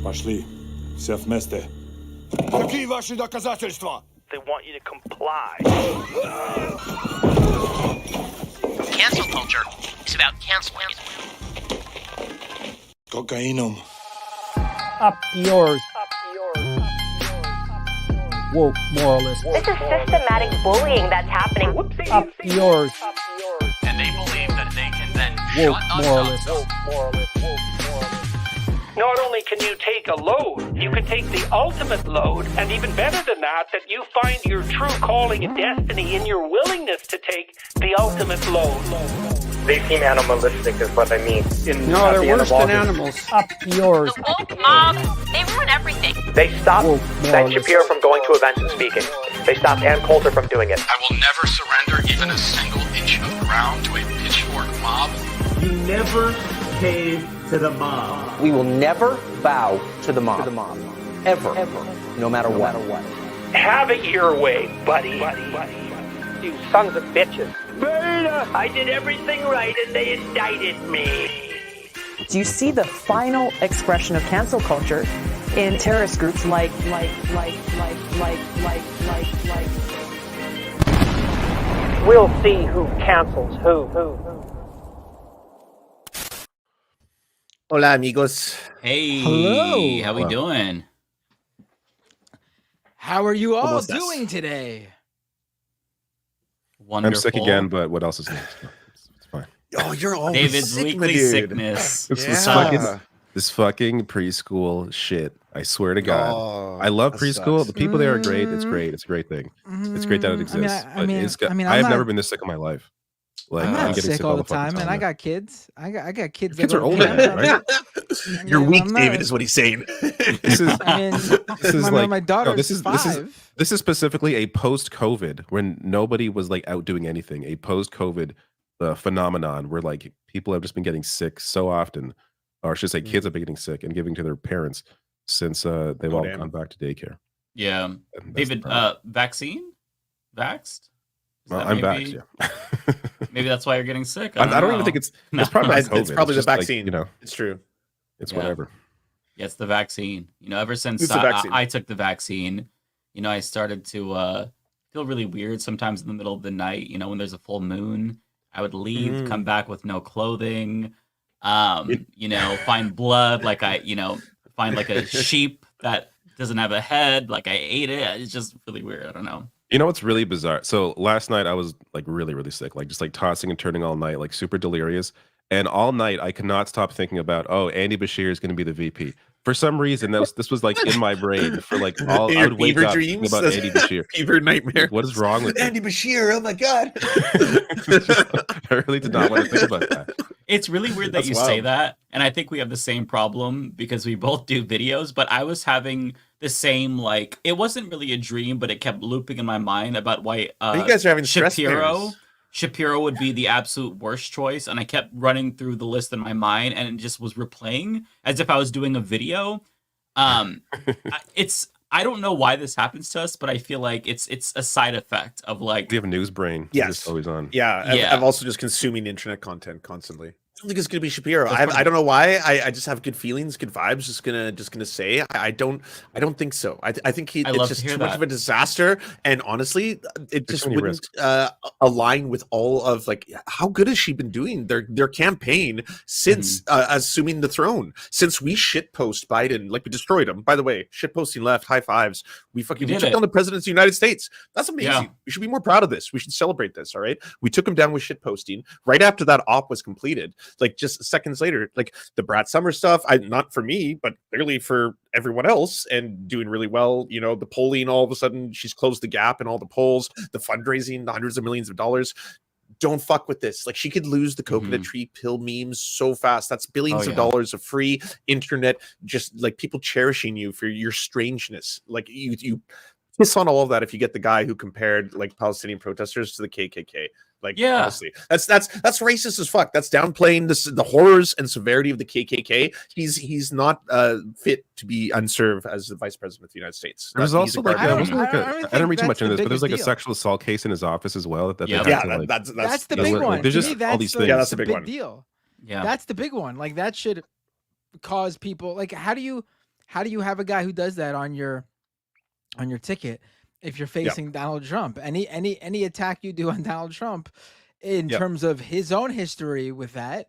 Пошли. Все вместе. Какие ваши доказательства? They want you to comply. Cancel culture is about canceling. Cocainum. Up yours. Woke moralist. This is systematic bullying that's happening. Up yours. And they believe that they can then Woke shut us moralist. up. Not only can you take a load, you can take the ultimate load, and even better than that, that you find your true calling and destiny in your willingness to take the ultimate load. They seem animalistic is what I mean. No, they're worse than animals. Up yours. The woke mob, they ruin everything. They stopped Woke Ben moralist. Shapiro from going to events and speaking. They stopped Ann Coulter from doing it. I will never surrender even a single inch of ground to a pitchfork mob. You never cave to the mob. We will never bow to the mob. Ever. No matter what. Have it your way, buddy. You sons of bitches. I did everything right and they indicted me. Do you see the final expression of cancel culture in terrorist groups like? We'll see who cancels who. Hola, amigos. Hey, Hello. how we doing? How are you all Almost doing today? Wonderful. I'm sick again, but what else is next? It's fine. Oh, you're all David's sick, weekly dude. sickness. It's Yeah. this fucking preschool shit. I swear to God. Oh, I love that preschool. sucks. The people there are great. It's great. It's a great thing. It's great that it exists. I mean, I have never been this sick in my life. Like I'm not getting sick all the fucking time, and I now. got kids. I got kids. Kids that are go older to than camp. that, right? You're weak, I'm David, not- is what he's saying. This is I mean, this is my like daughter's no, this is 5. this is specifically a post-COVID when nobody was like out doing anything. A post-COVID phenomenon where like people have just been getting sick so often, or I should say, kids have been getting sick and giving to their parents since they've all damn. gone back to daycare. Yeah, And that's the David, problem. vaccine, vaxxed. Is Well, that I'm back. maybe- Yeah. Maybe that's why you're getting sick. I don't even know. think it's No. probably not It's COVID. probably the just like, vaccine. you know, It's true. it's Yeah. whatever. Yeah, it's the vaccine. You know, ever since It's the vaccine. I took the vaccine, you know, I started to feel really weird sometimes in the middle of the night. You know, when there's a full moon, I would leave, come back with no clothing. You know, find blood, like find like a sheep that doesn't have a head, like I ate it. It's just really weird. I don't know. You know what's really bizarre? So last night I was like really, really sick, like just like tossing and turning all night, like super delirious. And all night I could not stop thinking about, oh, Andy Bashir is going to be the VP. For some reason, this was like in my brain for like all. In I your would wake fever up dreams? thinking about Andy Bashir. Fever nightmare. Like, what is wrong with me? Andy Bashir? Oh my god. I really did not want to think about that. It's really weird that That's you say wild. that. And I think we have the same problem because we both do videos, but I was having the same, like, it wasn't really a dream, but it kept looping in my mind about why You guys are having stress mares. Shapiro would be the absolute worst choice. And I kept running through the list in my mind and it just was replaying as if I was doing a video. I don't know why this happens to us, but I feel like it's a side effect of like We have a news brain. We're Yes. just always on. Yeah, Yeah. I'm also just consuming internet content constantly. I don't think it's gonna be Shapiro. I don't know why. I just have good feelings, good vibes. Just gonna say I don't think so. I think I it's love just to hear too much that. of a disaster. And honestly, it There's just too many wouldn't align with all of like how good has she been doing their campaign since assuming the throne. Since we shitpost Biden, like we destroyed him. By the way, shitposting left, high fives. We fucking did took it. down the president of the United States. That's amazing. Yeah. We should be more proud of this. We should celebrate this. All right. We took him down with shitposting right after that op was completed. Like just seconds later, like the Brad Summer stuff, not for me, but clearly for everyone else, and doing really well. You know, the polling, all of a sudden, she's closed the gap in all the polls, the fundraising, the hundreds of millions of dollars. Don't fuck with this. Like she could lose the coconut tree pill memes so fast. That's billions of dollars of free internet, just like people cherishing you for your strangeness. Like you piss on all of that if you get the guy who compared like Palestinian protesters to the KKK. Like, honestly, that's racist as fuck. That's downplaying the horrors and severity of the KKK. He's not fit to be unserved as the vice president of the United States. There's also like I don't read too much into this, but there's like a deal. sexual assault case in his office as well. That Yeah. they had to, like, That's the big one. There's To just me, all these the- things. Yeah, that's the the big one. deal. Yeah. That's the big one. Like that should cause people like how do you how do you have a guy who does that on your ticket if you're facing Donald Trump? Any attack you do on Donald Trump in terms of his own history with that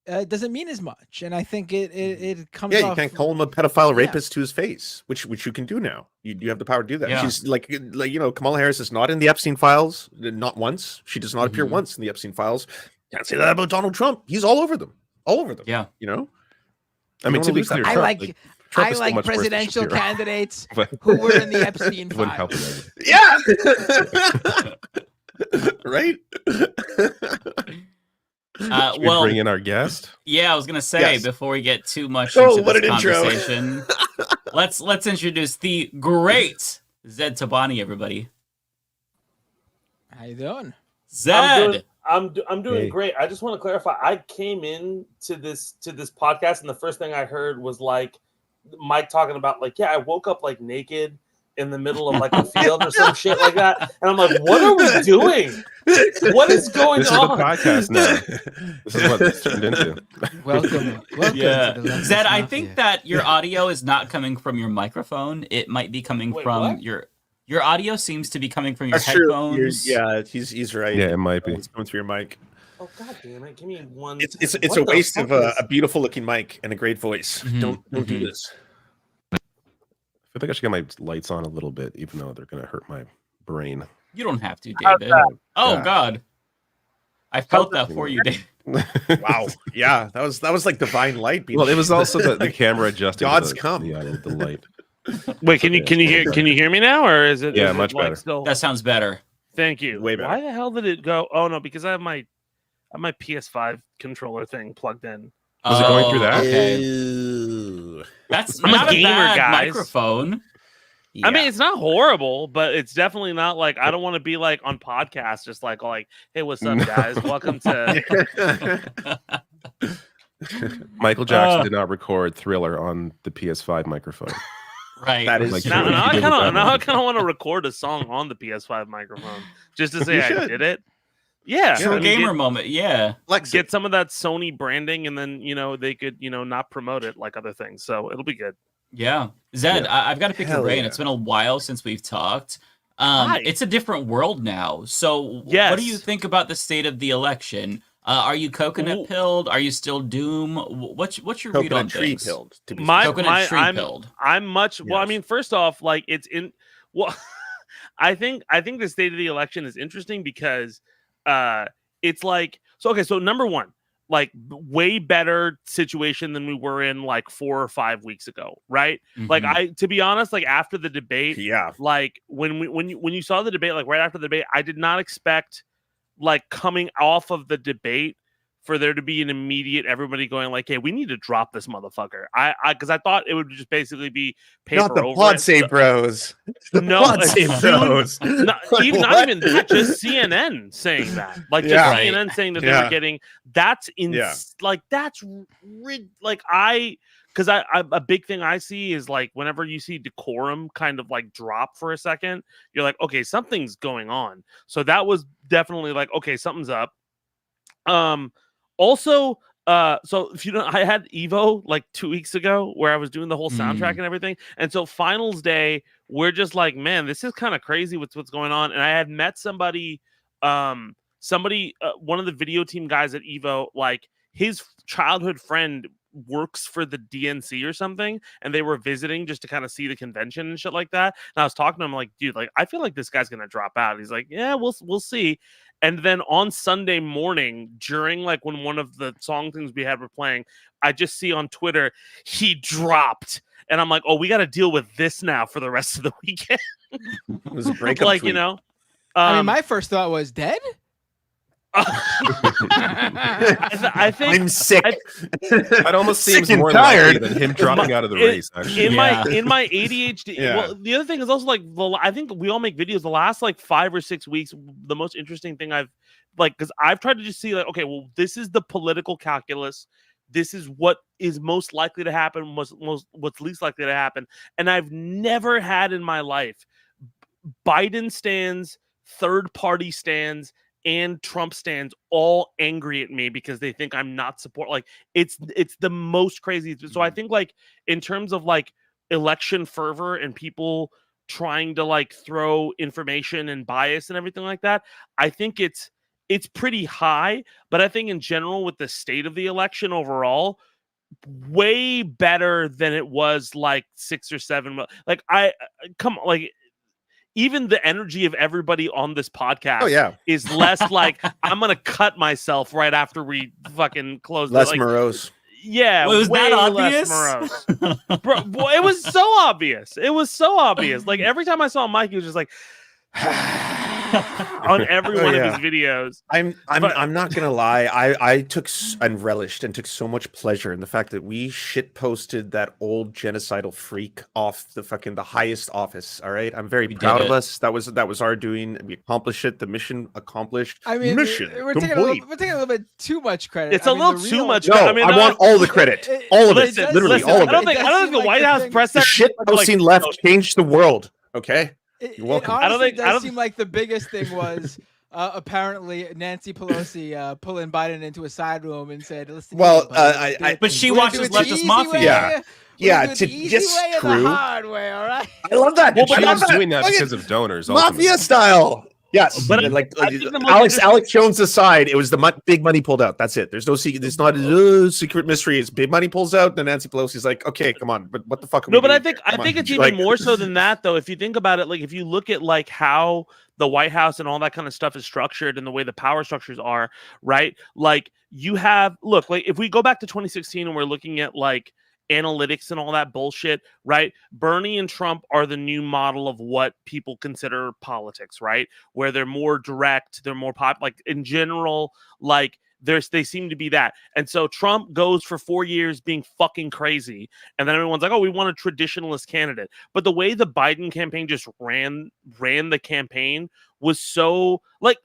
doesn't mean as much. And I think it comes off. Yeah, you can't call him a pedophile rapist to his face, which you can do now. You have the power to do that. Yeah. She's like Kamala Harris is not in the Epstein files, not once. She does not appear once in the Epstein files. Can't say that about Donald Trump. He's all over them. All over them. Yeah. I mean, to be clear, I like presidential candidates who were in the Epstein files. Yeah. Right. Should we bring in our guest? Yeah, I was gonna say before we get too much into this conversation, let's introduce the great Zaid Tabani, everybody. How you doing, Zaid? I'm doing great. I just want to clarify. I came in to this podcast, and the first thing I heard was like Mike talking about like, I woke up like naked in the middle of like a field or some shit like that, and I'm like, what are we doing? What is going on? This is the podcast now. This is what this turned into. Welcome Yeah, to the Leftist Zaid, I Mafia. think that your audio is not coming from your microphone. It might be coming from your audio seems to be coming from your headphones. Yeah, he's right. Yeah, it might be. It's coming through your mic. Oh god damn it! Give me one. It's a waste of a beautiful looking mic and a great voice. Don't do this. I think I should get my lights on a little bit, even though they're going to hurt my brain. You don't have to, David. Oh God, I felt that for you, David. Wow. Yeah, that was like divine light. Well, it was also the camera adjusting. God's the come. The light. Wait, can you hear me now, or is it? Yeah, is much it like better. Still... That sounds better. Thank you. Way better. Why the hell did it go? Oh no, because I have my PS5 controller thing plugged in. Was it going through that? Okay. That's I'm not a gamer, bad guys. microphone. I mean, it's not horrible, but it's definitely not like I don't want to be like on podcasts, just like hey, what's up, guys? Welcome to. Michael Jackson did not record Thriller on the PS5 microphone. Right. That is Like, Now he did I kind of want to record a song on the PS5 microphone just to say I did it. Yeah, True gamer moment. Yeah. Like get some of that Sony branding, and then they could not promote it like other things. So it'll be good. Yeah. Zaid, I've got to pick your brain. It's been a while since we've talked. It's a different world now. So what do you think about the state of the election? Are you coconut pilled? Are you still doom? What's your read on things? Pilled, to be coconut tree pilled. I'm much well. I mean, first off, like it's in. Well, I think the state of the election is interesting because it's like so. Okay, so number one, like way better situation than we were in like 4 or 5 weeks ago, right? Like to be honest, like after the debate, like when you saw the debate, like right after the debate, I did not expect like coming off of the debate for there to be an immediate everybody going like, hey, we need to drop this motherfucker. Because I thought it would just basically be paper not the over Pod it. Save Bros. No, Pod Save Bros. Not even that, just CNN saying that. Like just CNN saying that they were getting that's like that's like because I a big thing I see is like whenever you see decorum kind of like drop for a second, you're like, okay, something's going on. So that was definitely like, okay, something's up. Also, so if you know, I had Evo like 2 weeks ago where I was doing the whole soundtrack and everything. And so finals day, we're just like, man, this is kind of crazy what's going on. And I had met somebody, one of the video team guys at Evo, like his childhood friend works for the DNC or something, and they were visiting just to kind of see the convention and shit like that. And I was talking to him like, dude, like I feel like this guy's gonna drop out. He's like, yeah, we'll see. And then on Sunday morning, during like when one of the song things we had were playing, I just see on Twitter he dropped, and I'm like, oh, we got to deal with this now for the rest of the weekend. It was a breakup. Like tweet. I mean, my first thought was dead. I think I'm sick. It almost seems and more tired likely than him dropping out of the race. Actually, in my ADHD. Yeah. Well, the other thing is also like I think we all make videos. The last like 5 or 6 weeks, the most interesting thing I've like because I've tried to just see like, okay, well, this is the political calculus. This is what is most likely to happen. What's least likely to happen. And I've never had in my life Biden stands, third party stands, and Trump stands all angry at me because they think I'm not support. Like it's the most crazy. So I think like in terms of like election fervor and people trying to like throw information and bias and everything like that, I think it's pretty high. But I think in general, with the state of the election overall, way better than it was like 6 or 7. Like even the energy of everybody on this podcast is less like I'm gonna cut myself right after we fucking close. Less morose. Yeah, was way that obvious? less morose. Bro, boy, it was so obvious. It was so obvious. Like every time I saw Mike, he was just like on every one of his videos. I'm not gonna lie. I took and relished and took so much pleasure in the fact that we shit posted that old genocidal freak off the highest office. All right, I'm very proud of us. That was our doing. We accomplished it. The mission accomplished. I mean, mission we're taking a little bit too much credit. It's a little too much. No, I want all the credit. All of it. Literally, all of it. I don't think the White House press the shit posting left changed the world. Okay. You're welcome. I don't think it does seem like the biggest thing was apparently Nancy Pelosi pulling Biden into a side room and said, "Listen." Well, but she watches Leftist Mafia. Yeah, to just screw. The hard way, all right. I love that. Well, she was doing that because of donors. Mafia style. Yes, but like Alex Jones aside, it was the big money pulled out. That's it. There's no secret. There's not a secret mystery. It's big money pulls out. Then Nancy Pelosi's like, okay, come on, but what the fuck? No, but I think it's even more so than that, though. If you think about it, like if you look at like how the White House and all that kind of stuff is structured and the way the power structures are, right? Like you have like if we go back to 2016 and we're looking at like analytics and all that bullshit, right? Bernie and Trump are the new model of what people consider politics, right? Where they're more direct, they're more like in general, like they seem to be that. And so Trump goes for 4 years being fucking crazy, and then everyone's like, oh, we want a traditionalist candidate. But the way the Biden campaign just ran the campaign was so like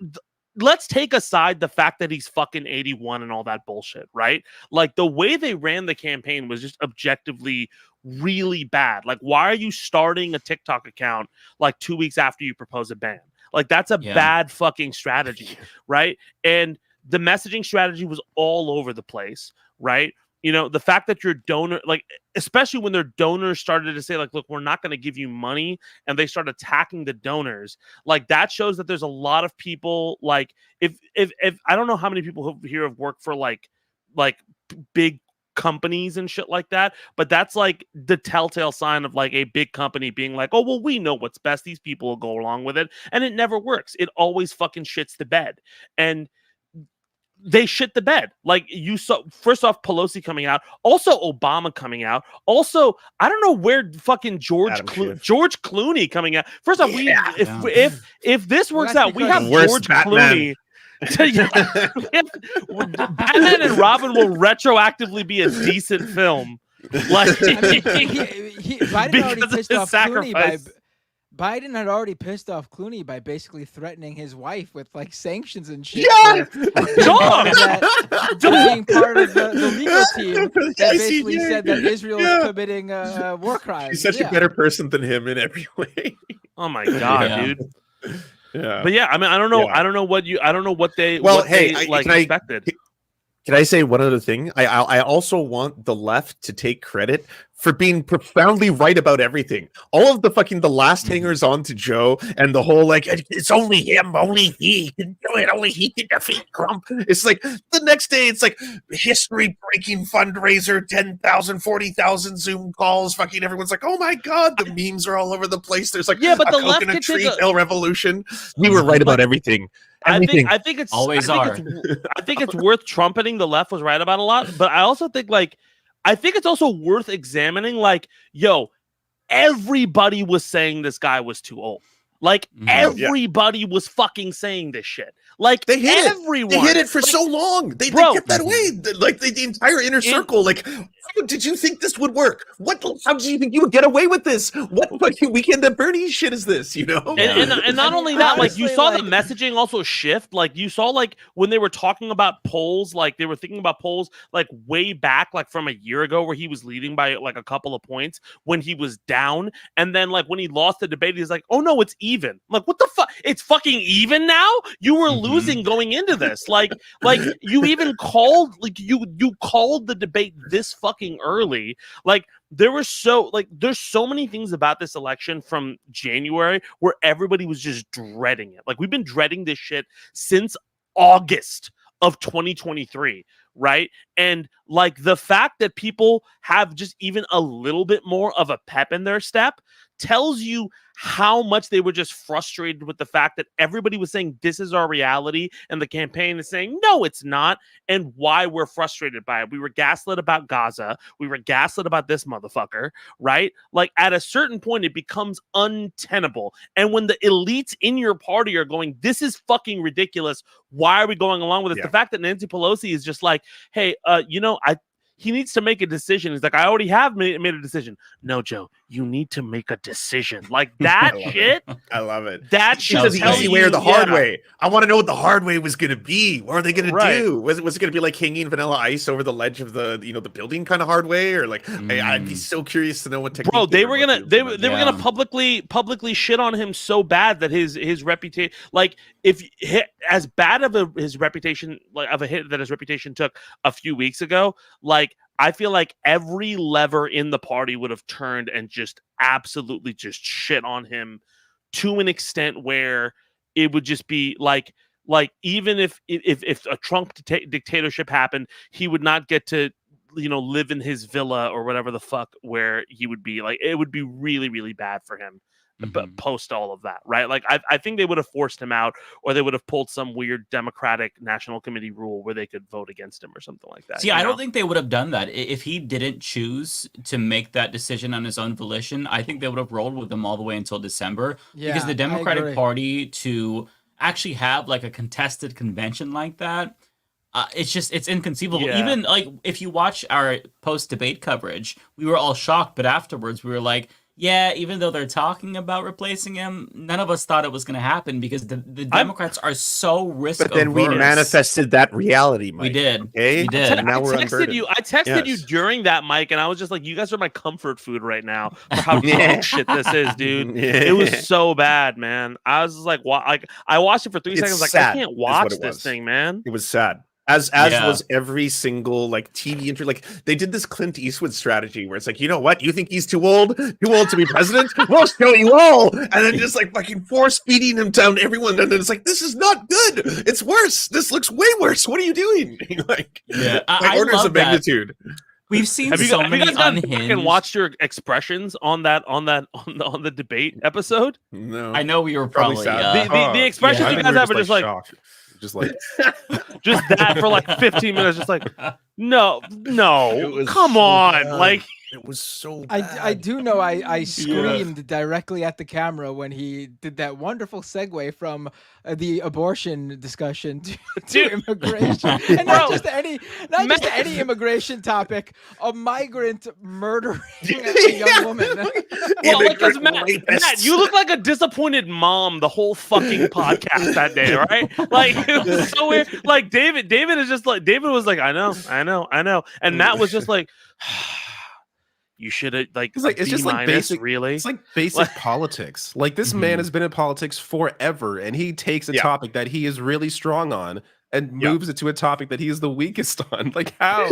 let's take aside the fact that he's fucking 81 and all that bullshit, right? Like the way they ran the campaign was just objectively really bad. Like, why are you starting a TikTok account like 2 weeks after you propose a ban? Like that's a bad fucking strategy, right? And the messaging strategy was all over the place, right? You know, the fact that your donor, like, especially when their donors started to say, like, look, we're not going to give you money, and they start attacking the donors, like, that shows that there's a lot of people, like, if I don't know how many people here have worked for, like big companies and shit like that, but that's, like, the telltale sign of, like, a big company being like, oh, well, we know what's best. These people will go along with it, and it never works. It always fucking shits the bed, and they shit the bed. Like you saw, first off, Pelosi coming out, also Obama coming out, also I don't know where fucking George Clooney coming out. First off, if this works out, we have George Clooney. Batman and Robin will retroactively be a decent film. Like Biden already pissed off Clooney Biden had already pissed off Clooney by basically threatening his wife with like sanctions and shit. Yeah, being part of the legal team that basically said that Israel is committing war crimes. He's such a better person than him in every way. Oh my god, dude. Yeah, but yeah, I mean, I don't know. I don't know what they expected. Can I say one other thing? I also want the left to take credit for being profoundly right about everything. All of the last hangers on to Joe and the whole like it's only him, only he can do it, only he can defeat Trump. It's like the next day it's like history breaking fundraiser, 10,000, 40,000 Zoom calls. Fucking everyone's like, oh my god, the memes are all over the place. There's like but the coconut tree hill revolution. We were right about everything. I think it's always I think it's worth trumpeting the left was right about a lot, but I also think I think it's also worth examining, like, yo, everybody was saying this guy was too old. Like, everybody was fucking saying this shit. Like, they hit everyone. They hit it for so long. They kept that away. Like, the entire inner circle. Like, how did you think this would work? How did you think you would get away with this? What fucking Weekend at Bernie's shit is this, you know? And not only that, like, you saw the messaging also shift. Like, you saw, like, when they were talking about polls, like, they were thinking about polls, like, way back, like, from a year ago where he was leading by, like, a couple of points when he was down. And then, like, when he lost the debate, he's like, oh, no, it's even. Like, what the fuck? It's fucking even now? You were losing going into this. Like you even called, like, you called the debate this fucking fucking early. Like there's so many things about this election from January where everybody was just dreading it. Like we've been dreading this shit since August of 2023, right? And like the fact that people have just even a little bit more of a pep in their step tells you how much they were just frustrated with the fact that everybody was saying this is our reality and the campaign is saying no it's not, and why we're frustrated by it. We were gaslit about Gaza, we were gaslit about this motherfucker, right? Like at a certain point it becomes untenable, and when the elites in your party are going this is fucking ridiculous, why are we going along with this? The fact that Nancy Pelosi is just like, hey, he needs to make a decision. He's like, I already have made a decision. No, Joe, you need to make a decision. Like that shit. I love it. That shit. Because the easy way or the hard way. I want to know what the hard way was going to be. What are they going to do? Was it going to be like hanging Vanilla Ice over the ledge of the building kind of hard way, or like I'd be so curious to know what technique. Bro, they were gonna publicly shit on him so bad that his reputation, like if as bad of his reputation, like of a hit that his reputation took a few weeks ago, like I feel like every lever in the party would have turned and just absolutely just shit on him to an extent where it would just be like even if a Trump dictatorship happened, he would not get to live in his villa or whatever the fuck where he would be. Like it would be really, really bad for him. But post all of that, right? Like I think they would have forced him out, or they would have pulled some weird Democratic National Committee rule where they could vote against him or something like that. See, I don't think they would have done that if he didn't choose to make that decision on his own volition. I think they would have rolled with him all the way until December, because the Democratic Party to actually have like a contested convention like that, it's inconceivable. Yeah. Even like if you watch our post debate coverage, we were all shocked, but afterwards we were like, yeah, even though they're talking about replacing him, none of us thought it was going to happen because the Democrats are so risk averse. But then we manifested that reality, Mike. We did. Okay? We did. And now we're texted you. I texted you during that, Mike, and I was just like, you guys are my comfort food right now for how dog shit this is, dude. It was so bad, man. I was just like, I watched it for 3 seconds. Like, I can't watch this thing, man. It was sad. As was every single like TV interview. Like they did this Clint Eastwood strategy where it's like, you know what? You think he's too old to be president? We'll show you all. And then just like fucking force feeding him down to everyone. And then it's like, this is not good. It's worse. This looks way worse. What are you doing? Like, I orders love of magnitude. We've seen have you many guys unhinged. watched your expressions on the debate episode? No, I know we were probably the expressions you guys have are just like shocked. Just like just that for like 15 minutes, just like no, come on, like it was so bad. I do know I screamed directly at the camera when he did that wonderful segue from the abortion discussion to immigration, and not just any immigration topic. A migrant murdering a young woman. Well, because Matt, you look like a disappointed mom the whole fucking podcast that day, right? Like it was so weird. Like David is just like was like, I know, and Matt was just like. You should have it's just like basic, really. It's like basic politics. Like this man has been in politics forever, and he takes a topic that he is really strong on and moves it to a topic that he is the weakest on. Like how?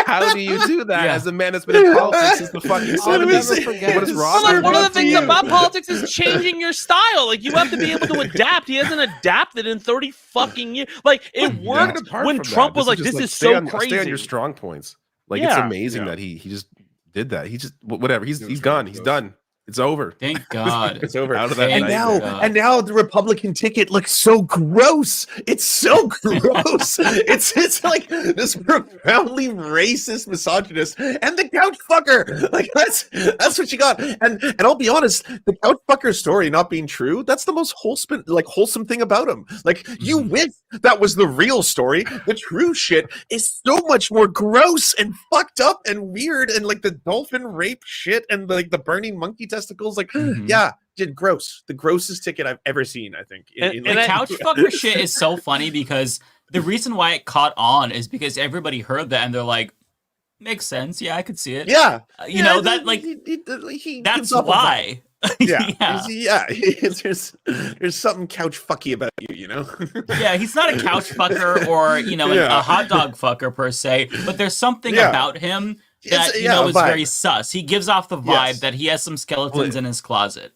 How do you do that as a man that's been in politics since the fucking 70s? What is wrong? One of the things about politics is changing your style. Like you have to be able to adapt. He hasn't adapted in 30 fucking years. Like it worked when Trump was like, "This is so crazy." Stay on your strong points. Like it's amazing that he just did that. He just whatever. He's gone. He's done. It's over. Thank God. It's over. Out of that. And now the Republican ticket looks so gross. It's so gross. it's like this profoundly racist misogynist and the couch fucker. Like that's what you got. And I'll be honest, the couch fucker story not being true, that's the most wholesome thing about him. Like you wish that was the real story. The true shit is so much more gross and fucked up and weird, and like the dolphin rape shit and like the burning monkey testicles, like gross. The grossest ticket I've ever seen, I think. And the couch fucker shit is so funny because the reason why it caught on is because everybody heard that and they're like, makes sense. Yeah, I could see it. Yeah. That like that's why. There's something couch fucky about you, Yeah, he's not a couch fucker or a hot dog fucker per se, but there's something about him that is very sus. He gives off the vibe that he has some skeletons in his closet.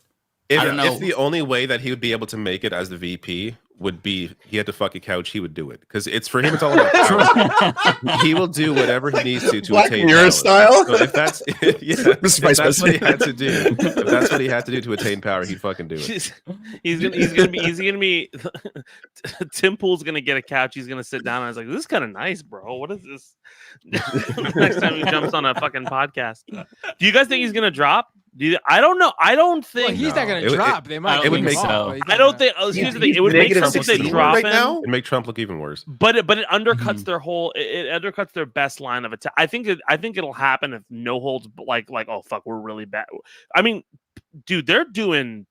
I don't know. If the only way that he would be able to make it as the VP would be he had to fuck a couch, he would do it, because it's for him. It's all about power. He will do whatever he needs to Black attain Mirror power. style. So if that's if that's what he had to do, if that's what he had to do to attain power, he'd fucking do it. He's gonna be Tim Pool's gonna get a couch. He's gonna sit down and I was like, this is kind of nice, bro. What is this? Next time he jumps on a fucking podcast. Do you guys think he's gonna drop? I don't know. I don't think he's not going to drop. They might. It would make so. I don't think. Here's the thing. It would make Trump if they drop him. It'd make Trump look even worse. But it undercuts their whole. It undercuts their best line of attack. I think it'll happen if no holds like oh fuck, we're really bad. I mean, dude, they're doing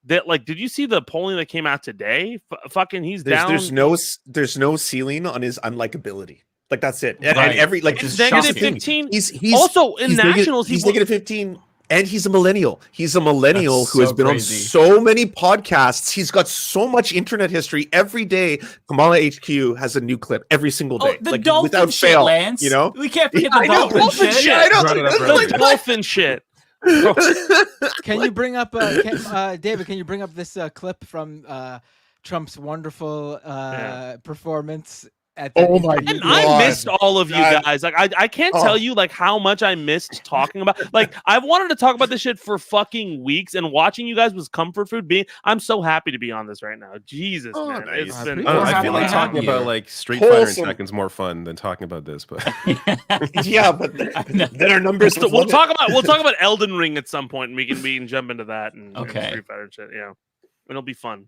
that. Like, did you see the polling that came out today? Fucking, he's down. There's no ceiling on his unlikability. Like that's it. And Right. every It's negative 15. He's also in he's nationals. He's negative 15. And he's a millennial. He's a millennial That's who has so been crazy. on so many podcasts. He's got so much internet history. Every day, Kamala HQ has a new clip every single day. The like, dolphin without shit, fail. Lance. You know? We can't forget Yeah, the I know, dolphin shit. I know. The dolphin shit. Can you bring up, David? Can you bring up this clip from Trump's wonderful performance? Oh my And I missed all of you guys. Like I can't tell you like how much I missed talking about. Like I've wanted to talk about this shit for fucking weeks, and watching you guys was comfort food. I'm so happy to be on this right now. Jesus, man, nice. it's been. I feel like talking about like Street Fighter in seconds more fun than talking about this, but yeah, but then our numbers. We'll talk about Elden Ring at some point, and we can jump into that and Okay. Street Fighter and shit. Yeah, it'll be fun.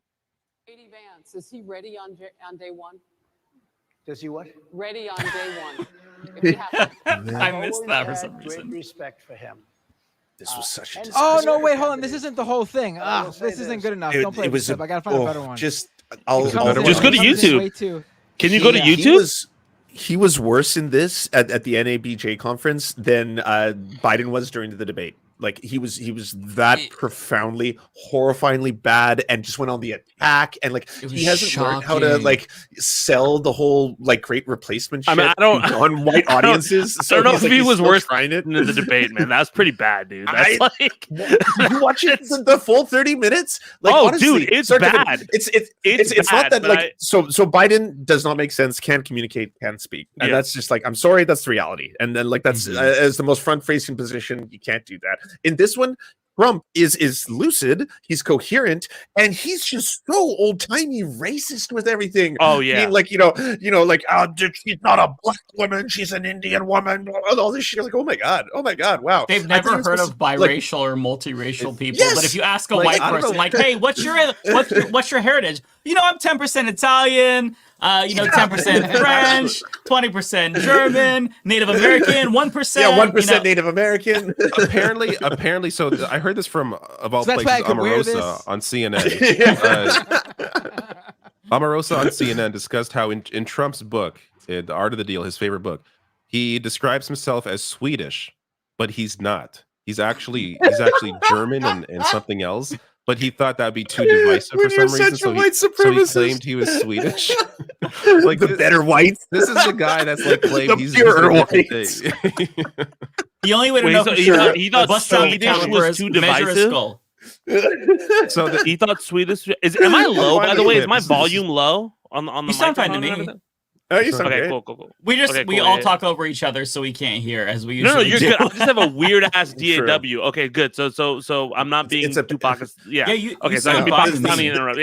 J.D. Vance, is he ready on day one? Does he what? Ready on day one. If you have I missed that for some Great reason. respect for him. This was such a. Oh no! Wait, hold on. This isn't the whole thing. This isn't good enough. It- Don't play it was this clip. I gotta find a better one. Just He comes in- Just go to he comes in way YouTube. too- Can you go to YouTube? He was worse in this at the NABJ conference than Biden was during the debate. Like he was that profoundly, horrifyingly bad, and just went on the attack. And like he hasn't learned how to like sell the whole like great replacement shit I mean, I don't on white audiences. I don't know if he was worse trying it in the debate, man. That's pretty bad, dude. That's like Did you watch it the full 30 minutes? Like, Oh, honestly, dude, it's start to- bad. It's not bad, that but like so Biden does not make sense, can't communicate, can't speak, and Yeah. that's just like I'm sorry, that's the reality. And then like that's as the most front facing position, you can't do that. In this one, Trump is lucid, he's coherent, and he's just so old timey racist with everything. Oh yeah, I mean, like like she's not a black woman, she's an Indian woman. All this shit, like oh my god, wow. They've I never think heard it's of biracial or multiracial people. Yes! But if you ask a Like, white I don't person, know. like, "Hey, what's your heritage?" I'm 10% Italian. 10% French, 20% German, Native American, 1%. Yeah, 1% Native American. apparently. So I heard this from of all So that's places, why I could wear Omarosa this? on CNN. Omarosa on CNN discussed how in Trump's book, The Art of the Deal, his favorite book, he describes himself as Swedish, but he's not. He's actually German and something else. But he thought that'd be too divisive for some reason, so he claimed he was Swedish. Like the better whites. This is the guy that's like claimed The he's purer a different whites. thing. The only way to Wait, know so for he sure, thought- he thought bust down the Swedish caliper was is too measure his divisive? skull. So he thought Swedish is. Am I low? By the way, is my volume low on the? You sound fine to microphone and me. everything? Oh, you sound Okay, great. cool. We Okay, we cool, all yeah. talk over each other, so we can't hear as we No, usually you're do. good. I just have a weird ass DAW. Okay, good. So I'm not being It's a- Tupac. Yeah. Yeah, you Okay, so sound I'm be fine to Pakistani me. and interrupt.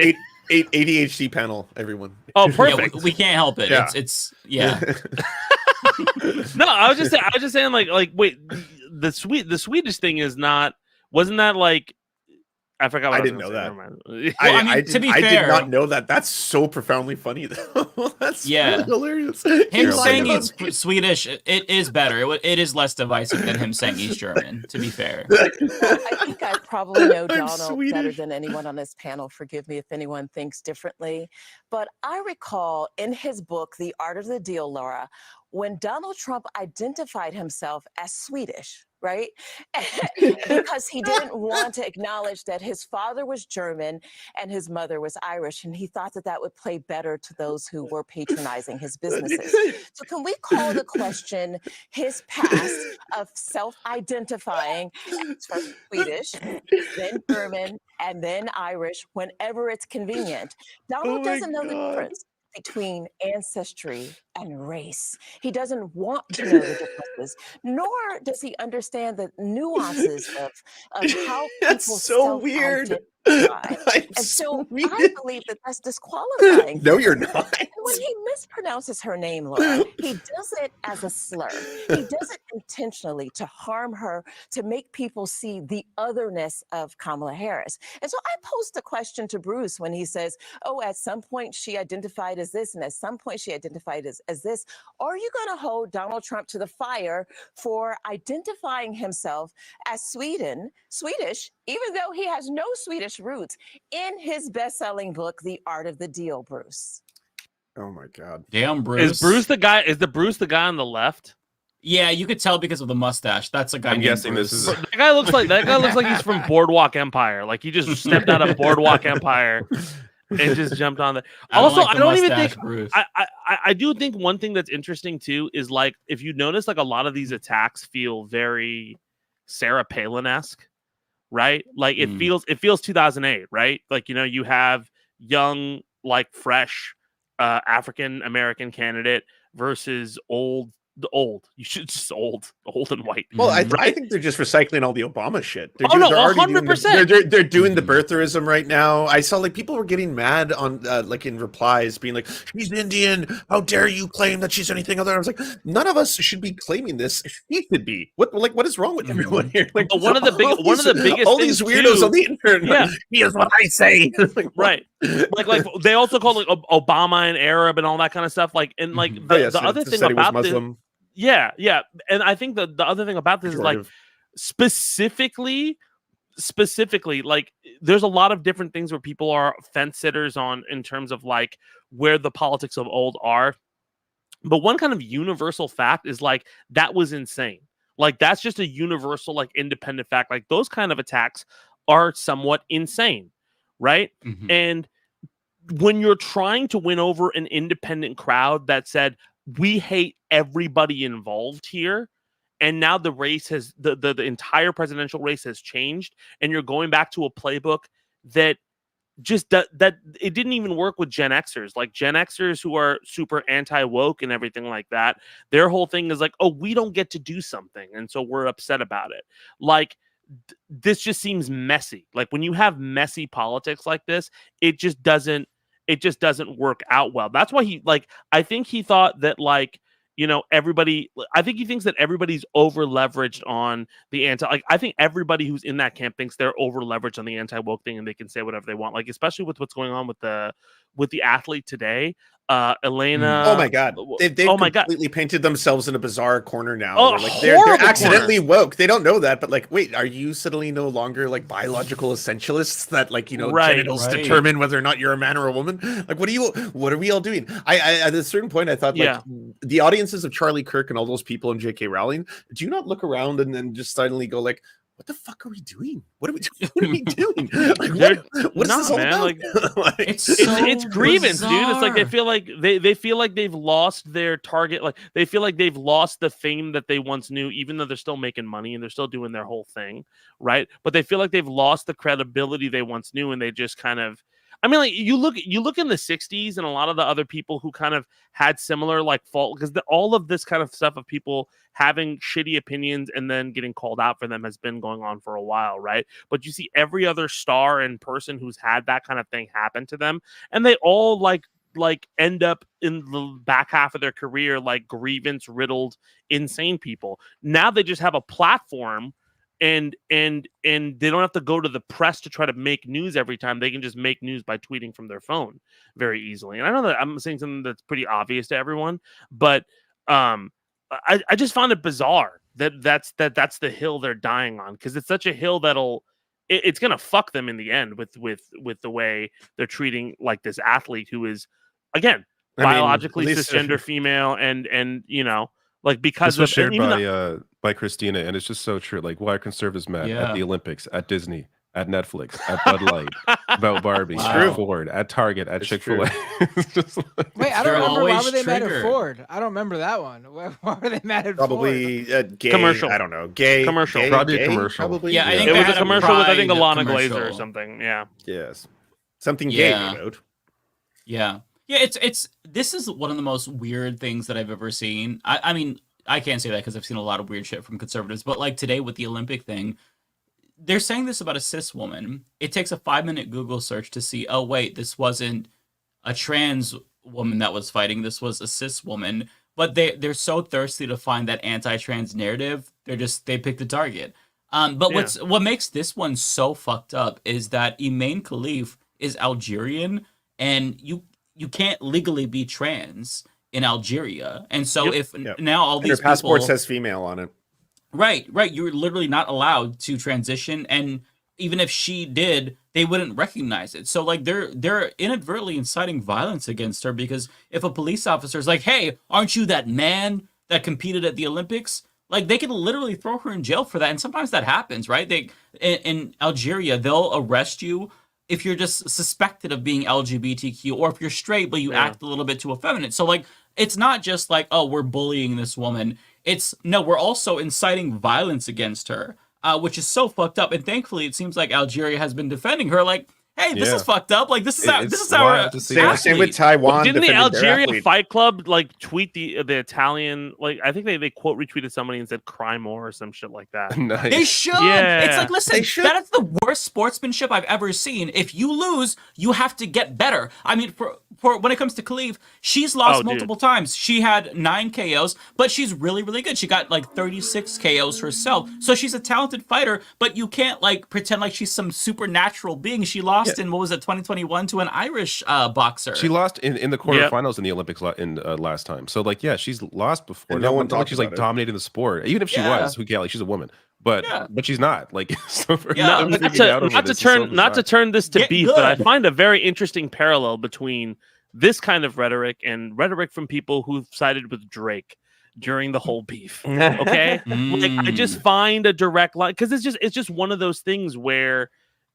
ADHD panel, everyone. Oh, Yeah, perfect. we can't help it. Yeah. It's yeah. No, I was just saying like wait, the Swedish thing is not. Wasn't that like? I forgot. What I didn't was know gonna that. say. Never mind. Well, I mean, to be I fair- did not know that. That's so profoundly funny, though. That's Yeah. really hilarious. Him You're saying lying he's about- Swedish, it is better. It is less divisive than him saying he's German. To be fair. I think I probably know I'm Donald better Swedish. than anyone on this panel. Forgive me if anyone thinks differently. But I recall in his book, The Art of the Deal, Laura, when Donald Trump identified himself as Swedish, right? Because he didn't want to acknowledge that his father was German and his mother was Irish, and he thought that that would play better to those who were patronizing his businesses. So can we call the question his past of self-identifying as first Swedish, then German, and then Irish whenever it's convenient? Donald doesn't know the difference between ancestry and race. He doesn't want to know the differences, nor does he understand the nuances of how people so weird. And so I believe that that's disqualifying. No, you're not. And when he mispronounces her name, Laura, he does it as a slur. He does it intentionally to harm her, to make people see the otherness of Kamala Harris. And so I posed the question to Bruce when he says, oh, at some point she identified as this, and at some point she identified as this. Are you going to hold Donald Trump to the fire for identifying himself as Swedish, even though he has no Swedish roots, in his best-selling book, The Art of the Deal, Bruce? Oh my God! Damn, Bruce. Is Bruce the guy? Is the Bruce the guy on the left? Yeah, you could tell because of the mustache. That's a guy. I'm guessing Bruce. this is. That guy looks like he's from Boardwalk Empire. Like he just stepped out of Boardwalk Empire and just jumped on there. Also, I don't even think. I do think one thing that's interesting too is like if you notice, like a lot of these attacks feel very Sarah Palin-esque, right? Like it feels 2008, right? Like you have young, like fresh African American candidate versus old. You should just old and white. Well, I think they're just recycling all the Obama shit. They're 100%. They're doing the birtherism right now. I saw like people were getting mad on like in replies, being like, "She's Indian. How dare you claim that she's anything other?" I was like, none of us should be claiming this. She should be. What is wrong with everyone here? Like one of the biggest all these weirdos on the internet. Yeah, here's what I say. Like, right. Like they also call like Obama and Arab and all that kind of stuff. Like and like the other thing about Muslim. Yeah. And I think the other thing about this is like specifically, like there's a lot of different things where people are fence sitters on in terms of like where the politics of old are. But one kind of universal fact is like that was insane. Like that's just a universal, like independent fact. Like those kind of attacks are somewhat insane, right? Mm-hmm. And when you're trying to win over an independent crowd that said, we hate everybody involved here, and now the race has the entire presidential race has changed, and you're going back to a playbook that just that it didn't even work with Gen Xers. Like Gen Xers who are super anti-woke and everything like that, their whole thing is like, oh, we don't get to do something, and so we're upset about it. Like this just seems messy. Like when you have messy politics like this, it just doesn't work out well. That's why I think he thought that I think he thinks that everybody's over leveraged on the I think everybody who's in that camp thinks they're over leveraged on the anti-woke thing and they can say whatever they want. Like, especially with what's going on with the athlete today, Elena. Oh my God. They've completely painted themselves in a bizarre corner now. They're accidentally woke. They don't know that, but like, wait, are you suddenly no longer like biological essentialists that genitals determine whether or not you're a man or a woman? Like, what are we all doing? I at a certain point I thought the audiences of Charlie Kirk and all those people in J.K. Rowling, do you not look around and then just suddenly go like, what the fuck are we doing? What are we doing? Like, what is this all about? It's grievance, dude. It's like they feel like they've lost their target. Like they feel like they've lost the fame that they once knew, even though they're still making money and they're still doing their whole thing, right? But they feel like they've lost the credibility they once knew, and they just kind of. I mean, like you look in the 60s and a lot of the other people who kind of had similar like fault, because all of this kind of stuff of people having shitty opinions and then getting called out for them has been going on for a while, right? But you see every other star and person who's had that kind of thing happen to them, and they all like end up in the back half of their career like grievance riddled insane people. Now they just have a platform. And they don't have to go to the press to try to make news every time. They can just make news by tweeting from their phone very easily. And I know that I'm saying something that's pretty obvious to everyone, but I just found it bizarre that's the hill they're dying on, because it's such a hill it's gonna fuck them in the end with the way they're treating like this athlete who is, again, biologically at least- cisgender female, and you know, like because This was of shared even by Christina, and it's just so true. Like, why are conservatives mad Yeah. at the Olympics, at Disney, at Netflix, at Bud Light, about Barbie, Wow. at Ford, at Target, at It's Chick-fil-A? It's just like, Wait, I They're don't remember why always were they mad at triggered. Ford? I don't remember that one. Why were they mad at Ford? Probably gay. Commercial. I don't know. Gay Commercial. Gay, Probably a gay, commercial. Probably. Yeah, I think it they was a had commercial with I think Pride Alana Glazer or commercial. something. Yeah. Yes. Something Yeah. gay about. Yeah. Yeah, it's this is one of the most weird things that I've ever seen. I mean, I can't say that because I've seen a lot of weird shit from conservatives, but like today with the Olympic thing, they're saying this about a cis woman. It takes a 5-minute Google search to see, oh wait, this wasn't a trans woman that was fighting, this was a cis woman. But they're so thirsty to find that anti-trans narrative, they pick the target. But what makes this one so fucked up is that Imane Khelif is Algerian, and you can't legally be trans in Algeria. And so now all And these her passport people, says female on it. right, you're literally not allowed to transition, and even if she did, they wouldn't recognize it. So like they're inadvertently inciting violence against her, because if a police officer is like, "Hey, aren't you that man that competed at the Olympics?" Like they can literally throw her in jail for that, and sometimes that happens, right? They in Algeria, they'll arrest you if you're just suspected of being LGBTQ, or if you're straight but you act a little bit too effeminate. So like it's not just like, oh, we're bullying this woman. It's no, we're also inciting violence against her, which is so fucked up. And thankfully, it seems like Algeria has been defending her. Like, hey, this is fucked up. Like this is our same with Taiwan. Didn't the defending their Algeria athlete. Fight Club like tweet the Italian, like I think they quote retweeted somebody and said "cry more" or some shit like that. Nice. They should. Yeah. It's like, listen, that is the worst sportsmanship I've ever seen. If you lose, you have to get better. I mean, for when it comes to Khelif, she's lost multiple times. She had 9 KOs, but she's really, really good. She got like 36 KOs herself. So she's a talented fighter, but you can't like pretend like she's some supernatural being. She lost in, what was it, 2021 to an Irish boxer. She lost in the quarterfinals in the Olympics last time. So like, yeah, she's lost before. And no one not like talks she's like about it. dominating the sport. Even if she was, who cares? Like, she's a woman. But she's not. Like, so for not to turn this to beef, but I find a very interesting parallel between this kind of rhetoric and rhetoric from people who've sided with Drake during the whole beef. Okay, like I just find a direct line, because it's just one of those things where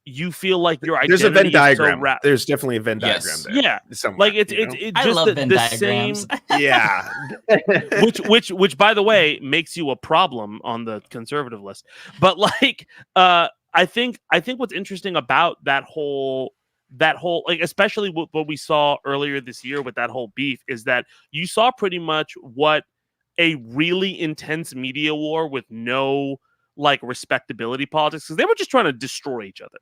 you feel like your identity There's a Venn is diagram. so There's definitely a Venn diagram there. Yeah, somewhere, like it's you know? I just love the, Venn the diagrams. same. Yeah. which by the way makes you a problem on the conservative list. But like I think what's interesting about that whole like, especially what we saw earlier this year with that whole beef, is that you saw pretty much what a really intense media war with no like respectability politics, because they were just trying to destroy each other.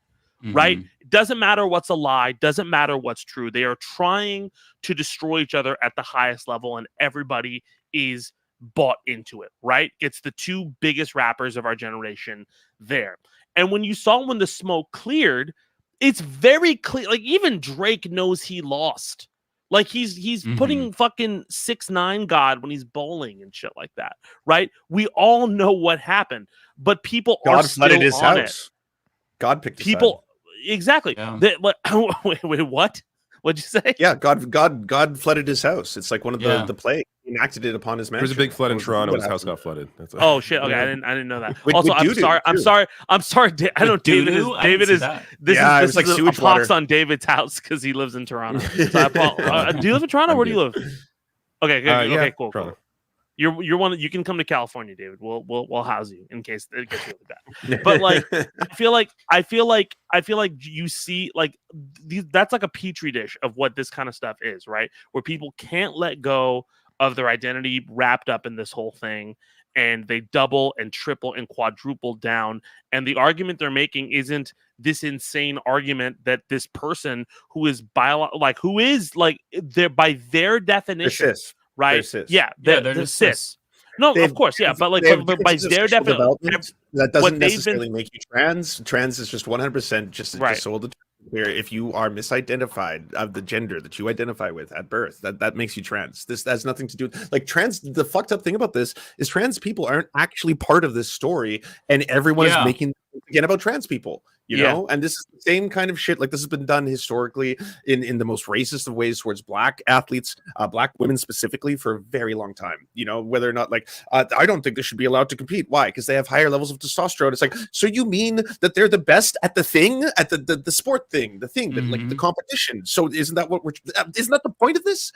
Right? Doesn't matter what's a lie, doesn't matter what's true. They are trying to destroy each other at the highest level, and everybody is bought into it, right? It's the two biggest rappers of our generation there. And when the smoke cleared, it's very clear. Like even Drake knows he lost. Like he's putting fucking 6ix9ine God when he's bowling and shit like that, right? We all know what happened, but people are still flooded his on house. it. God picked his People exactly. Yeah. Wait, what? What'd you say? Yeah, God flooded his house. It's like one of the plague. He enacted it upon his There mansion. was a big flood in Toronto. His house got flooded. That's Oh shit! Okay, I didn't know that. With Also, I'm doo-doo, sorry. I'm too. sorry. I'm sorry. I know David is. doo-doo? I David didn't is. see that. This Yeah, it is was like this is a sewage pox water. on David's house because he lives in Toronto. So do you live in Toronto? Where do you live? Okay, good. Okay, yeah, cool. Toronto. You're one. You can come to California, David. We'll house you in case it gets really bad. But like, I feel like you see like that's like a petri dish of what this kind of stuff is, right? Where people can't let go of their identity wrapped up in this whole thing, and they double and triple and quadruple down. And the argument they're making isn't this insane argument that this person who is they're by their definition. Right? They're They're just cis. No, of course, yeah, but like, but by their definition, that doesn't necessarily make you trans. Trans is just 100% just sold the where if you are misidentified of the gender that you identify with at birth, that makes you trans. This has nothing to do like trans. The fucked up thing about this is trans people aren't actually part of this story, and everyone is making again about trans people. You know, and this is the same kind of shit. Like this has been done historically in the most racist of ways towards black athletes, black women specifically, for a very long time. You know, whether or not I don't think they should be allowed to compete. Why? Because they have higher levels of testosterone. It's like, so you mean that they're the best at the thing, at the sport thing, the thing that like the competition. So isn't that the point of this?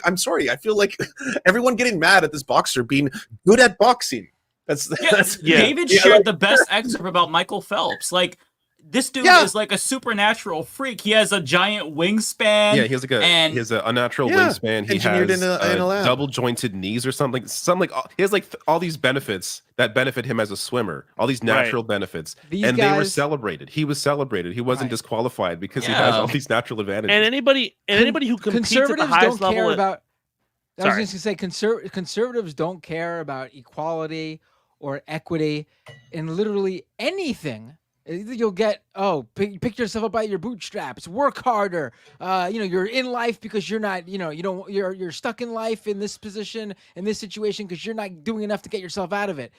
I'm sorry. I feel like everyone getting mad at this boxer being good at boxing. David shared the best excerpt about Michael Phelps. Like, this dude is like a supernatural freak. He has a giant wingspan. Yeah, he has an unnatural wingspan. He engineered has in a lab. double jointed knees or something. He has like all these benefits that benefit him as a swimmer. All these natural benefits, they were celebrated. He was celebrated. He wasn't disqualified because he has all these natural advantages. And anybody who competes at the highest level. I was just gonna say conservatives don't care about equality or equity in literally anything. You'll get pick yourself up by your bootstraps, work harder. You're in life because you're not, you're stuck in life in this position, in this situation, because you're not doing enough to get yourself out of it.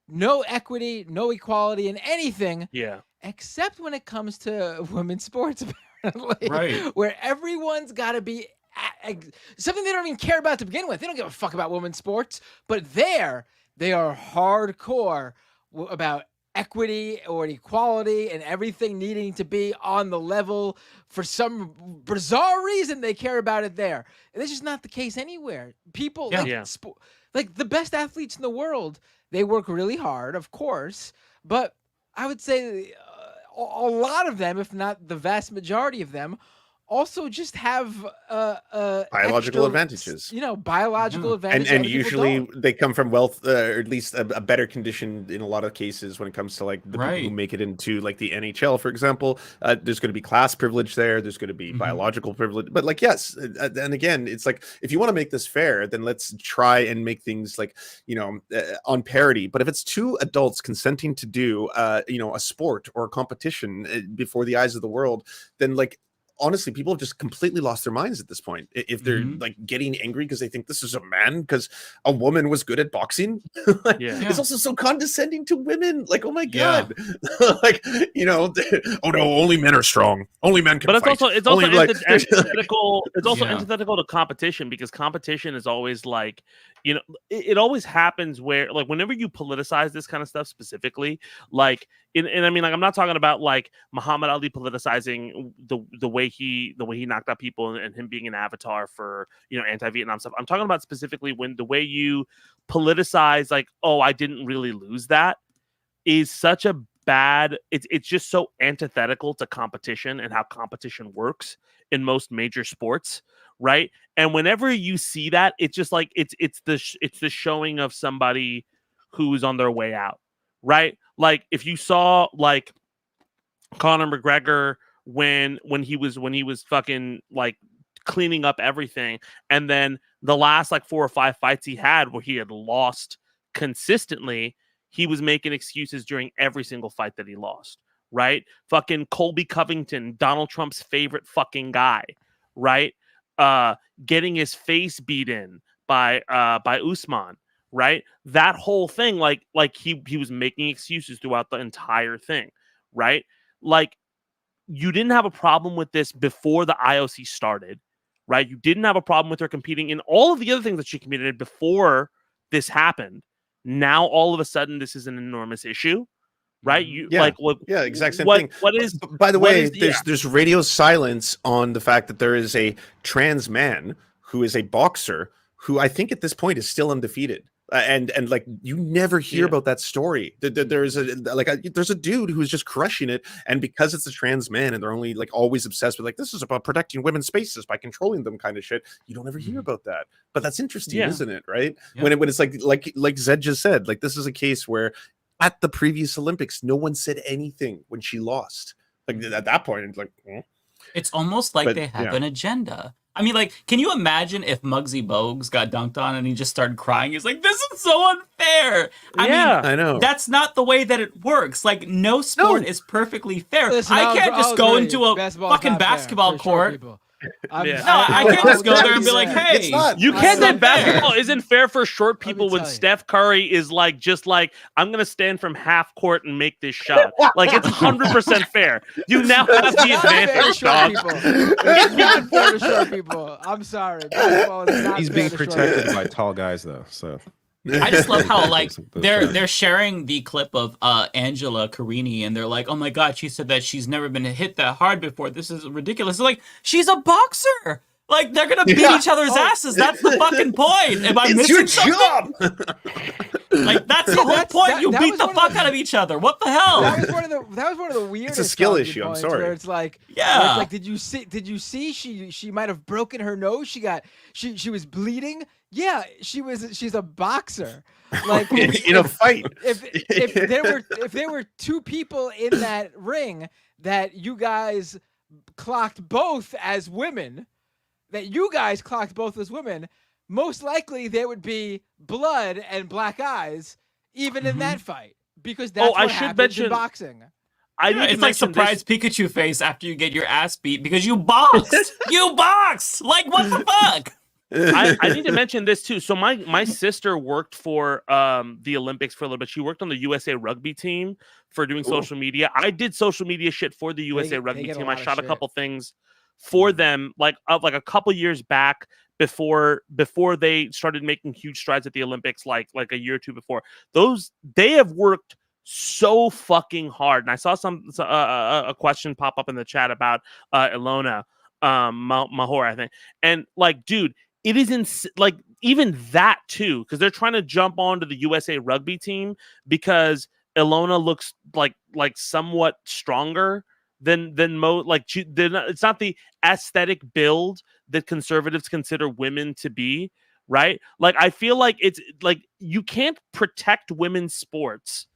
No equity, no equality in anything. Yeah. Except when it comes to women's sports, apparently. Right. Where everyone's got to be something they don't even care about to begin with. They don't give a fuck about women's sports, but they are hardcore about equity or equality and everything needing to be on the level. For some bizarre reason, they care about it there. And this is not the case anywhere. People like the best athletes in the world, they work really hard, of course, but I would say a lot of them, if not the vast majority of them, also just have biological advantages. Biological advantages. And usually they come from wealth, or at least a better condition in a lot of cases when it comes to like the people who make it into like the NHL, for example. There's going to be class privilege there. There's going to be biological privilege. But like, yes. And again, it's like, if you want to make this fair, then let's try and make things like, on parity. But if it's two adults consenting to do, a sport or a competition before the eyes of the world, then like, honestly, people have just completely lost their minds at this point. If they're like getting angry because they think this is a man because a woman was good at boxing, it's also so condescending to women. Like, oh my god, oh no, only men are strong. Only men can. But it's also antithetical. It's also antithetical to competition, because competition is always like, it always happens where like whenever you politicize this kind of stuff specifically, like and I mean, like, I'm not talking about like Muhammad Ali politicizing the way he knocked out people and him being an avatar for anti-Vietnam stuff. I'm talking about specifically when the way you politicize like, oh, I didn't really lose that, is such a bad. It's just so antithetical to competition and how competition works in most major sports, right? And whenever you see that, it's just like it's the showing of somebody who's on their way out, right? Like if you saw like Conor McGregor when he was fucking like cleaning up everything, and then the last like 4 or 5 fights he had where he had lost consistently, he was making excuses during every single fight that he lost, right? Fucking Colby Covington, Donald Trump's favorite fucking guy, right? Getting his face beat in by Usman, right? That whole thing, like he was making excuses throughout the entire thing, right? Like, you didn't have a problem with this before the IOC started, right? You didn't have a problem with her competing in all of the other things that she competed in before this happened. Now, all of a sudden, this is an enormous issue, right? Exact same thing. What is? By the way, there's radio silence on the fact that there is a trans man who is a boxer who I think at this point is still undefeated. And like, you never hear about that story. There's a dude who's just crushing it, and because it's a trans man and they're only like always obsessed with like, this is about protecting women's spaces by controlling them kind of shit, you don't ever hear about that. But that's interesting, isn't it? Right? When it's like Zed just said, like, this is a case where at the previous Olympics no one said anything when she lost. Like, at that point, it's like, it's almost like they have an agenda. I mean, like, can you imagine if Muggsy Bogues got dunked on and he just started crying? He's like, this is so unfair. I mean, I know. That's not the way that it works. Like, no sport is perfectly fair. Listen, I can't just go into a fucking basketball court I can't just go there and be like, hey, it's not. You can't say not basketball fair. isn't fair for short people when tell you. Steph Curry is like, just like, I'm going to stand from half court and make this shot. Like, it's 100% fair. You now have the advantage, dog. It's not fair to short people. I'm sorry. Basketball is not He's fair being to short protected people. by tall guys, though. So I just love how like Those they're sharing the clip of Angela Carini and they're like, oh my god, she said that she's never been hit that hard before. This is ridiculous. It's like, she's a boxer. Like, they're gonna beat each other's asses. That's the fucking point. Am I It's missing your something? Like, that's the whole point. You beat the fuck out of each other. What the hell? That was one of the weirdest. It's a skill talking issue. I'm points sorry. Where it's like, Yeah. where it's like, did you see? She might have broken her nose. She was bleeding. Yeah, she's a boxer. Like in a fight. If there were two people in that ring that you guys clocked both as women, most likely there would be blood and black eyes even in that fight, because that's what happens in boxing. It's like surprise Pikachu face after you get your ass beat because you boxed. You boxed. Like, what the fuck? I need to mention this too. So my sister worked for the Olympics for a little bit. She worked on the USA rugby team for doing social media. I did social media shit for the USA rugby team. I shot a couple things for them like a couple years back before they started making huge strides at the Olympics like a year or two before. They have worked so fucking hard. And I saw a question pop up in the chat about Ilona Mahor, I think. And like, dude, it is like even that too, because they're trying to jump onto the USA rugby team because Ilona looks like somewhat stronger than it's not the aesthetic build that conservatives consider women to be, right? Like, I feel like it's like you can't protect women's sports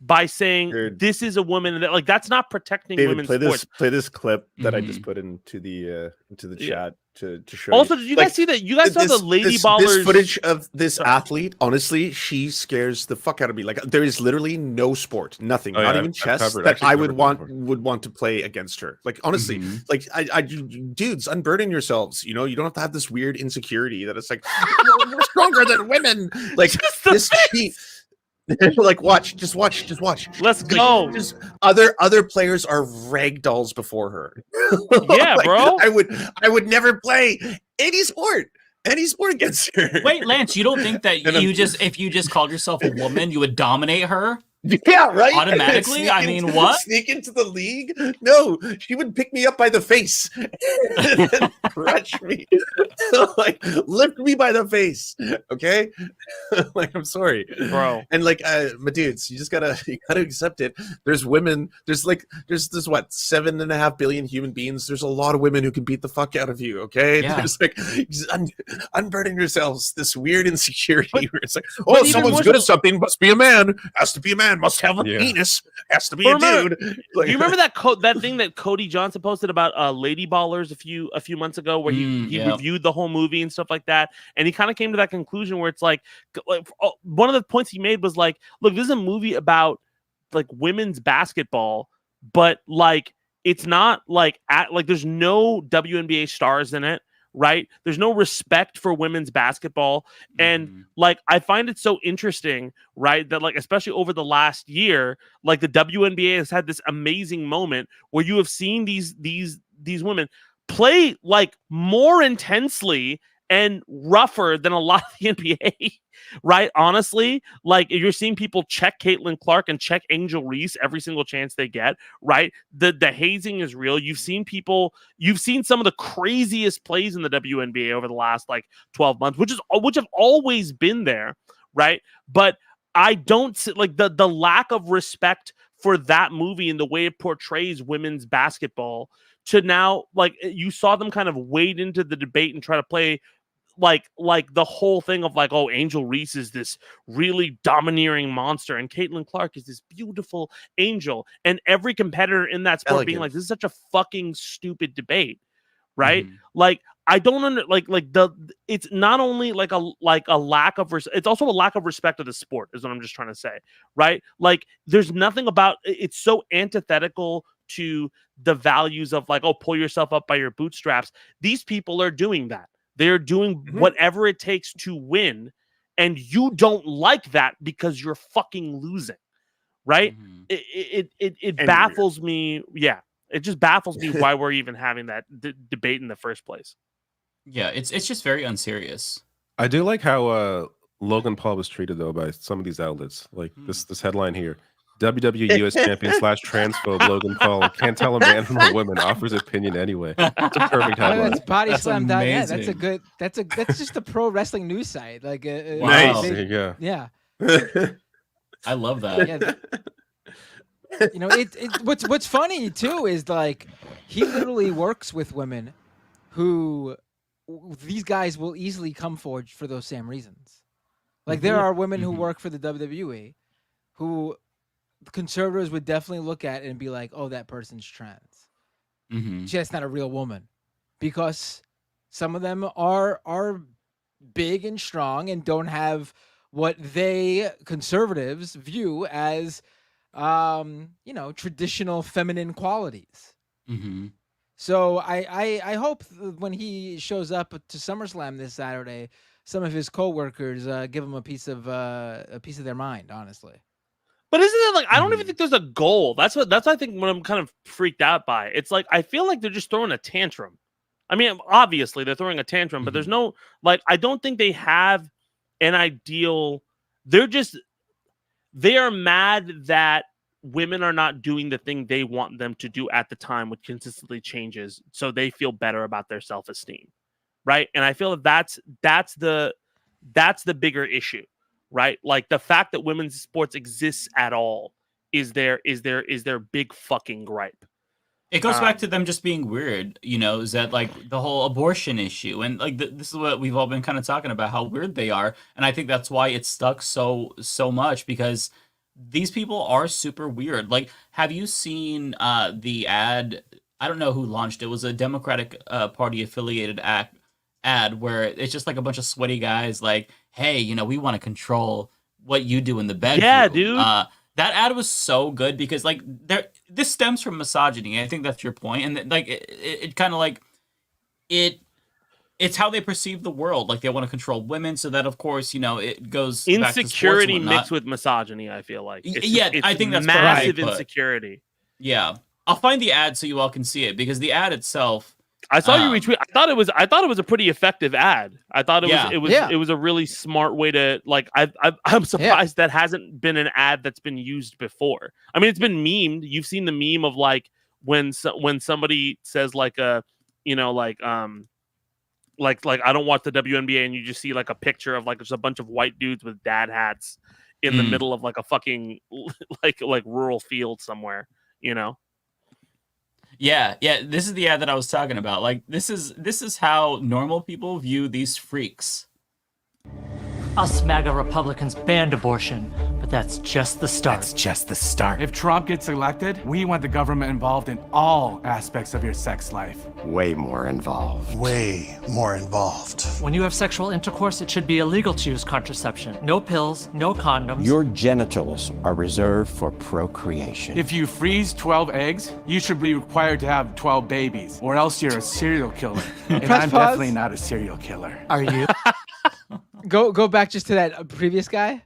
by saying this is a woman that, like, that's not protecting women's sports. Play this clip that I just put into the chat to show. Also, you. did you guys see that? You guys saw the Lady Ballers This footage of this athlete. Honestly, she scares the fuck out of me. Like, there is literally no sport, nothing, not even chess, that I would want to play against her. Like, honestly, like I dudes, unburden yourselves. You know, you don't have to have this weird insecurity that it's like we're stronger than women. Like this cheat. Like, just watch. Let's go. Like, just other players are rag dolls before her. Yeah, like, bro. I would never play any sport against her. Wait, Lance, you don't think that if you just called yourself a woman, you would dominate her? Yeah, right. Automatically? I mean, what? Sneak into the league? No, she would pick me up by the face and crush me, like lift me by the face. Okay, like, I'm sorry, bro. And like, my dudes, you gotta accept it. There's women. There's what 7.5 billion human beings. There's a lot of women who can beat the fuck out of you. Okay, Yeah. there's like unburden yourselves. This weird insecurity where it's like, oh, someone's good at something, must be a man. Has to be a man. Must have a penis. Has to be a dude. Like, do you remember that thing that Cody Johnson posted about Lady Ballers a few months ago, where he reviewed the whole movie and stuff like that, and he kind of came to that conclusion where it's like one of the points he made was like, look, this is a movie about like women's basketball, but like it's not like there's no WNBA stars in it. Right? There's no respect for women's basketball. And like, I find it so interesting, right? That like, especially over the last year, like the WNBA has had this amazing moment where you have seen these women play like more intensely and rougher than a lot of the NBA, right? Honestly, like you're seeing people check Caitlin Clark and check Angel Reese every single chance they get, right? The hazing is real. You've seen some of the craziest plays in the WNBA over the last like 12 months, which have always been there, right? But I don't see like the lack of respect for that movie and the way it portrays women's basketball to now, like you saw them kind of wade into the debate and try to play like the whole thing of like, oh, Angel Reese is this really domineering monster and Caitlin Clark is this beautiful angel, and every competitor in that sport being like, this is such a fucking stupid debate, right? Like, I don't it's not only like a lack of it's also a lack of respect of the sport is what I'm just trying to say, right? Like, there's nothing about it's so antithetical to the values of like, oh, pull yourself up by your bootstraps. These people are doing that. They're doing whatever it takes to win. And you don't like that because you're fucking losing. Right? It baffles me. Yeah. It just baffles me why we're even having that debate in the first place. Yeah, it's just very unserious. I do like how Logan Paul was treated though by some of these outlets. Like this headline here: WWE US champion / transphobe Logan Paul can't tell a man from a woman, offers opinion anyway. It's a perfect headline. That's bodyslam.net. That's a good. That's just a pro wrestling news site. Like nice. Yeah. I love that. Yeah. You know, what's funny too is like he literally works with women who these guys will easily come for those same reasons. Like there are women who work for the WWE who conservatives would definitely look at and be like, "Oh, that person's trans. That's not a real woman," because some of them are big and strong and don't have what they conservatives view as traditional feminine qualities. So I hope when he shows up to SummerSlam this Saturday, some of his coworkers give him a piece of their mind, honestly. But isn't it like I don't even think there's a goal. That's I think what I'm kind of freaked out by. It's like I feel like they're just throwing a tantrum. I mean, obviously they're throwing a tantrum, but there's no like I don't think they have an ideal. They are mad that women are not doing the thing they want them to do at the time, which consistently changes, so they feel better about their self-esteem, right? And I feel that's the bigger issue, right? Like the fact that women's sports exists at all is their big fucking gripe. It goes back to them just being weird, is that like the whole abortion issue. And like this is what we've all been kind of talking about, how weird they are. And I think that's why it's stuck so much, because these people are super weird. Like, have you seen the ad? I don't know who launched it. It was a Democratic Party affiliated ad where it's just like a bunch of sweaty guys like, hey, we want to control what you do in the bedroom. Yeah, dude. That ad was so good because like this stems from misogyny. I think that's your point. And like it kind of like it's how they perceive the world. Like they want to control women, so that of course, it goes insecurity back to mixed with misogyny. I feel like it's I think that's massive right, insecurity. Yeah, I'll find the ad so you all can see it, because the ad itself. I saw you retweet. I thought it was a pretty effective ad. I thought it was a really smart way to like. I'm surprised that hasn't been an ad that's been used before. I mean, it's been memed. You've seen the meme of like when somebody says like I don't watch the WNBA, and you just see like a picture of like there's a bunch of white dudes with dad hats in the middle of like a fucking like rural field somewhere, Yeah, this is the ad that I was talking about. Like this is how normal people view these freaks. Us MAGA Republicans banned abortion, but that's just the start. That's just the start. If Trump gets elected, we want the government involved in all aspects of your sex life. Way more involved. Way more involved. When you have sexual intercourse, it should be illegal to use contraception. No pills, no condoms. Your genitals are reserved for procreation. If you freeze 12 eggs, you should be required to have 12 babies, or else you're a serial killer. And I'm definitely not a serial killer. Are you? Go back just to that previous guy.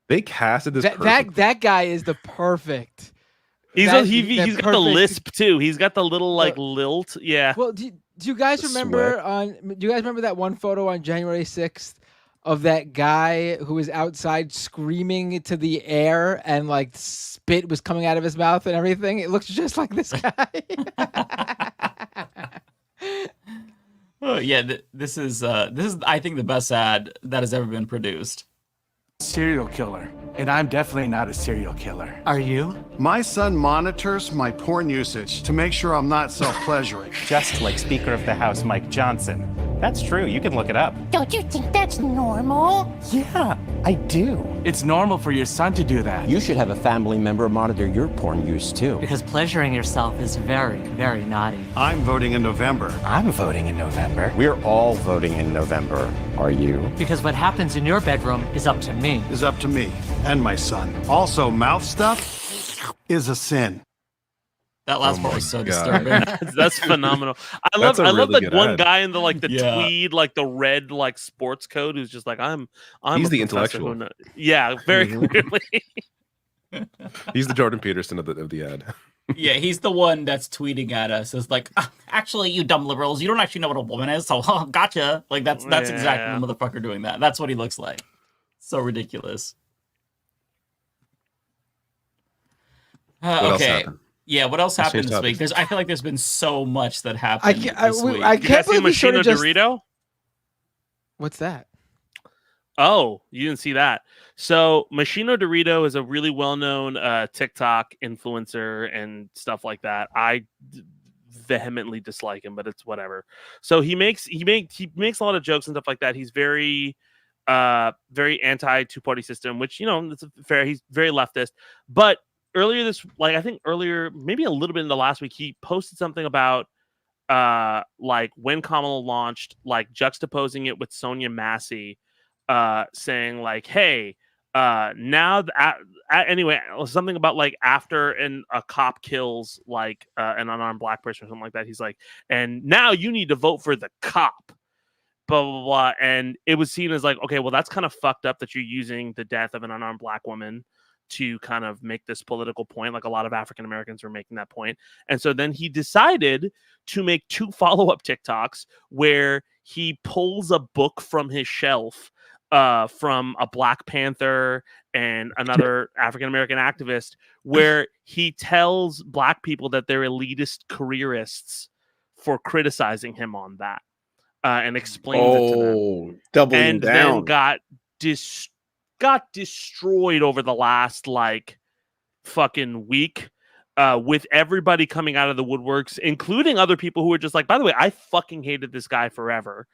They casted this. That guy is the perfect. He's got the lisp too. He's got the little like lilt. Yeah. Well, do you guys remember that one photo on January 6th of that guy who was outside screaming to the air and like spit was coming out of his mouth and everything? It looks just like this guy. Oh, yeah, this is I think the best ad that has ever been produced. Serial killer, and I'm definitely not a serial killer. Are you? My son monitors my porn usage to make sure I'm not self-pleasuring. Just like Speaker of the House Mike Johnson. That's true, you can look it up. Don't you think that's normal? Yeah, I do. It's normal for your son to do that. You should have a family member monitor your porn use too. Because pleasuring yourself is very, very naughty. I'm voting in November. I'm voting in November. We're all voting in November. Are you? Because what happens in your bedroom is up to me. Is up to me and my son. Also, mouth stuff is a sin. That last part was so disturbing. That's phenomenal. I That's love a really like good one ad. guy in the Yeah. tweed, like the red like sports coat, who's just like I'm He's a the professor intellectual. who yeah, very clearly. He's the Jordan Peterson of the ad. Yeah, he's the one that's tweeting at us. It's like, actually, you dumb liberals, you don't actually know what a woman is, so gotcha. Like that's exactly the motherfucker doing that. That's what he looks like. So ridiculous. What else Okay. happened? Yeah, what else Let's happened change this week? topics. I feel like there's been so much that happened this week. I You guys can't see believe we sort Machino of just. Dorito? What's that? Oh, you didn't see that. So Machino Dorito is a really well-known TikTok influencer and stuff like that. I vehemently dislike him, but it's whatever. So he makes a lot of jokes and stuff like that. He's very anti two-party system, which it's fair. He's very leftist. But earlier maybe a little bit in the last week, he posted something about like when Kamala launched, like juxtaposing it with Sonia Massey, saying like, hey, anyway, something about like after a cop kills like an unarmed black person or something like that. He's like, and now you need to vote for the cop, blah, blah, blah. And it was seen as like, okay, well, that's kind of fucked up that you're using the death of an unarmed black woman to kind of make this political point. Like a lot of African Americans were making that point. And so then he decided to make 2 follow-up TikToks where he pulls a book from his shelf from a Black Panther and another African American activist, where he tells black people that they're elitist careerists for criticizing him on that, and explains it to them. Doubling and down. Then got destroyed over the last like fucking week, with everybody coming out of the woodworks, including other people who were just like, by the way, I fucking hated this guy forever.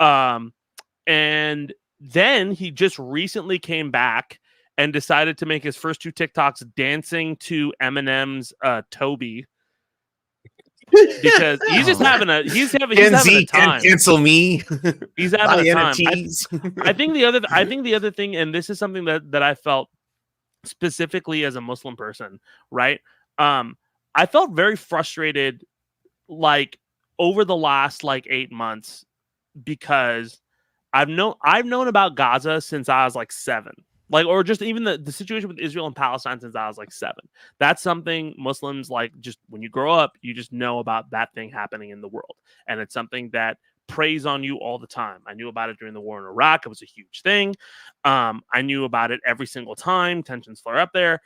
And then he just recently came back and decided to make his first 2 TikToks dancing to Eminem's Toby. Because he's just having a he's having a time. Cancel me. He's having a time. NFTs. I think the other thing, and this is something that I felt specifically as a Muslim person, right? I felt very frustrated like over the last like 8 months, because I've known about Gaza since I was like 7. Like, or just even the situation with Israel and Palestine since I was like 7. That's something Muslims, like, just when you grow up, you just know about that thing happening in the world. And it's something that preys on you all the time. I knew about it during the war in Iraq. It was a huge thing. I knew about it every single time tensions flare up there.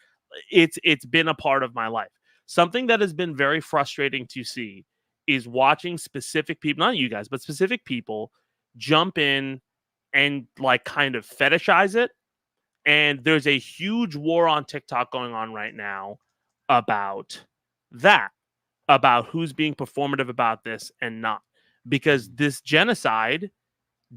It's been a part of my life. Something that has been very frustrating to see is watching specific people, not you guys, but specific people jump in and like kind of fetishize it. And there's a huge war on TikTok going on right now about that, about who's being performative about this and not. Because this genocide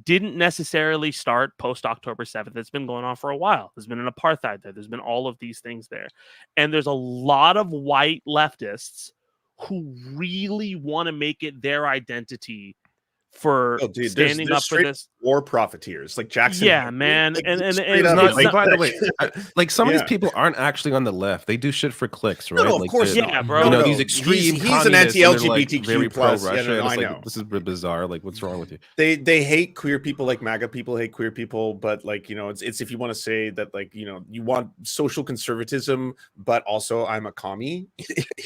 didn't necessarily start post-October 7th. It's been going on for a while. There's been an apartheid there. There's been all of these things there. And there's a lot of white leftists who really want to make it their identity for standing up for this. War profiteers like Jackson. Yeah, man. Like, and straight it's up, not, Like, by the way, like some of Yeah. these people aren't actually on the left. They do shit for clicks, right? No, of Like, course the- not. Yeah, bro. You know, No, these extreme he's an communists, and they're, anti-LGBTQ like, very plus. pro-Russia. Yeah, no, and it's I like, know. this is bizarre. Like, what's wrong with you? They hate queer people, like MAGA people hate queer people, but like, it's if you want to say that, like, you want social conservatism, but also I'm a commie,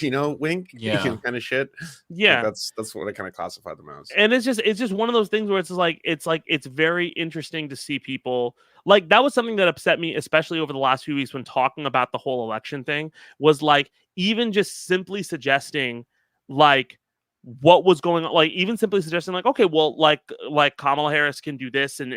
wink, Yeah. kind of shit. Yeah. Like, that's what I kind of classify them as. And it's just one of those things where it's very interesting to see people like that. Was something that upset me, especially over the last few weeks when talking about the whole election thing, was like even just simply suggesting like what was going on, like even simply suggesting like, okay, well, like Kamala Harris can do this and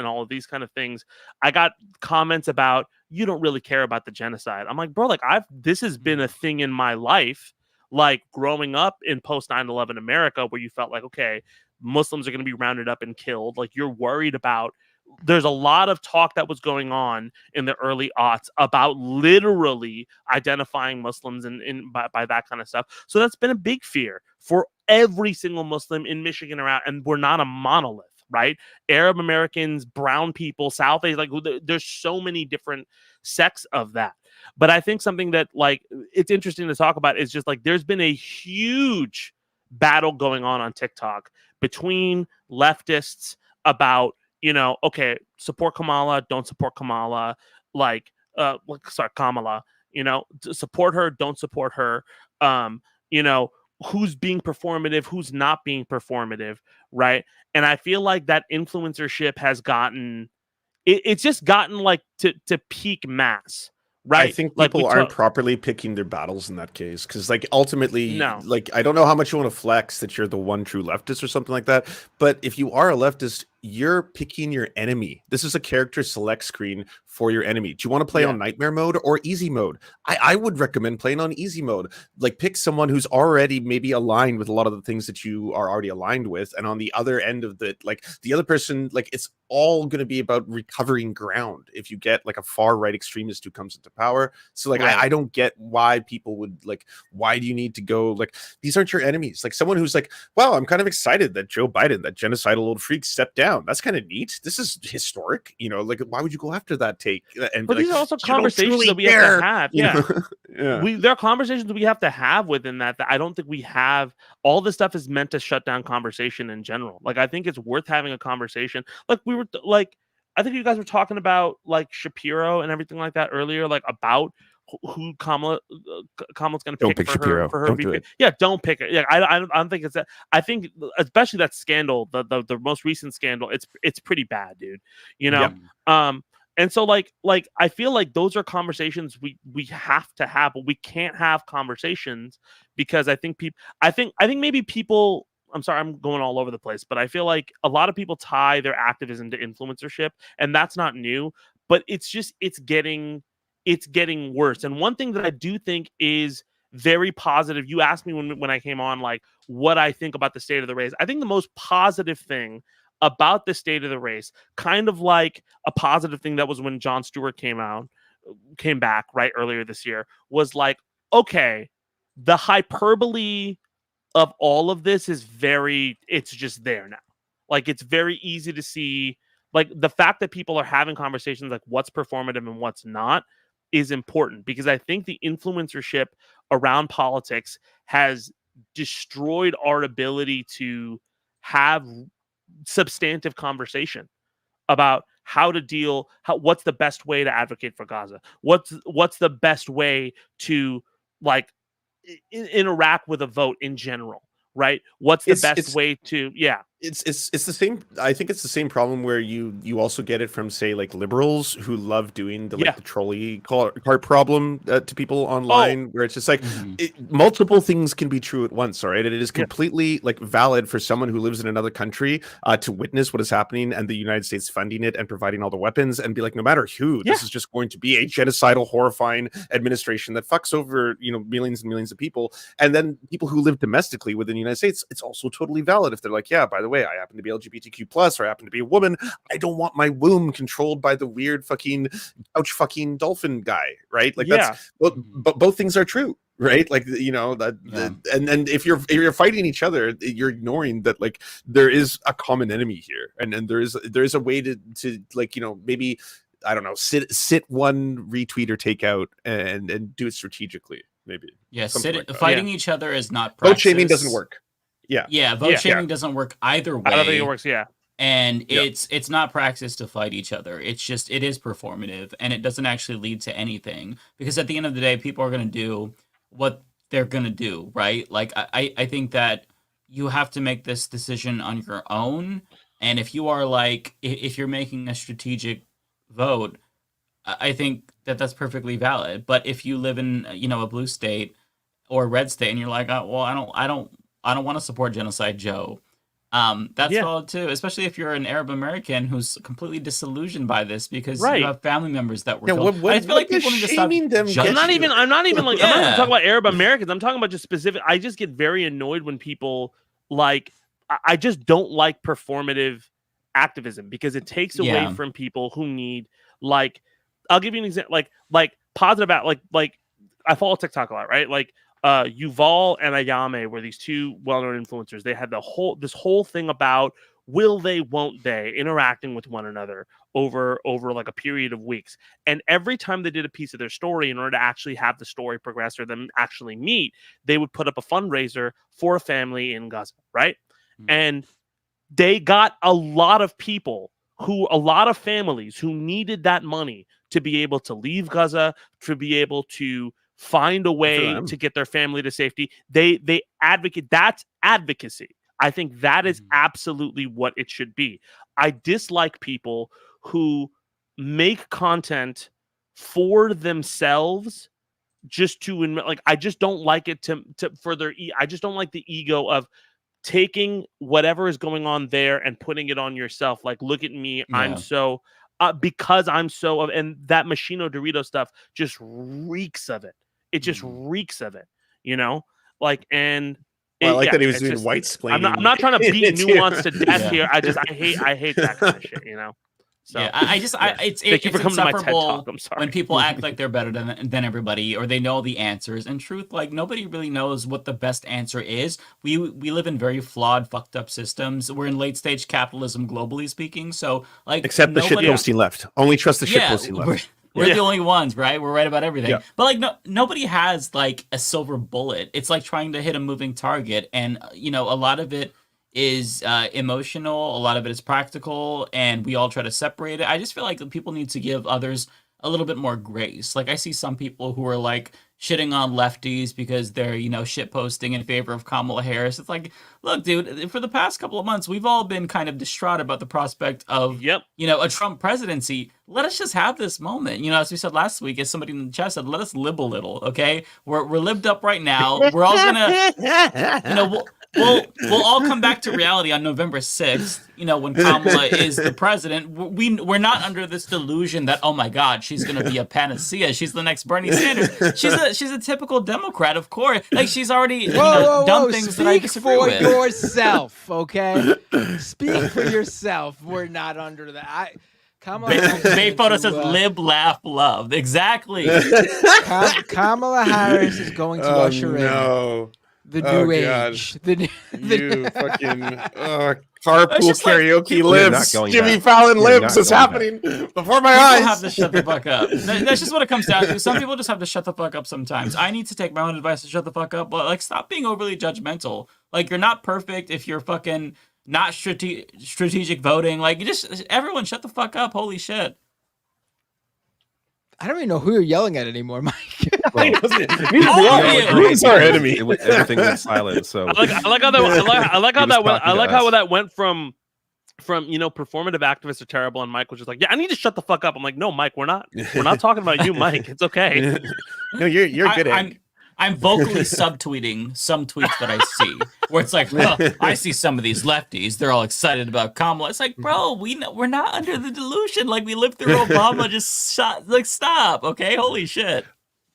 all of these kind of things. I got comments about, you don't really care about the genocide. I'm like, bro, like this has been a thing in my life, like growing up in post 9/11 America, where you felt like, okay, Muslims are going to be rounded up and killed. Like you're worried about, there's a lot of talk that was going on in the early aughts about literally identifying Muslims by that kind of stuff. So that's been a big fear for every single Muslim in Michigan or out. And we're not a monolith. right? Arab Americans, brown people, South Asian, like there's so many different sects of that. But I think something that like it's interesting to talk about is just like there's been a huge battle going on TikTok between leftists about, you know, okay, support Kamala, don't support Kamala, Kamala, you know, support her, don't support her, you know, who's being performative, who's not being performative, right? And I feel like that influencership has gotten, it's just gotten like to peak mass. Right. I think like people aren't properly picking their battles in that case. Because like ultimately, No. like I don't know how much you want to flex that you're the one true leftist or something like that. But if you are a leftist, you're picking your enemy. This is a character select screen for your enemy. Do you want to play on nightmare mode or easy mode? I would recommend playing on easy mode. Like pick someone who's already maybe aligned with a lot of the things that you are already aligned with. And on the other end of the, like the other person, like it's all going to be about recovering ground if you get like a far right extremist who comes into power. So like I don't get why people would like, why do you need to go like, these aren't your enemies. Like someone who's like, wow, I'm kind of excited that Joe Biden, that genocidal old freak, stepped down. That's kind of neat. This is historic, you know, like why would you go after that take? And but these are also "You don't conversations truly that we have care," to have. you Yeah. know? There are conversations we have to have within that I don't think we have. All this stuff is meant to shut down conversation in general. Like I think it's worth having a conversation. Like we were like, I think you guys were talking about like Shapiro and everything like that earlier, like about who Kamala's going to Don't pick pick for Shapiro. her for her Don't VP. do it. Yeah, don't pick it. Yeah, I don't think it's that. I think especially that scandal, the most recent scandal, it's pretty bad, dude. You know, and so like I feel like those are conversations we have to have, but we can't have conversations because I think maybe people. I'm sorry, I'm going all over the place, but I feel like a lot of people tie their activism to influencership, and that's not new. But it's getting worse. And one thing that I do think is very positive. You asked me when I came on, like what I think about the state of the race. I think the most positive thing about the state of the race, kind of like a positive thing that was when Jon Stewart came back right earlier this year, was like, okay, the hyperbole of all of this is it's just there now. Like it's very easy to see, like the fact that people are having conversations like what's performative and what's not is important, because I think the influencership around politics has destroyed our ability to have substantive conversation about how to deal, what's the best way to advocate for Gaza, what's the best way to like interact with a vote in general, right? What's the best way to it's the same. I think it's the same problem where you also get it from, say, like liberals who love doing the trolley cart problem to people online, where it's just like multiple things can be true at once. All right, and it is completely like valid for someone who lives in another country to witness what is happening and the United States funding it and providing all the weapons and be like, no matter who, this is just going to be a genocidal, horrifying administration that fucks over, you know, millions and millions of people. And then people who live domestically within the United States, it's also totally valid if they're like, yeah, by the way, I happen to be LGBTQ plus, or I happen to be a woman. I don't want my womb controlled by the weird fucking couch fucking dolphin guy, right? Like that's, but both things are true, right? Like, you know, and if you're fighting each other, you're ignoring that like there is a common enemy here, and there is a way to like, you know, maybe, I don't know, sit one retweet or take out and do it strategically, maybe. Yeah, like fighting each other is not praxis. Vote shaming doesn't work. Vote shaming doesn't work either way. I don't think it works. And it's not praxis to fight each other. It's just, it is performative, and it doesn't actually lead to anything, because at the end of the day, people are going to do what they're going to do, right? Like I think that you have to make this decision on your own. And if you are like, if you're making a strategic vote, I think that that's perfectly valid. But if you live in, you know, a blue state or a red state, and you're like, oh, well, I don't want to support Genocide Joe. That's valid too, especially if you're an Arab American who's completely disillusioned by this because you have family members that were killed. I feel like people need to stop I'm not even talking about Arab Americans. I'm talking about just specific. I just get very annoyed when people like, I just don't like performative activism, because it takes away from people who need, like, I'll give you an example, like positive like I follow TikTok a lot, right? Like Yuval and Ayame were these two well-known influencers. They had this whole thing about will they, won't they, interacting with one another over like a period of weeks. And every time they did a piece of their story, in order to actually have the story progress or them actually meet, they would put up a fundraiser for a family in Gaza, right? And they got a lot of families who needed that money to be able to leave Gaza, to be able to find a way to get their family to safety. They advocate. That's advocacy. I think that is absolutely what it should be. I dislike people who make content for themselves just to like. I just don't like it to for their. I just don't like the ego of taking whatever is going on there and putting it on yourself. Like, look at me, I'm so because I'm so, and that Machino Dorito stuff just reeks of it. It just reeks of it, you know, like, and I like that he was doing white splaining. I'm not trying to beat nuance to death here. I hate that kind of shit, you know. So it's insufferable when people act like they're better than everybody, or they know the answers. In truth, like, nobody really knows what the best answer is. We live in very flawed, fucked up systems. We're in late stage capitalism, globally speaking. So, like, except the shitposting left. Only trust the shitposting left. We're the only ones, right? We're right about everything. Yeah. But like, nobody has like a silver bullet. It's like trying to hit a moving target, and you know, a lot of it is emotional, a lot of it is practical, and we all try to separate it. I just feel like people need to give others a little bit more grace. Like, I see some people who are like shitting on lefties because they're, you know, shit posting in favor of Kamala Harris. It's like, look, dude, for the past couple of months, we've all been kind of distraught about the prospect of, you know, a Trump presidency. Let us just have this moment. You know, as we said last week, as somebody in the chat said, let us lib a little, okay? We're libbed up right now. We're all gonna, you know, we'll all come back to reality on November 6th, you know, when Kamala is the president. We're not under this delusion that, oh my God, she's going to be a panacea. She's the next Bernie Sanders. She's a typical Democrat, of course. Like, she's already done things that I disagree with. Speak for yourself, okay? Speak for yourself. We're not under that. Bay photo says "lib, laugh, love." Exactly. Kamala Harris is going to usher in the new age. The you fucking carpool karaoke libs. Jimmy Fallon libs is happening before my eyes. People have to shut the fuck up. That's just what it comes down to. Some people just have to shut the fuck up sometimes. I need to take my own advice to shut the fuck up, but like, stop being overly judgmental. Like, you're not perfect if you're fucking not strategic voting. Like, everyone shut the fuck up. Holy shit. I don't even know who you're yelling at anymore, Mike. Who's our enemy? Everything went silent. So I like how that went from you know, performative activists are terrible, and Mike was just like, yeah, I need to shut the fuck up. I'm like, no, Mike, we're not talking about you, Mike. It's okay. No, you're good at it. I'm vocally subtweeting some tweets that I see where it's like, well, I see some of these lefties, they're all excited about Kamala. It's like, bro, we're not under the delusion. Like, we lived through Obama. Just stop, okay? Holy shit.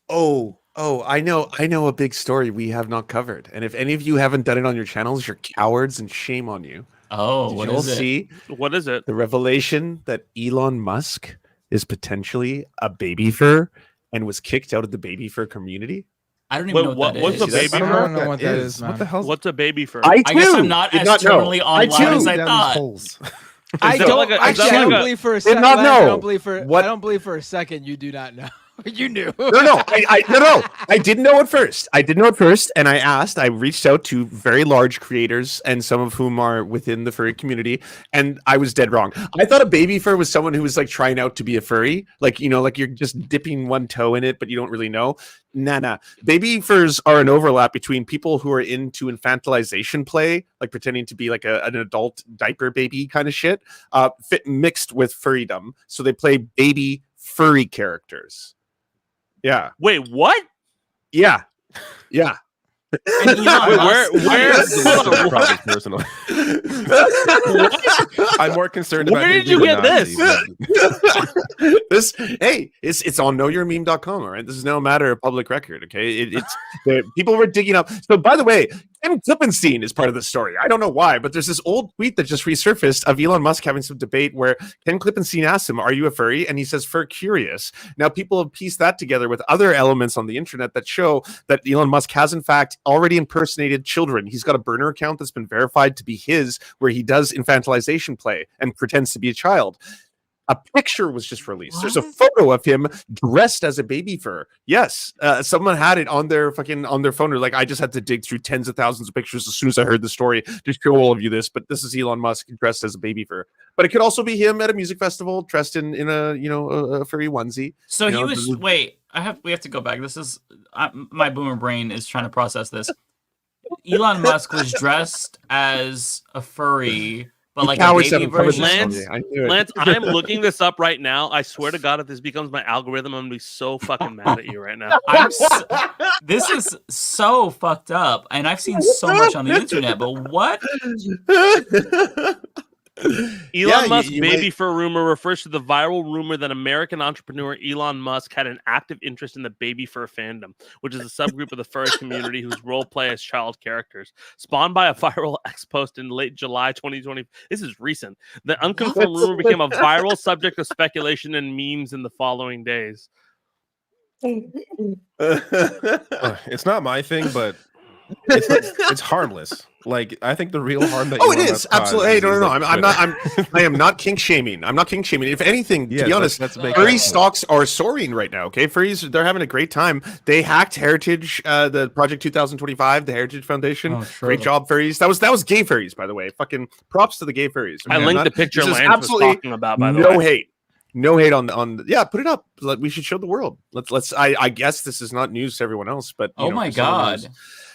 Oh, I know a big story we have not covered. And if any of you haven't done it on your channels, you're cowards, and shame on you. Oh, what is it? What is it? The revelation that Elon Musk is potentially a baby fur and was kicked out of the baby fur community. I don't even know what that what's is. a baby fur? I don't know what that is, man. What the hell? What's a baby fur? I guess I'm not as totally online as I thought. I don't believe for a second. I don't believe for a second you do not know. You knew. No. I didn't know at first. And I reached out to very large creators, and some of whom are within the furry community, and I was dead wrong. I thought a baby fur was someone who was like trying out to be a furry, like, you know, like you're just dipping one toe in it, but you don't really know. Nah. Baby furs are an overlap between people who are into infantilization play, like pretending to be like an adult diaper baby kind of shit, mixed with furrydom. So they play baby furry characters. Yeah. Wait, what? Yeah. And where personal. I'm more concerned about. Where did you get this? It's on knowyourmeme.com. All right, this is no matter of public record. Okay, it's people were digging up. So, by the way, Ken Klippenstein is part of the story. I don't know why, but there's this old tweet that just resurfaced of Elon Musk having some debate where Ken Klippenstein asks him, "Are you a furry?" And he says, "Fur curious." Now, people have pieced that together with other elements on the internet that show that Elon Musk has, in fact, already impersonated children. He's got a burner account that's been verified to be his, where he does infantilization play and pretends to be a child. A picture was just released. There's a photo of him dressed as a baby fur. Yes, someone had it on their phone. They're like, I just had to dig through tens of thousands of pictures as soon as I heard the story to show all of you this. But this is Elon Musk dressed as a baby fur. But it could also be him at a music festival dressed in a furry onesie. So he was. Wait, we have to go back. This is my boomer brain is trying to process this. Elon Musk was dressed as a furry. But like a baby version. Lance, I'm looking this up right now. I swear to God, if this becomes my algorithm, I'm gonna be so fucking mad at you right now. This is so fucked up, and I've seen so much on the internet. But what? Elon Musk baby fur rumor refers to the viral rumor that American entrepreneur Elon Musk had an active interest in the baby fur fandom, which is a subgroup of the furry community whose role play as child characters. Spawned by a viral X post in late July 2020. This is recent. The unconfirmed rumor became a viral subject of speculation and memes in the following days. It's not my thing, but it's harmless. Like, I think the real harm that it is absolutely. Hey, no. I am not kink shaming. I'm not kink shaming. If anything, to be honest, furry stocks are soaring right now. Okay, furries, they're having a great time. They hacked Heritage, the Project 2025, the Heritage Foundation. Oh, sure. Great job, furries. That was gay furries, by the way. Fucking props to the gay furries. I linked the picture Lance was talking about. By the way, no hate. No hate on yeah, put it up. We should show the world. Let's I guess this is not news to everyone else, but oh my god.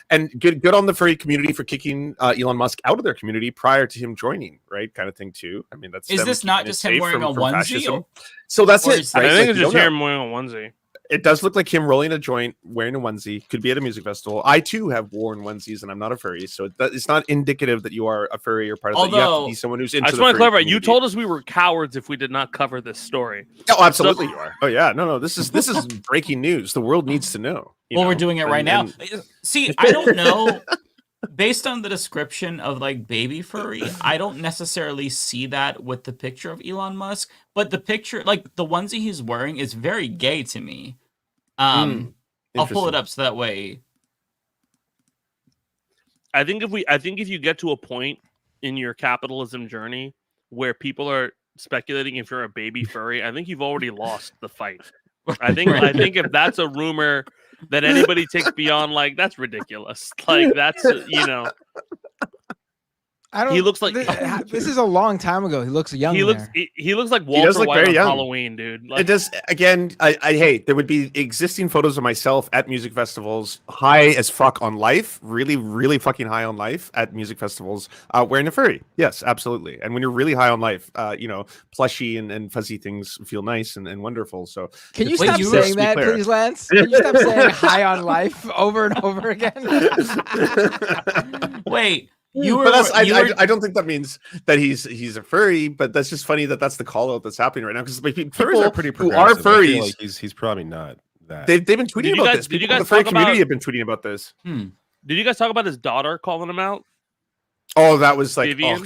And good on the furry community for kicking Elon Musk out of their community prior to him joining, right? Kind of thing too. I mean, that's is this not just him wearing a onesie? So that's it. I think it's just him wearing a onesie. It does look like him rolling a joint, wearing a onesie. Could be at a music festival. I too have worn onesies, and I'm not a furry, so it's not indicative that you are a furry or part of that. You have to be someone who's into. I just want to clarify. You told us we were cowards if we did not cover this story. Oh, absolutely, you are. Oh yeah, no. This is breaking news. The world needs to know. We're doing it right now. See, I don't know. Based on the description of like baby furry, I don't necessarily see that with the picture of Elon Musk, but the picture, like the onesie he's wearing, is very gay to me. I'll pull it up so that way. I think if you get to a point in your capitalism journey where people are speculating if you're a baby furry, I think you've already lost the fight. I think if that's a rumor that anybody takes beyond, like, that's ridiculous. Like, that's, he looks like this is a long time ago. He looks young. He looks like Walter White on Halloween, dude. Like, it does. Again, I hate there would be existing photos of myself at music festivals, high as fuck on life, really, really fucking high on life at music festivals, wearing a furry. Yes, absolutely. And when you're really high on life, plushy and fuzzy things feel nice and wonderful. So can you stop saying that, please, Lance? Can you stop saying high on life over and over again? Wait. I don't think that means that he's a furry, but that's just funny that that's the call out that's happening right now, because people are pretty who are furries, like he's probably not that. They've been tweeting about this. People in the furry community have been tweeting about this. Did you guys talk about his daughter calling him out? Oh, that was like I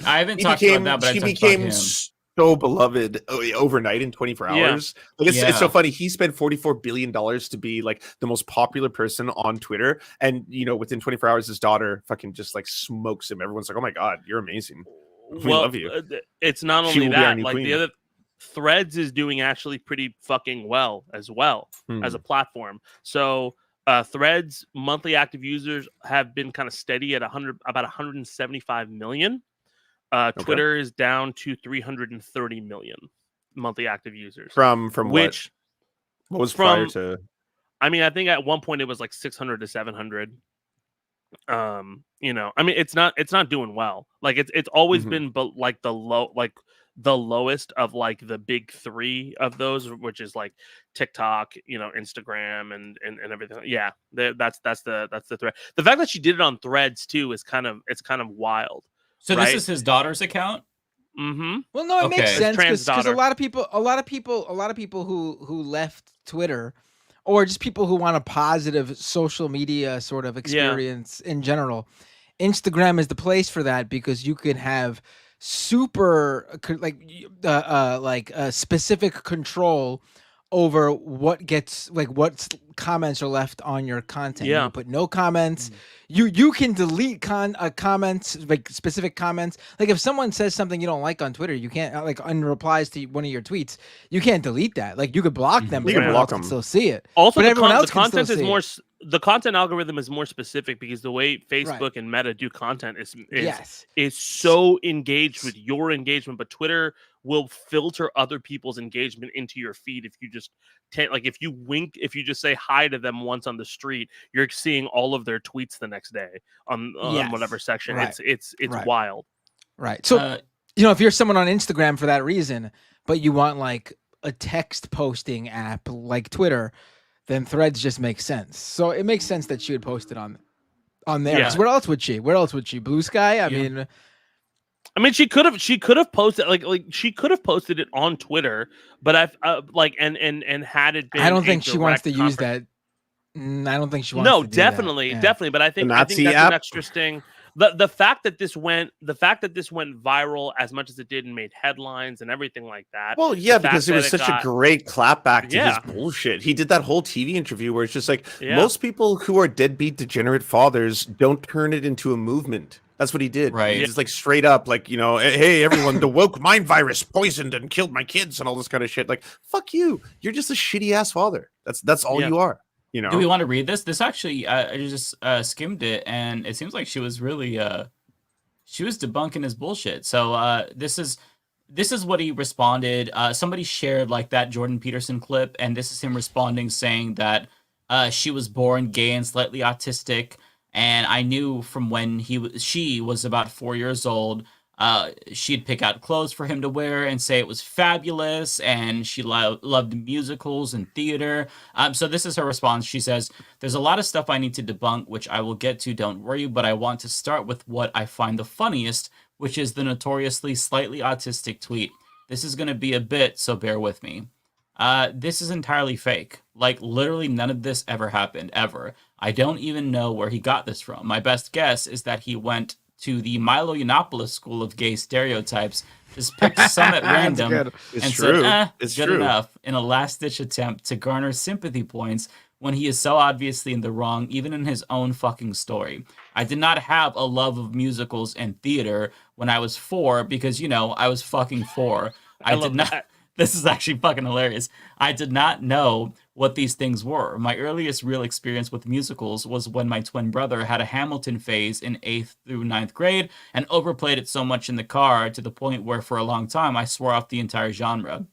haven't talked about that, but she became so beloved overnight in 24 hours. Like it's so funny. He spent $44 billion to be like the most popular person on Twitter, and within 24 hours his daughter fucking just like smokes him. Everyone's like, oh my god, you're amazing, we love you. It's not only that, like the other Threads is doing actually pretty fucking well as a platform. So Threads monthly active users have been kind of steady at about 175 million. Twitter is down to 330 million monthly active users. From which what was prior to? I mean, I think at one point it was like 600 to 700. I mean, it's not doing well. Like it's always been, but like the lowest of like the big three of those, which is like TikTok, Instagram and everything. Yeah, that's the thread. The fact that she did it on Threads too is kind of wild. So this is his daughter's account? Mm-hmm. Well, no, it makes sense because a lot of people who left Twitter or just people who want a positive social media sort of experience in general, Instagram is the place for that, because you can have super specific control over what gets what comments are left on your content. You can put no comments. You can delete comments, like specific comments. Like if someone says something you don't like on Twitter, you can't in replies to one of your tweets, you can't delete that. Like you could block them, but everyone else can still see it. Also, but everyone else the can content still is see more. it. The content algorithm is more specific because the way Facebook and Meta do content is so engaged with your engagement, but Twitter will filter other people's engagement into your feed. If you just if you wink, if you just say hi to them once on the street, you're seeing all of their tweets the next day on whatever section. Right. It's Right. wild. Right. So if you're someone on Instagram for that reason, but you want like a text posting app like Twitter, then Threads just makes sense. So it makes sense that she would post it on there. Yeah. 'Cause where else would she? Blue Sky? I mean, she could have posted she could have posted it on Twitter, but I've and had it been. I don't think she wants to use that. I don't think she wants. No, to do definitely, that. Yeah. definitely. But I think that's an interesting. The fact that this went viral as much as it did and made headlines and everything like that. Well, yeah, because it was such a great clapback to his Yeah. bullshit. He did that whole TV interview where it's just like Yeah. most people who are deadbeat degenerate fathers don't turn it into a movement. That's what he did. Right. He's just like straight up, like, hey, everyone, the woke mind virus poisoned and killed my kids and all this kind of shit. Like, fuck you. You're just a shitty ass father. That's all you are. Do we want to read this? This actually, I just skimmed it, and it seems like she was really, she was debunking his bullshit. So this is what he responded. Somebody shared like that Jordan Peterson clip, and this is him responding saying that she was born gay and slightly autistic, and I knew from when she was about 4 years old. She'd pick out clothes for him to wear and say it was fabulous, and she loved musicals and theater. So this is her response. She says, "There's a lot of stuff I need to debunk, which I will get to, don't worry, but I want to start with what I find the funniest, which is the notoriously slightly autistic tweet. This is going to be a bit, so bear with me. This is entirely fake. Like, literally none of this ever happened, ever. I don't even know where he got this from. My best guess is that he went to the Milo Yiannopoulos School of Gay Stereotypes, just picked some at random and said, it's good true. enough, in a last-ditch attempt to garner sympathy points when he is so obviously in the wrong, even in his own fucking story. I did not have a love of musicals and theater when I was 4 because, I was fucking 4. I did not. This is actually fucking hilarious. I did not know what these things were. My earliest real experience with musicals was when my twin brother had a Hamilton phase in 8th through 9th grade and overplayed it so much in the car to the point where for a long time I swore off the entire genre.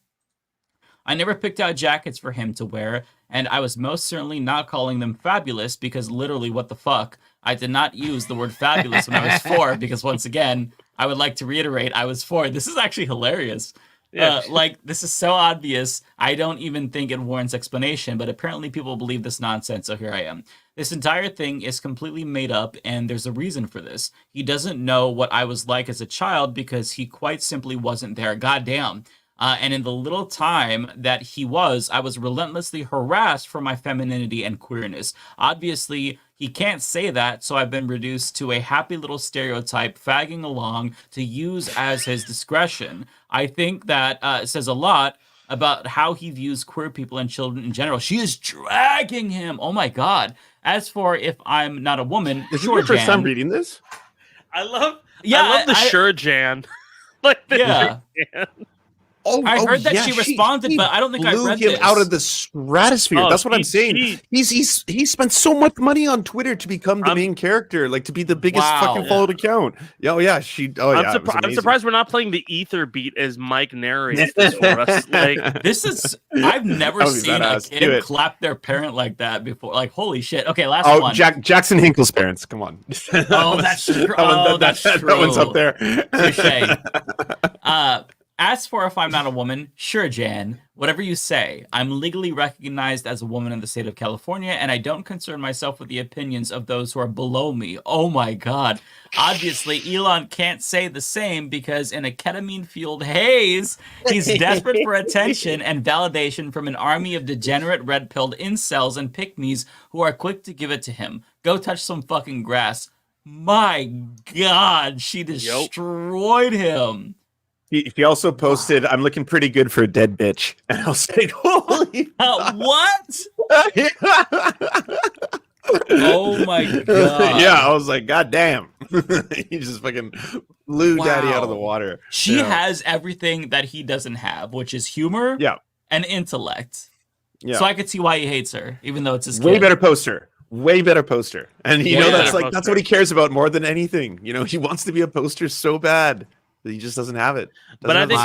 I never picked out jackets for him to wear, and I was most certainly not calling them fabulous because literally what the fuck? I did not use the word fabulous when I was 4 because once again, I would like to reiterate I was 4. This is actually hilarious. Yeah. This is so obvious, I don't even think it warrants explanation, but apparently people believe this nonsense, so here I am. This entire thing is completely made up, and there's a reason for this. He doesn't know what I was like as a child because he quite simply wasn't there. Goddamn. And in the little time that he was, I was relentlessly harassed for my femininity and queerness. Obviously, he can't say that, so I've been reduced to a happy little stereotype fagging along to use as his discretion. I think that says a lot about how he views queer people and children in general. She is dragging him. Oh my God. As for if I'm not a woman, Is sure, this your first time Jan. reading this? I love Yeah, the sure Jan. Like the Yeah. sure Jan. I heard that she responded, but I don't think I blew read him this. out of the stratosphere. Oh, That's what I'm he- saying. He spent so much money on Twitter to become the main character, like to be the biggest Wow. fucking followed account. Oh yeah, she. Oh yeah, it was I'm amazing. surprised we're not playing the ether beat as Mike narrates this for us. Like This is I've never That would be seen a badass. Do kid it. clap their parent like that before. Like, holy shit. Okay, last Oh, one. Jackson Hinkle's parents. Come on. Oh, that's true. That one- Oh, that- that's that true. one's up there. Touche. As for if I'm not a woman, sure, Jan, whatever you say. I'm legally recognized as a woman in the state of California, and I don't concern myself with the opinions of those who are below me. Oh my god. Obviously, Elon can't say the same because in a ketamine-fueled haze, he's desperate for attention and validation from an army of degenerate red-pilled incels and pick-me's who are quick to give it to him. Go touch some fucking grass. My god, she destroyed him. He also posted, "I'm looking pretty good for a dead bitch," and I was like, "Holy what?" Oh my god! Yeah, I was like, "God damn!" He just fucking blew Daddy out of the water. She has everything that he doesn't have, which is humor, and intellect. Yeah. So I could see why he hates her, even though it's his Way kid. better poster. Way better poster. And you know that's better that's what he cares about more than anything. You know, he wants to be a poster so bad. He just doesn't have it. But I think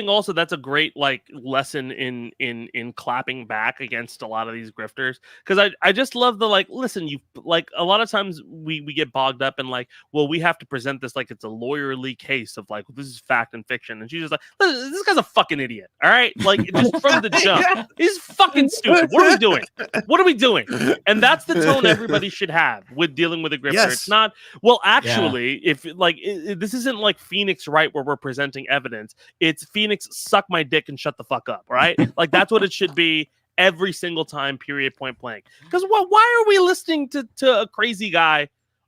also that's a great like lesson in clapping back against a lot of these grifters, because I just love the like, listen, you like a lot of times we get bogged up in like, well, we have to present this like it's a lawyerly case of like this is fact and fiction, and she's just like, listen, this guy's a fucking idiot, all right, like just from the jump, he's fucking stupid. What are we doing? What are we doing? And that's the tone everybody should have with dealing with a grifter. Yes. It's not, well, actually, if like this isn't like Phoenix Wright where we're presenting evidence. It's Phoenix suck my dick and shut the fuck up, right? Like that's what it should be every single time, period, point blank. Because why are we listening to a crazy guy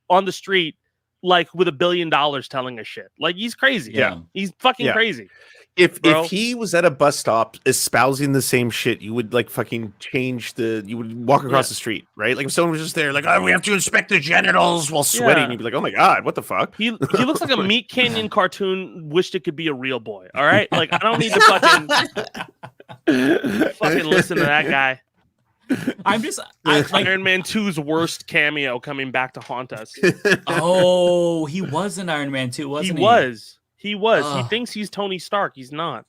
on the street like with $1 billion telling us shit? Like he's crazy. Yeah. He's fucking crazy. If he was at a bus stop espousing the same shit, you would like fucking you would walk across the street, right? Like if someone was just there, like, oh, we have to inspect the genitals while sweating, you'd be like, oh my god, what the fuck? He looks like a Meat Canyon cartoon. Wished it could be a real boy. All right, like I don't need to fucking listen to that guy. Like Iron Man 2's worst cameo coming back to haunt us. Oh, he was in Iron Man 2, wasn't he? He was. He thinks he's Tony Stark. He's not.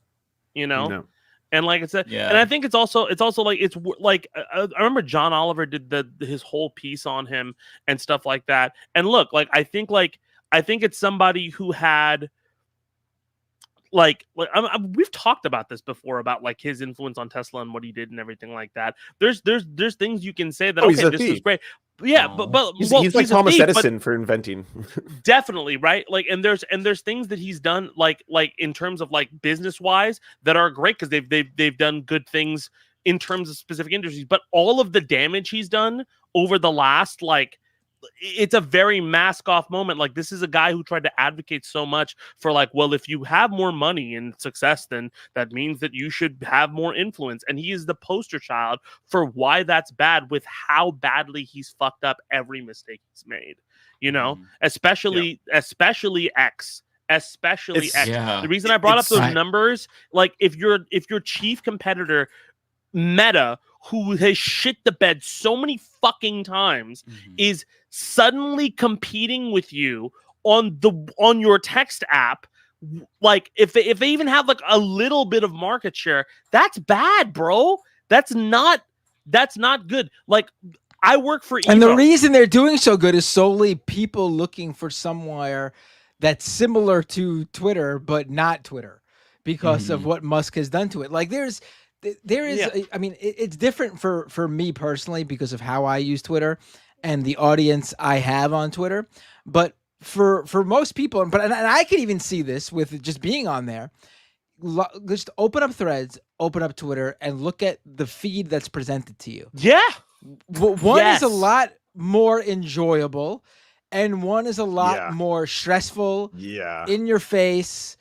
You know. No. And like I said, and I think it's also like it's like I remember John Oliver did his whole piece on him and stuff like that. And look, like I think it's somebody who had we've talked about this before about like his influence on Tesla and what he did and everything like that. There's things you can say that this was great. Yeah, but he's like Thomas Edison for inventing. Definitely, right? Like, and there's things that he's done like in terms of like business wise that are great because they've done good things in terms of specific industries. But all of the damage he's done over the last it's a very mask off moment. Like this is a guy who tried to advocate so much for like, well, if you have more money and success, then that means that you should have more influence. And he is the poster child for why that's bad with how badly he's fucked up every mistake he's made, you know, especially X. The reason I brought up those numbers, like if your chief competitor Meta, who has shit the bed so many fucking times, is suddenly competing with you on your text app, like if they even have like a little bit of market share, that's bad, bro. That's not good. Like I work for Evo. And the reason they're doing so good is solely people looking for somewhere that's similar to Twitter but not Twitter because of what Musk has done to it. Like there is I mean it's different for me personally because of how I use Twitter and the audience I have on Twitter, but for most people, and I can even see this with just being on there. Just open up Threads, open up Twitter, and look at the feed that's presented to you. Yeah, one is a lot more enjoyable, and one is a lot more stressful. Yeah, in your face.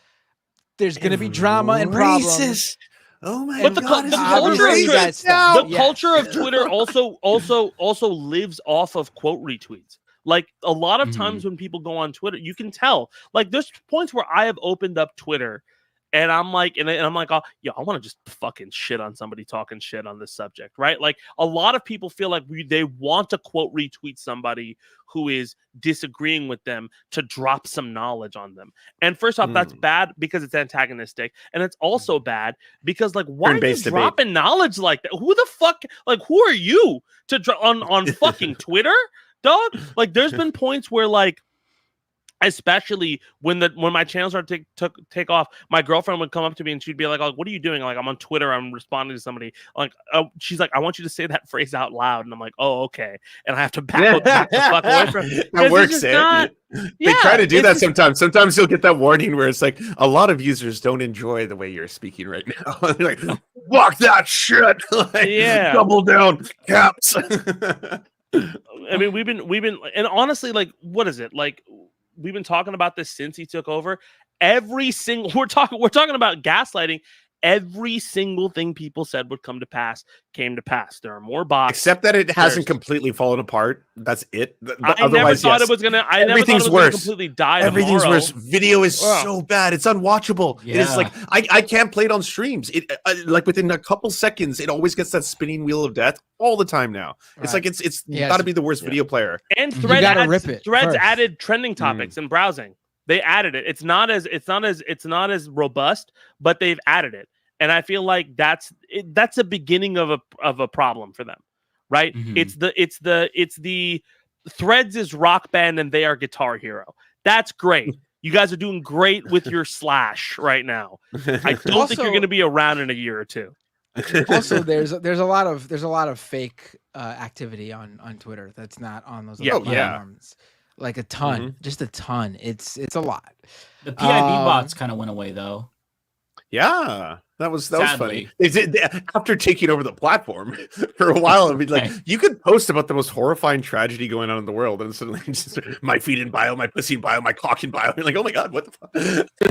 There's going to be drama and problems. Oh my god! The culture of Twitter Twitter also lives off of quote retweets. Like a lot of times when people go on Twitter, you can tell. Like there's points where I have opened up Twitter, and I'm like, oh yeah, I want to just fucking shit on somebody talking shit on this subject, right? Like a lot of people feel like they want to quote retweet somebody who is disagreeing with them to drop some knowledge on them. And first off, that's bad because it's antagonistic, and it's also bad because like why are you dropping knowledge like that? Who the fuck? Like who are you to on fucking Twitter, dog? Like there's been points where like Especially when my channels are take off, my girlfriend would come up to me and she'd be like, "Oh, what are you doing?" Like, I'm on Twitter, I'm responding to somebody. Like, she's like, "I want you to say that phrase out loud," and I'm like, "Oh, okay." And I have to back the fuck away from it. That works. They try to do that sometimes. Sometimes you'll get that warning where it's like a lot of users don't enjoy the way you're speaking right now. They're like, "Fuck that shit!" Like, double down, caps. I mean, we've been, and honestly, like, what is it like? We've been talking about this since he took over. We're talking about gaslighting. Every single thing people said would come to pass came to pass. There are more bots, except that it hasn't completely fallen apart. That's it. I never thought it was gonna. Everything's worse. Completely die. Everything's tomorrow. worse. Video is so bad. It's unwatchable. Yeah. It is like I can't play it on streams. It like within a couple seconds, it always gets that spinning wheel of death all the time now. It's like it's got to be the worst video player. And Threads added trending topics in browsing. They added it. It's not as robust, but they've added it. And I feel like that's a beginning of a problem for them, right? Mm-hmm. It's the Threads is Rock Band and they are Guitar Hero. That's great. You guys are doing great with your Slash right now. I don't think you're going to be around in a year or two. Also, there's a lot of fake activity on Twitter that's not on those other platforms. Like a ton, just a ton. It's a lot. The PIB bots kind of went away though. Yeah, that was funny. After taking over the platform for a while, I mean, like you could post about the most horrifying tragedy going on in the world, and suddenly just my feet in bio, my pussy in bio, my cock in bio. You're like, oh my god, what the fuck?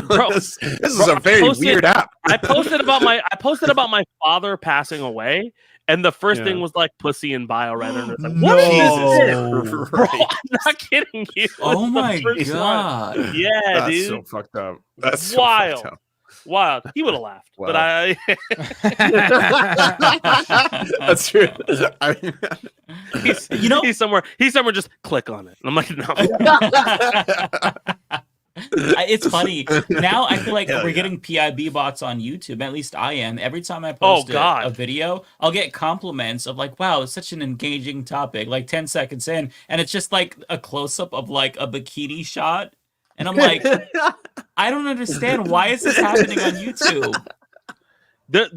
Bro, this is a very weird app. I posted about my father passing away. And the first thing was like pussy in bio, right? And it's like, what is this? Bro, I'm not kidding you. Oh my god. Yeah, that's dude. so fucked up. That's wild. So fucked up. Wild. He would have laughed, but I. That's true. He's somewhere. He's somewhere. Just click on it. And I'm like, no. It's funny now. I feel like we're getting PIB bots on YouTube. At least I am. Every time I post a video, I'll get compliments of like, "Wow, it's such an engaging topic." Like 10 seconds in, and it's just like a close up of like a bikini shot, and I'm like, I don't understand why is this happening on YouTube. I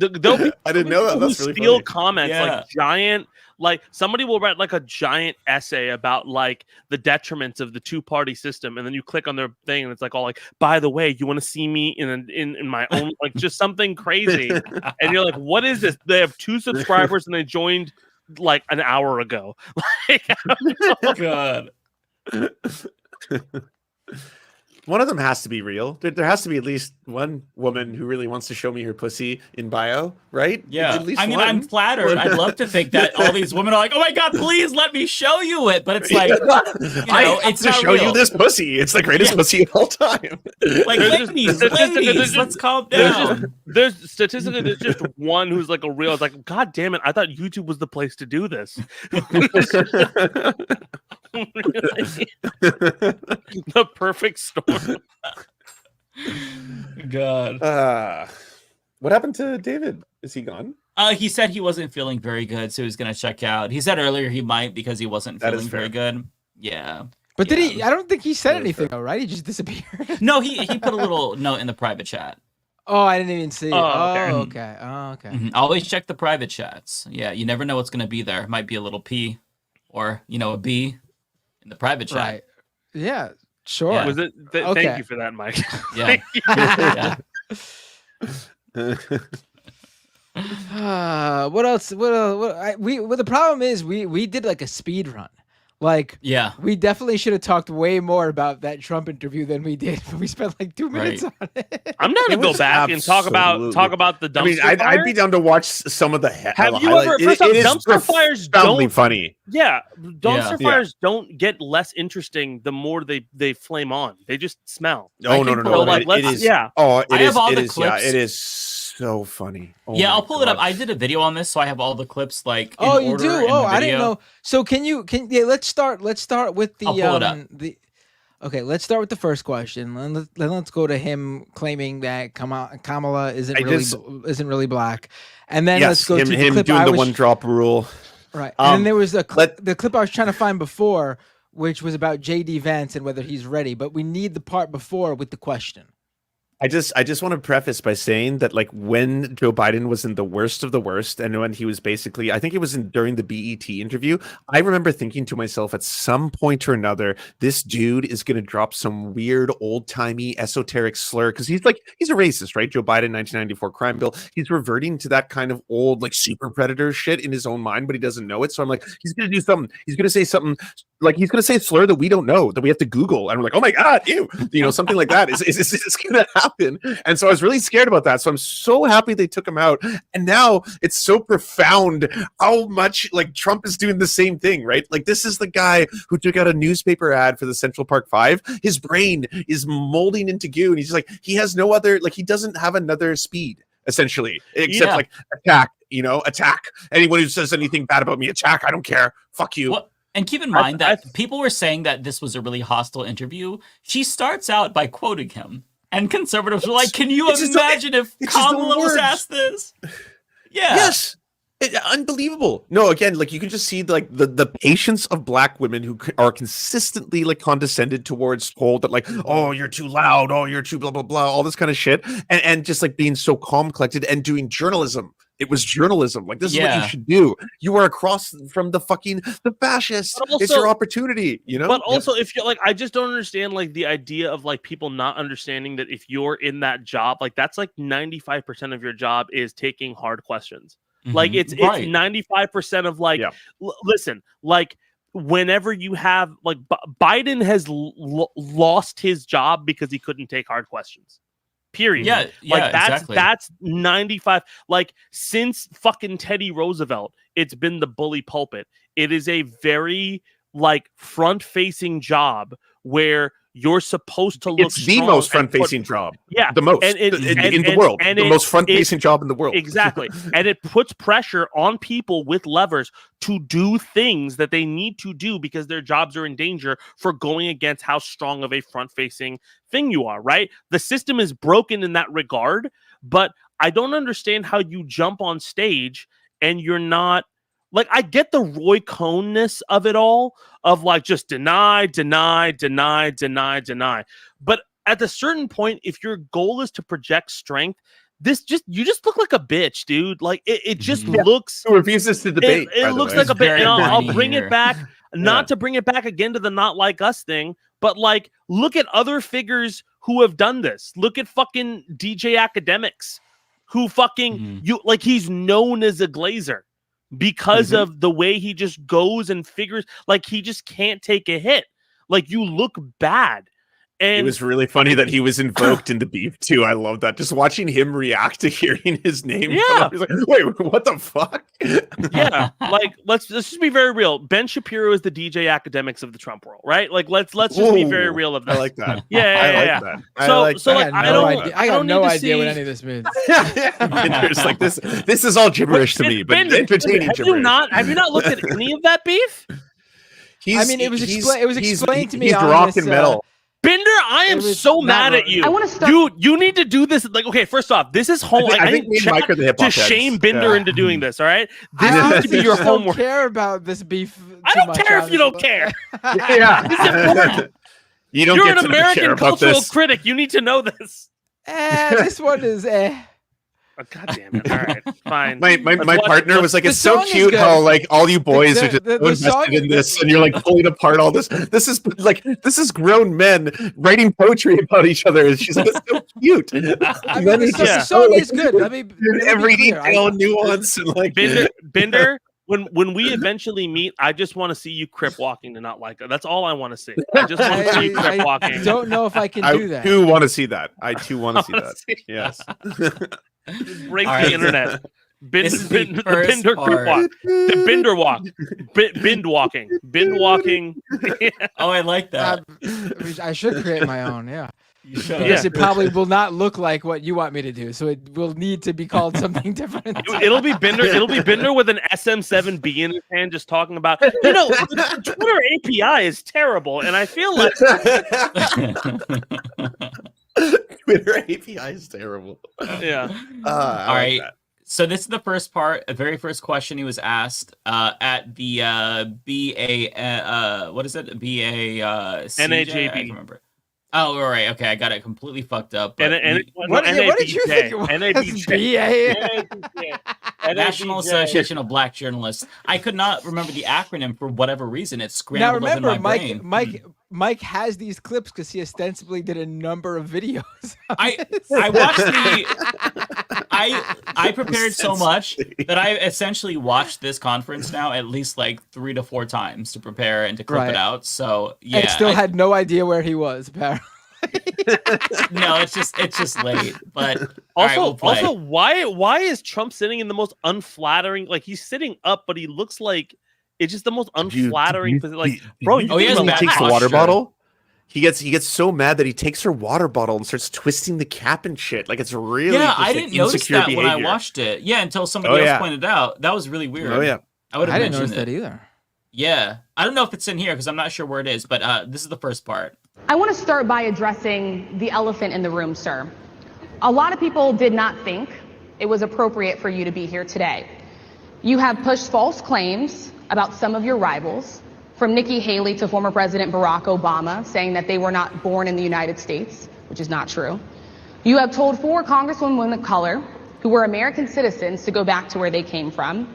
didn't know that. That's really steal funny. Comments like giant. Like somebody will write like a giant essay about like the detriments of the two-party system, and then you click on their thing, and it's like all like, by the way, you want to see me in my own like just something crazy, and you're like, what is this? They have 2 subscribers and they joined like an hour ago. Like, God. One of them has to be real. There has to be at least one woman who really wants to show me her pussy in bio, right? Yeah. At least I mean, one. I'm flattered. I'd love to think that all these women are like, "Oh my god, please let me show you it." But it's like, I have it's to not show real. you this pussy. It's the greatest pussy of all time. Like, ladies, let's calm down. There's statistically there's just one who's like a real. It's like, god damn it, I thought YouTube was the place to do this. The perfect storm. God. What happened to David? Is he gone? He said he wasn't feeling very good, so he was gonna check out. He said earlier he might because he wasn't feeling very good. Yeah. But did he? I don't think he said anything though, right? He just disappeared. No, he put a little note in the private chat. Oh, I didn't even see it. Oh, okay. Oh, okay. Mm-hmm. Always check the private chats. Yeah, you never know what's gonna be there. Might be a little P, or a B in the private chat. Right. Yeah. Sure. Yeah. Was it? Okay. Thank you for that, Mike. Yeah. What else? The problem is we did like a speed run. Like, yeah, we definitely should have talked way more about that Trump interview than we did. We spent like 2 minutes on it. I'm down to go back and talk about the dumpster. I mean, I'd be down to watch some of the. Have you ever? First off, dumpster fires don't funny. Yeah, dumpster fires don't get less interesting the more they flame on. They just smell. Oh no. Like, it is. Yeah. Oh, it I is. have all it the is. clips. Yeah, it is so funny. Oh yeah, my I'll pull it God. up. I did a video on this, so I have all the clips like. Oh, in you order do? in Oh, the I didn't video. know. So let's start with the I'll pull it up. Okay, let's start with the first question. Then let's go to him claiming that Kamala isn't really black, and then let's go to the clip doing the one drop rule. Right, and then there was the clip I was trying to find before which was about JD Vance and whether he's ready. But we need the part before with the question. I just want to preface by saying that, like, when Joe Biden was in the worst of the worst, and when he was basically, I think it was during the BET interview, I remember thinking to myself at some point or another, this dude is going to drop some weird old-timey esoteric slur, because he's a racist, right? Joe Biden, 1994 crime bill. He's reverting to that kind of old, like, super predator shit in his own mind, but he doesn't know it. So I'm like, he's going to do something. He's going to say something, like, he's going to say a slur that we don't know, that we have to Google. And we're like, oh my God, ew. Something like that is going to happen. And so I was really scared about that. So I'm so happy they took him out. And now it's so profound how much, like, Trump is doing the same thing, right? Like, this is the guy who took out a newspaper ad for the Central Park 5. His brain is molding into goo. And he's just like, he has no other, like, he doesn't have another speed, essentially, except like attack, attack. Anyone who says anything bad about me, attack. I don't care. Fuck you. Well, and keep in mind that people were saying that this was a really hostile interview. She starts out by quoting him. And conservatives were like, can you imagine if Kamala was asked this? Yeah. Yes. Unbelievable. No, again, like, you can just see like the patience of black women who are consistently like condescended towards, told that like, oh, you're too loud, oh, you're too blah blah blah, all this kind of shit, and just like being so calm, collected, and doing journalism. It was journalism. Like, this is what you should do. You are across from the fascists. Also, it's your opportunity, But also, if you're like, I just don't understand like the idea of like people not understanding that if you're in that job, like that's like 95% of your job is taking hard questions. Mm-hmm. Like it's 95% of like, listen, like whenever you have like Biden has lost his job because he couldn't take hard questions. Period. Yeah, like exactly. That's 95. Like since fucking Teddy Roosevelt, it's been the bully pulpit. It is a very like front-facing job where you're supposed to look. It's the most front-facing job. Yeah, the most in the world. The most front-facing job in the world. Exactly, and it puts pressure on people with levers to do things that they need to do because their jobs are in danger for going against how strong of a front-facing thing you are. Right? The system is broken in that regard, but I don't understand how you jump on stage and you're not. Like, I get the Roy Cohn-ness of it all, of like just deny. But at a certain point, if your goal is to project strength, you just look like a bitch, dude. Like it just looks. Who refuses to debate? It looks like a bitch, and I'll bring it back. Not to bring it back again to the not like us thing, but like look at other figures who have done this. Look at fucking DJ Academics, who fucking like he's known as a glazer. Because of the way he just goes and figures, like he just can't take a hit. Like you look bad. And it was really funny that he was invoked in the beef too. I love that. Just watching him react to hearing his name. Yeah. He's like, wait, what the fuck? Yeah. Like let's just be very real. Ben Shapiro is the DJ Academics of the Trump world, right? Like let's just be very real of that. I like that. Yeah. That. I got no idea what any of this means. It's like this is all gibberish to me, but entertaining gibberish. Have you not looked at any of that beef? It was explained to me. He's rocking metal. Bender, I am so mad at you. I want to start. You need to do this. Like, okay, first off, this is home. I think me and Mike are the hip-hop to shame Bender into doing this. All right, this I needs to be your homework. Don't care about this beef. I don't care if you don't care. Yeah, it's important. You're an American cultural critic. You need to know this. This one is. Oh, God damn it! All right, fine. My partner was like, "It's so cute how like all you boys are just invested in this, and you're like pulling apart all this. This is grown men writing poetry about each other." And she's like, "It's so cute." The song is good. Let me every detail and nuance and like Bender. When we eventually meet, I just want to see you crip walking to not like it. That's all I want to see. I just want to see you crip walking. I don't know if I can do that. I too want to see that. I too want to see that. Yes. Break the internet. The Bender crip walk. The Bender walk. Bind walking. Bind walking. Oh, I like that. I should create my own. Yeah. You should. Because it probably will not look like what you want me to do, so it will need to be called something different. It'll be Bender. It'll be Bender with an SM7B in his hand, just talking about. The Twitter API is terrible, and I feel like Twitter API is terrible. Yeah. All right. So this is the first part, the very first question he was asked at the what is it? NABJ. I can't remember. Oh, all right. Okay, I got it completely fucked up. What did you think it was? NABJ. National Association of Black Journalists. I could not remember the acronym for whatever reason. It scrambled up in my brain. Mike has these clips because he ostensibly did a number of videos. I watched the. I prepared so much that I essentially watched this conference now at least like 3 to 4 times to prepare and to clip it out. So yeah, and still had no idea where he was. Apparently, no, it's just late. But also, why is Trump sitting in the most unflattering? Like he's sitting up, but he looks like it's just the most unflattering position. Like, bro, he takes the water bottle. He gets so mad that he takes her water bottle and starts twisting the cap and shit. Like it's really I didn't notice that behavior. When I watched it. Yeah, until somebody else pointed out. That was really weird. Oh yeah, I didn't notice that either. Yeah, I don't know if it's in here because I'm not sure where it is. But this is the first part. I want to start by addressing the elephant in the room, sir. A lot of people did not think it was appropriate for you to be here today. You have pushed false claims about some of your rivals, from Nikki Haley to former President Barack Obama, saying that they were not born in the United States, which is not true. You have told 4 congresswomen of color who were American citizens to go back to where they came from.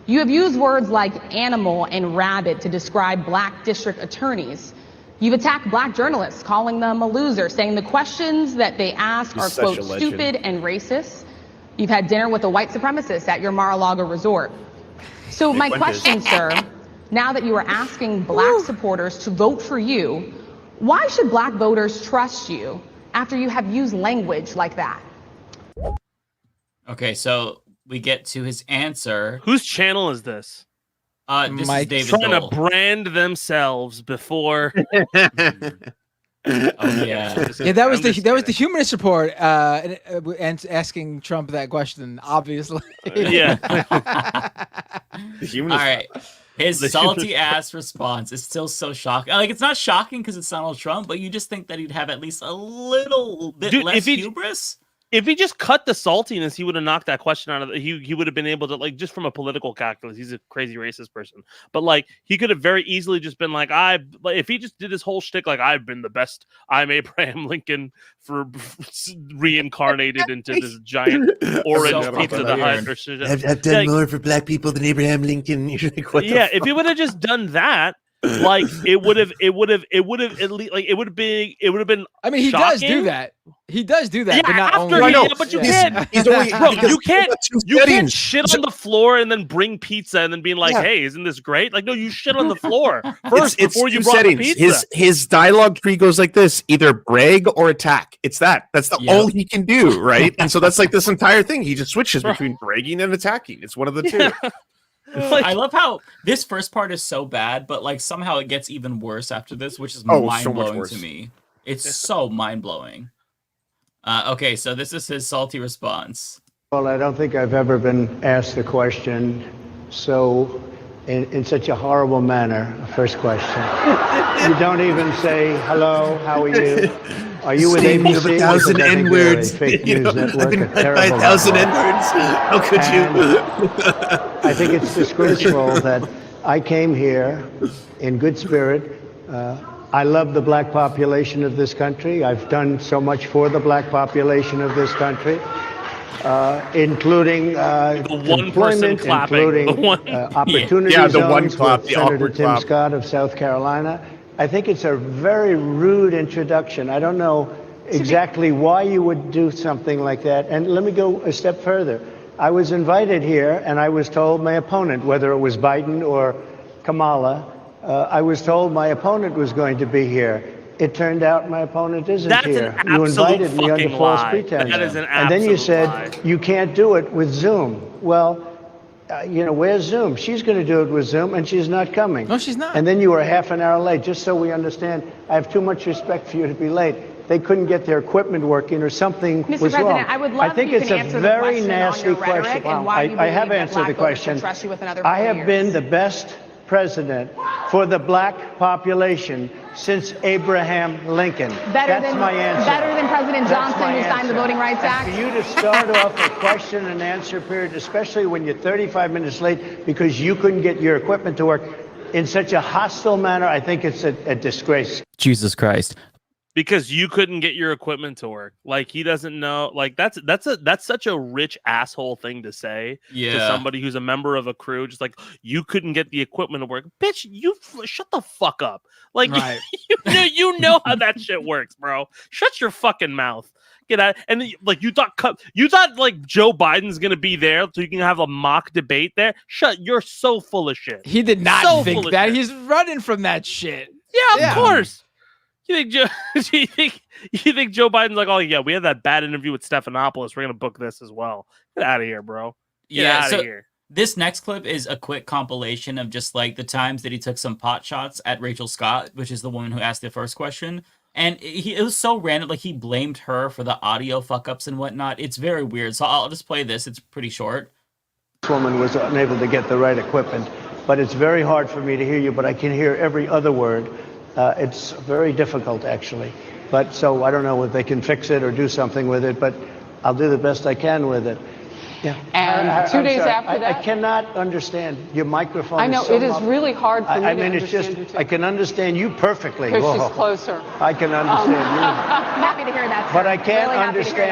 You have used words like animal and rabid to describe black district attorneys. You've attacked black journalists, calling them a loser, saying the questions that they ask are, quote, stupid and racist. You've had dinner with a white supremacist at your Mar-a-Lago resort. So my question, sir, now that you are asking black supporters to vote for you, why should black voters trust you after you have used language like that? Okay, so we get to his answer. Whose channel is this? This is David trying Doel. to brand themselves before. Oh yeah, yeah. That was the Humanist Report, and asking Trump that question. Obviously, yeah. All right. His salty ass response is still so shocking. Like it's not shocking because it's Donald Trump, but you just think that he'd have at least a little bit less hubris. If he just cut the saltiness, he would have knocked that question out of he would have been able to, like, just from a political calculus, he's a crazy racist person. But like he could have very easily just been like, if he just did his whole shtick, like I've been the best, I'm Abraham Lincoln for reincarnated into this giant orange pizza the Hut or shit. I've done more for black people than Abraham Lincoln. If he would have just done that, like it would have at least, like it would have been. I mean, he does do that. He does do that. Yeah, but not after only. but you can't. You can't shit on the floor and then bring pizza and then being like, "Hey, isn't this great?" Like, no, you shit on the floor first before you brought the pizza. His dialogue tree goes like this: either brag or attack. It's that. That's the all he can do, right? And so that's like this entire thing. He just switches between bragging and attacking. It's one of the two. Like, I love how this first part is so bad, but like somehow it gets even worse after this, which is mind-blowing to me. It's so mind-blowing. Okay, so this is his salty response. Well, I don't think I've ever been asked a question so in such a horrible manner. First question. You don't even say hello, how are you? Are you with ABC? Of 1,000 N-words. Fake news network, a terrible 1,000 N-words. How could you? I think it's disgraceful that I came here in good spirit. I love the black population of this country. I've done so much for the black population of this country, including employment, including opportunity zones with Senator Tim Scott of South Carolina. I think it's a very rude introduction. I don't know exactly why you would do something like that. And let me go a step further. I was invited here, and I was told my opponent, whether it was Biden or Kamala, I was told my opponent was going to be here. It turned out my opponent isn't here. You invited me under false pretense. That is an and then you said, lie. you can't do it with Zoom. Well, where's Zoom? She's going to do it with Zoom, and she's not coming. No, she's not. And then you were half an hour late, just so we understand. I have too much respect for you to be late. They couldn't get their equipment working or something Mr. was President, wrong. I would love I think if you it's can a answer the very question nasty on your rhetoric question. and why you I have believe that answered black the voters question. should trust you with another I 4 have years. been the best president for the black population since Abraham Lincoln. That's my answer. Better than President That's Johnson, my who signed the answer. Voting Rights Act? And for you to start off a question and answer period, especially when you're 35 minutes late because you couldn't get your equipment to work in such a hostile manner, I think it's a disgrace. Jesus Christ. Because you couldn't get your equipment to work. Like, he doesn't know. Like, that's such a rich asshole thing to say to somebody who's a member of a crew. Just like, you couldn't get the equipment to work. Bitch, you shut the fuck up. Like, right. you know how that shit works, bro. Shut your fucking mouth. Get out. And like, you thought like Joe Biden's gonna be there so you can have a mock debate there. You're so full of shit. He did not So think full of that. shit. He's running from that shit. Yeah, of course. You think Joe Biden's like, oh yeah, we had that bad interview with Stephanopoulos. We're gonna book this as well. Get out of here, bro. Get out of here. This next clip is a quick compilation of just like the times that he took some pot shots at Rachel Scott, which is the woman who asked the first question. And it was so random. Like, he blamed her for the audio fuck ups and whatnot. It's very weird. So I'll just play this. It's pretty short. This woman was unable to get the right equipment, but it's very hard for me to hear you, but I can hear every other word. It's very difficult, actually. But so I don't know if they can fix it or do something with it, but I'll do the best I can with it. Yeah. And 2 days after that, I cannot understand your microphone. I know, is so it is really hard for me to mean, it's understand just, you too. I can understand you perfectly. Because she's closer. I can understand you. I'm happy to hear that, sir. But I can't Really happy to hear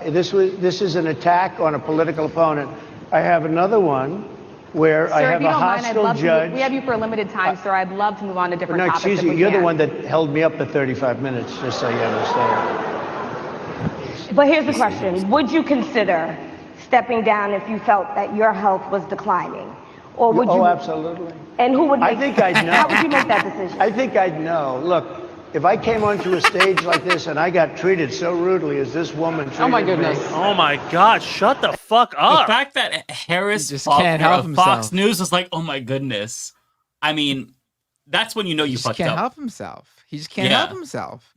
understand. This is an attack on a political opponent. I have another one where I Sir, if have you a don't mind, I'd hostile love judge. we have you for a limited time, sir. I'd love to move on to different No, topics. excuse if me. we You're the can. one that held me up for 35 minutes, just so you understand. But here's the question. Would you consider stepping down if you felt that your health was declining? Or would you? Oh, absolutely. And who would make, I think I'd know. How would you make that decision? I think I'd know. Look, if I came onto a stage like this and I got treated so rudely as this woman treated Oh my goodness. me, Oh my God! Shut the fuck up. The fact that Harris just Faulkner can't help of Fox himself. News was like, oh my goodness. I mean, that's when you know you He just fucked can't up. help himself. He just can't Yeah. help himself.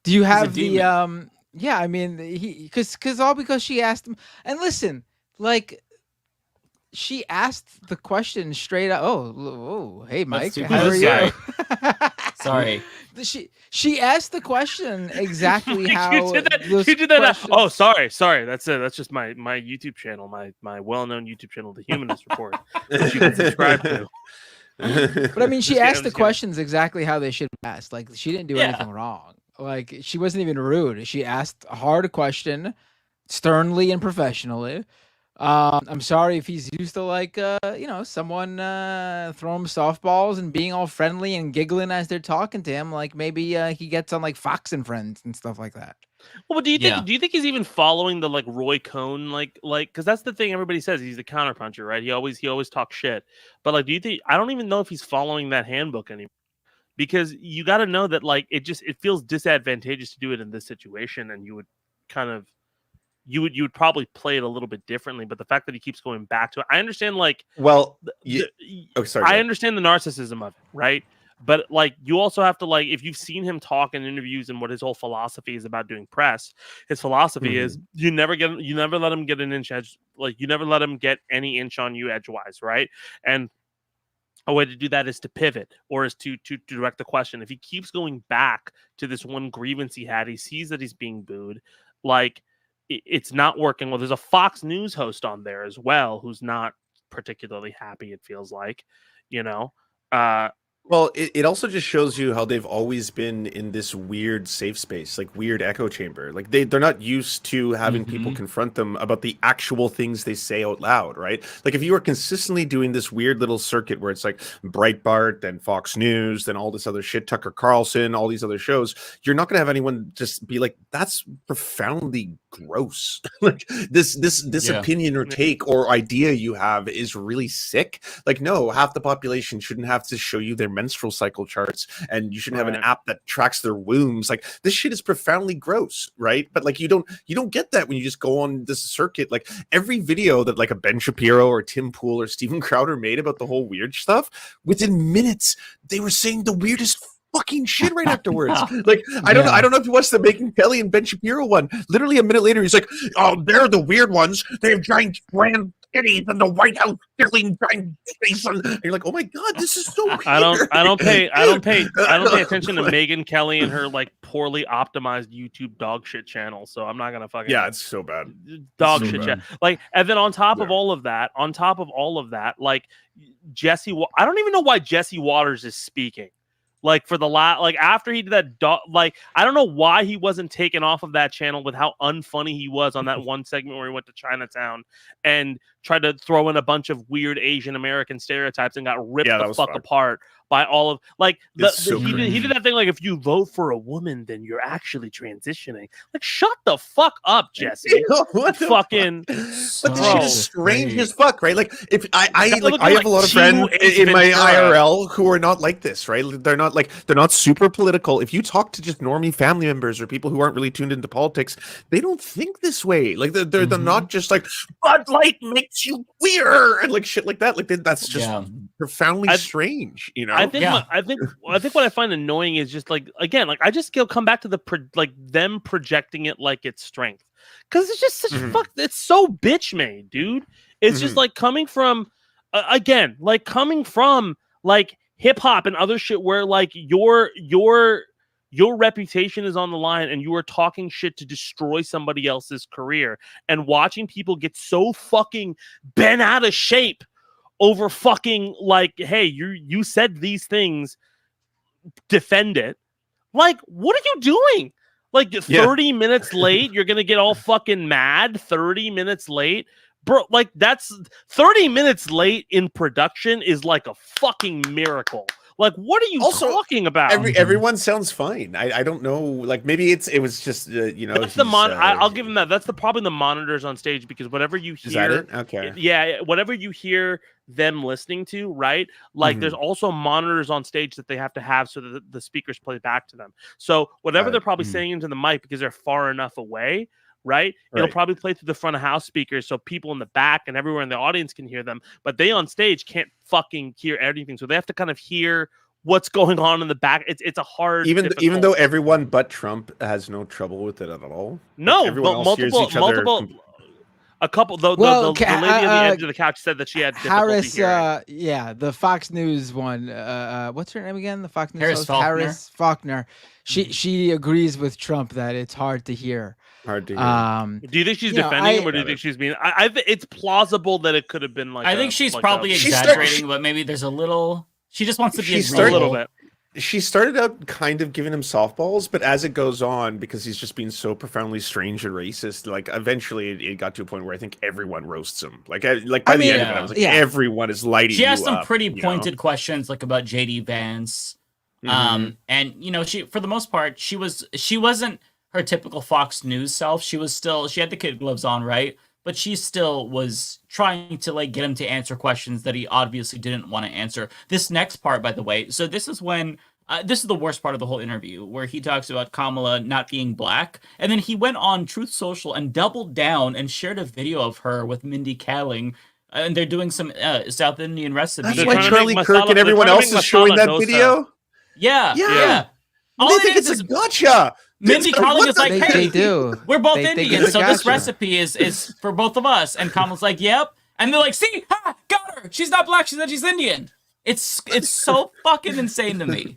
Do you have the demon. yeah, I mean, because she asked him. And listen, like, she asked the question straight up. Oh, hey Mike, too how are close, you? Sorry. She asked the question exactly how you did that. those You did that. questions- Oh, sorry. That's it. That's just my YouTube channel, my well-known YouTube channel, the Humanist Report, which you can subscribe to. But I mean, she Just asked kidding, the just kidding. questions exactly how they should be asked. Like, she didn't do Yeah. anything wrong. Like, she wasn't even rude. She asked a hard question, sternly and professionally. I'm sorry if he's used to, like, someone throwing him softballs and being all friendly and giggling as they're talking to him. Like, maybe he gets on, like, Fox and Friends and stuff like that. Well, but do you think he's even following the like Roy Cohn like because that's the thing everybody says, he's the counterpuncher, right? He always talks shit. But like, do you think, I don't even know if he's following that handbook anymore, because you got to know that like it feels disadvantageous to do it in this situation, and you would kind of you would probably play it a little bit differently. But the fact that he keeps going back to it, I understand. Like, well, sorry, I understand the narcissism of it, right? But like, you also have to, like, if you've seen him talk in interviews and what his whole philosophy is about doing press, his philosophy is you never let him get an inch edge, like you never let him get any inch on you edgewise, right? And a way to do that is to pivot, or is to direct the question. If he keeps going back to this one grievance he had, he sees that he's being booed, like it's not working. Well, there's a Fox News host on there as well who's not particularly happy, it feels like, Well, it also just shows you how they've always been in this weird safe space, like weird echo chamber. Like they're not used to having people confront them about the actual things they say out loud, right? Like if you are consistently doing this weird little circuit where it's like Breitbart, then Fox News, then all this other shit, Tucker Carlson, all these other shows, you're not going to have anyone just be like, that's profoundly gross. Like this opinion or take or idea you have is really sick. Like, no, half the population shouldn't have to show you their menstrual cycle charts, and you shouldn't have an app that tracks their wombs. Like, this shit is profoundly gross, right? But like, you don't get that when you just go on this circuit. Like every video that like a Ben Shapiro or Tim Pool or Steven Crowder made about the whole weird stuff, within minutes they were saying the weirdest fucking shit right afterwards. Like, I don't know if you watched the Making Kelly and Ben Shapiro one. Literally a minute later, he's like, "Oh, they're the weird ones. They have giant kitties in the White House killing giant Jason. And you're like, oh my god, this is so weird. I don't pay attention to Megyn Kelly and her like poorly optimized YouTube dog shit channel. So I'm not gonna fucking Yeah, it's so bad. Dog so shit bad. chat. Like, and then on top of all of that, like I don't even know why Jesse Waters is speaking. Like for the like after he did that like I don't know why he wasn't taken off of that channel with how unfunny he was on that one segment where he went to Chinatown and tried to throw in a bunch of weird Asian American stereotypes and got ripped the fuck apart by all of like he did that thing like if you vote for a woman then you're actually transitioning. Like shut the fuck up, Jesse. What the fucking But this shit is strange as fuck, right? Like if I have a lot of friends in my IRL who are not like this, right? They're not super political. If you talk to just normie family members or people who aren't really tuned into politics, they don't think this way. Like they're not just like Bud Light makes you queer and like shit like that. Like that's just profoundly strange, you know? I think what I find annoying is just like again, like I just come back to them projecting it like it's strength. Because it's just such it's so bitch made, dude. It's just like coming from like hip hop and other shit where like your reputation is on the line and you are talking shit to destroy somebody else's career and watching people get so fucking bent out of shape over fucking like, hey, you said these things, defend it. Like, what are you doing? Like 30 minutes late, you're gonna get all fucking mad. 30 minutes late, bro. Like that's 30 minutes late in production is like a fucking miracle. Like, what are you talking about? Everyone sounds fine. I don't know. Like maybe it was just you know. That's I'll give him that. That's probably the monitors on stage because whatever you hear, is that it? Okay. Yeah, whatever you hear them listening to, right? Like there's also monitors on stage that they have to have so that the speakers play back to them. So whatever they're probably saying into the mic because they're far enough away, right? It'll probably play through the front of house speakers so people in the back and everywhere in the audience can hear them, but they on stage can't fucking hear anything. So they have to kind of hear what's going on in the back. It's a hard even though everyone but Trump has no trouble with it at all. No, like everyone else hears each other a couple. The lady on the edge of the couch said that she had Harris. difficulty Yeah, the Fox News one. What's her name again? The Fox News Harris host? Faulkner. Harris Faulkner. She agrees with Trump that it's hard to hear. Hard to hear. Do you think she's defending him, or do you think she's being? It's plausible that it could have been like. I think she's probably exaggerating, but maybe there's a little. She just wants to be a little bit. She started out kind of giving him softballs, but as it goes on, because he's just being so profoundly strange and racist, like eventually it got to a point where I think everyone roasts him. Like by the end of it, I was like, everyone is lighting. She asked you some up, pretty pointed questions, like about JD Vance, and you know, she for the most part, she wasn't her typical Fox News self. She had the kid gloves on, right? But she still was trying to like get him to answer questions that he obviously didn't want to answer. This next part, by the way, so this is when this is the worst part of the whole interview, where he talks about Kamala not being black, and then he went on Truth Social and doubled down and shared a video of her with Mindy Kaling, and they're doing some South Indian recipe. That's why Charlie Kirk and everyone else is showing that video. Yeah. They think it's a gotcha. Mindy Kaling is like, hey, they do. We're both They Indians, so this gotcha. recipe is for both of us. And Kamala's like, yep. And they're like, see, got her. She's not black. She said she's Indian. It's so fucking insane to me.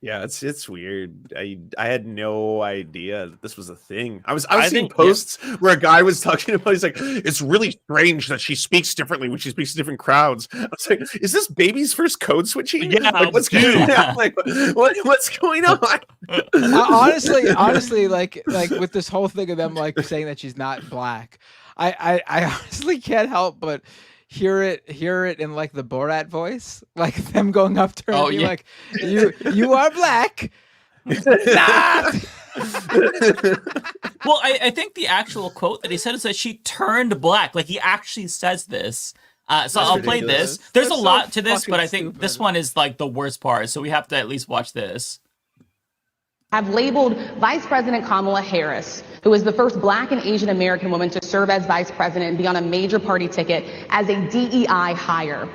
Yeah, it's weird. I had no idea that this was a thing. I was seeing think, posts where a guy was talking about. He's like, it's really strange that she speaks differently when she speaks to different crowds. I was like, is this baby's first code switching? Yeah, like, what's going on? Like, what's going on? honestly, like with this whole thing of them like saying that she's not black, I honestly can't help but hear it in like the Borat voice, like them going up to her and being like, you are black. Well, I think the actual quote that he said is that she turned black. Like he actually says this. So I'll play this. There's a lot to this, but I think this one is like the worst part. So we have to at least watch this. Have labeled Vice President Kamala Harris, who is the first Black and Asian American woman to serve as vice president and be on a major party ticket, as a DEI hire.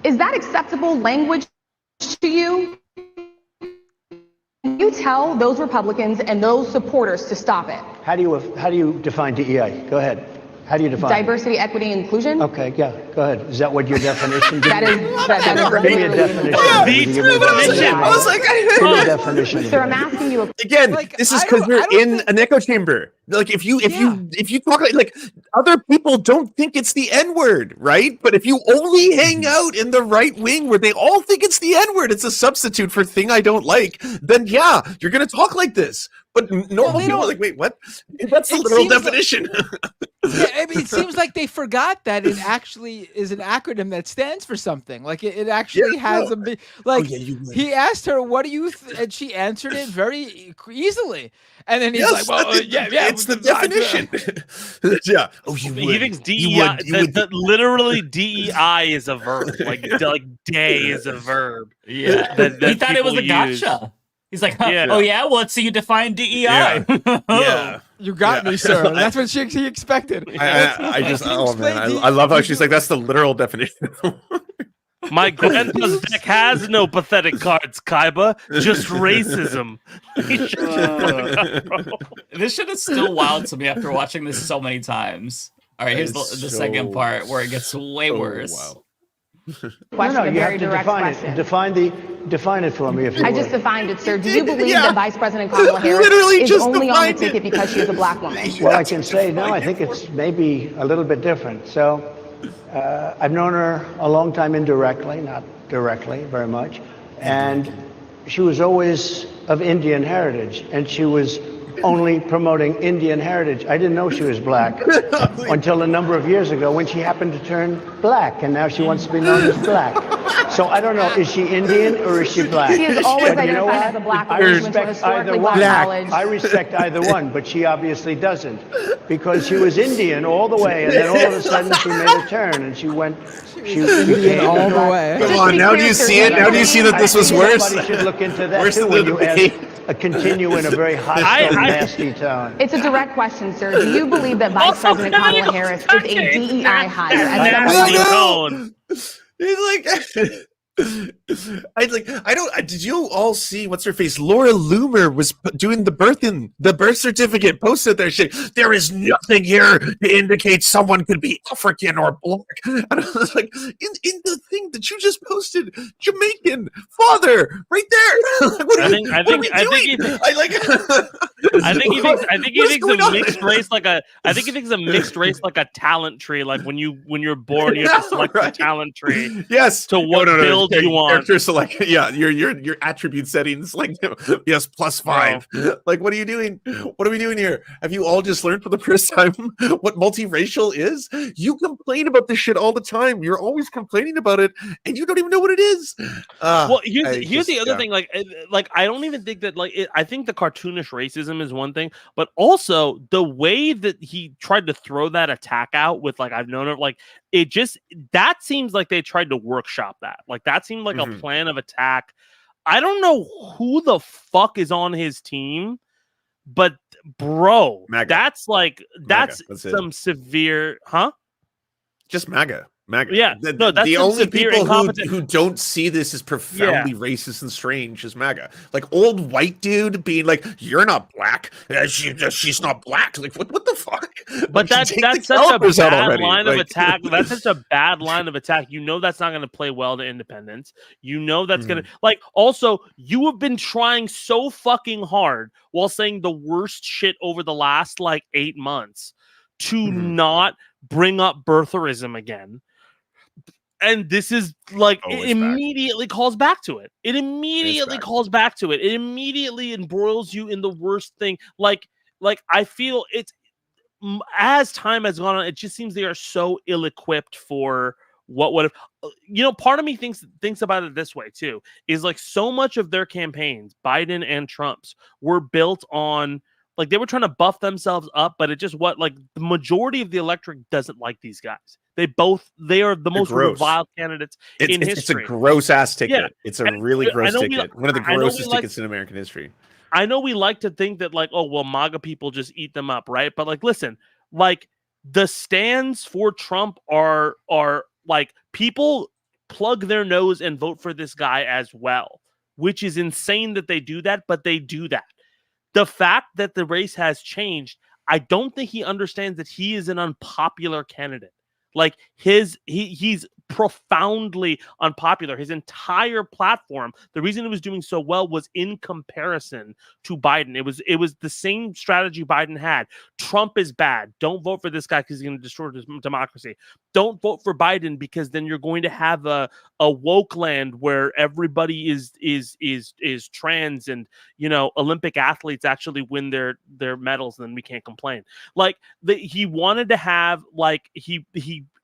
Is that acceptable language to you? Can you tell those Republicans and those supporters to stop it? How do you define DEI? Go ahead. How do you define diversity, equity, inclusion? Okay, yeah, go ahead. Is that what your definition? That is Give me a definition. I was like, give me a definition. Sir, I'm asking you again. This is because you're in an echo chamber. Like if you talk like other people don't think it's the N-word, right? But if you only hang out in the right wing where they all think it's the N-word, it's a substitute for thing I don't like, then yeah, you're gonna talk like this. But normal people are like, wait, what? That's the literal definition. I mean, it seems like they forgot that it actually is an acronym that stands for something. Like it actually has a big. Like he asked her, "What do you?" And she answered it very easily. And then he's like, "Well, it's the definition." Yeah. Oh, he thinks DEI. Literally, DEI is a verb. Like day is a verb. Yeah. He thought it was a gotcha. He's like, oh yeah, well, let's see you define DEI. Yeah. You got me, sir. That's what she expected. I just, oh man, I love how she's like, that's the literal definition. My grandpa's deck has no pathetic cards, Kaiba. Just racism. This shit is still wild to me after watching this so many times. All right, here's the second part where it gets way worse. Wow. No, you have to define it. Define it for me, if you I would. just defined it, sir. Do you believe that Vice President Kamala Harris is only on the ticket because she is a black woman? Well, I can say no. I think it's maybe a little bit different. So, I've known her a long time indirectly, not directly, very much, and she was always of Indian heritage, and she was only promoting Indian heritage. I didn't know she was black until a number of years ago when she happened to turn black, and now she wants to be known as black. So I don't know, is she Indian or is she black? She is always identified as a black woman. I respect either one. I respect either one, but she obviously doesn't, because she was Indian all the way, and then all of a sudden she made a turn, and she became all the way. Come on, now do you see it? Now do you see that this was worse? Somebody should look into that too when you ask continue in a very hostile, nasty tone. It's a direct question, sir. Do you believe that Vice President Kamala Harris is a DEI hire? He's like, did you all see what's her face? Laura Loomer was doing the birth certificate, posted their shit. There is nothing here to indicate someone could be African or black. And I was like, in the thing that you just posted, Jamaican father, right there. I think he thinks a mixed race like a. I think he thinks a mixed race like a talent tree. Like when you're born, you have to select the talent tree. Yes. To what build you want. Select, yeah, your attribute settings, like yes, +5. Like, what are you doing? What are we doing here? Have you all just learned for the first time what multiracial is? You complain about this shit all the time. You're always complaining about it, and you don't even know what it is. Well, here's the other thing. Like I don't even think that I think the cartoonish racism is one thing, but also the way that he tried to throw that attack out with I've known it it just that seems like they tried to workshop that. Like that seemed like a plan of attack. I don't know who the fuck is on his team, but bro, MAGA. That's some it. severe, Just MAGA. Yeah, that's the only people who don't see this as profoundly racist and strange is MAGA. Like old white dude being like, "You're not black. She's not black." Like what the fuck? But that's such a bad line of attack. That's such a bad line of attack. You know that's not going to play well to independents. You know that's going to Also, you have been trying so fucking hard while saying the worst shit over the last 8 months to not bring up birtherism again. And this is it immediately calls back to it. It immediately calls back to it. It immediately embroils you in the worst thing. Like I feel it's as time has gone on, it just seems they are so ill-equipped for what would have. Part of me thinks about it this way too. Is so much of their campaigns, Biden and Trump's, were built on. They were trying to buff themselves up, but it just the majority of the electorate doesn't like these guys. They are the most reviled candidates in history. It's a gross ass ticket. Yeah. It's a really gross ticket. One of the grossest tickets in American history. I know we like to think that MAGA people just eat them up, right? But listen, the stands for Trump are people plug their nose and vote for this guy as well, which is insane that they do that, but they do that. The fact that the race has changed, I don't think he understands that he is an unpopular candidate. Like he's profoundly unpopular. His entire platform, the reason it was doing so well was in comparison to Biden. It was the same strategy Biden had. Trump is bad. Don't vote for this guy because he's going to destroy democracy. Don't vote for Biden because then you're going to have a woke land where everybody is trans and, you know, Olympic athletes actually win their medals and then we can't complain. Like he wanted to have like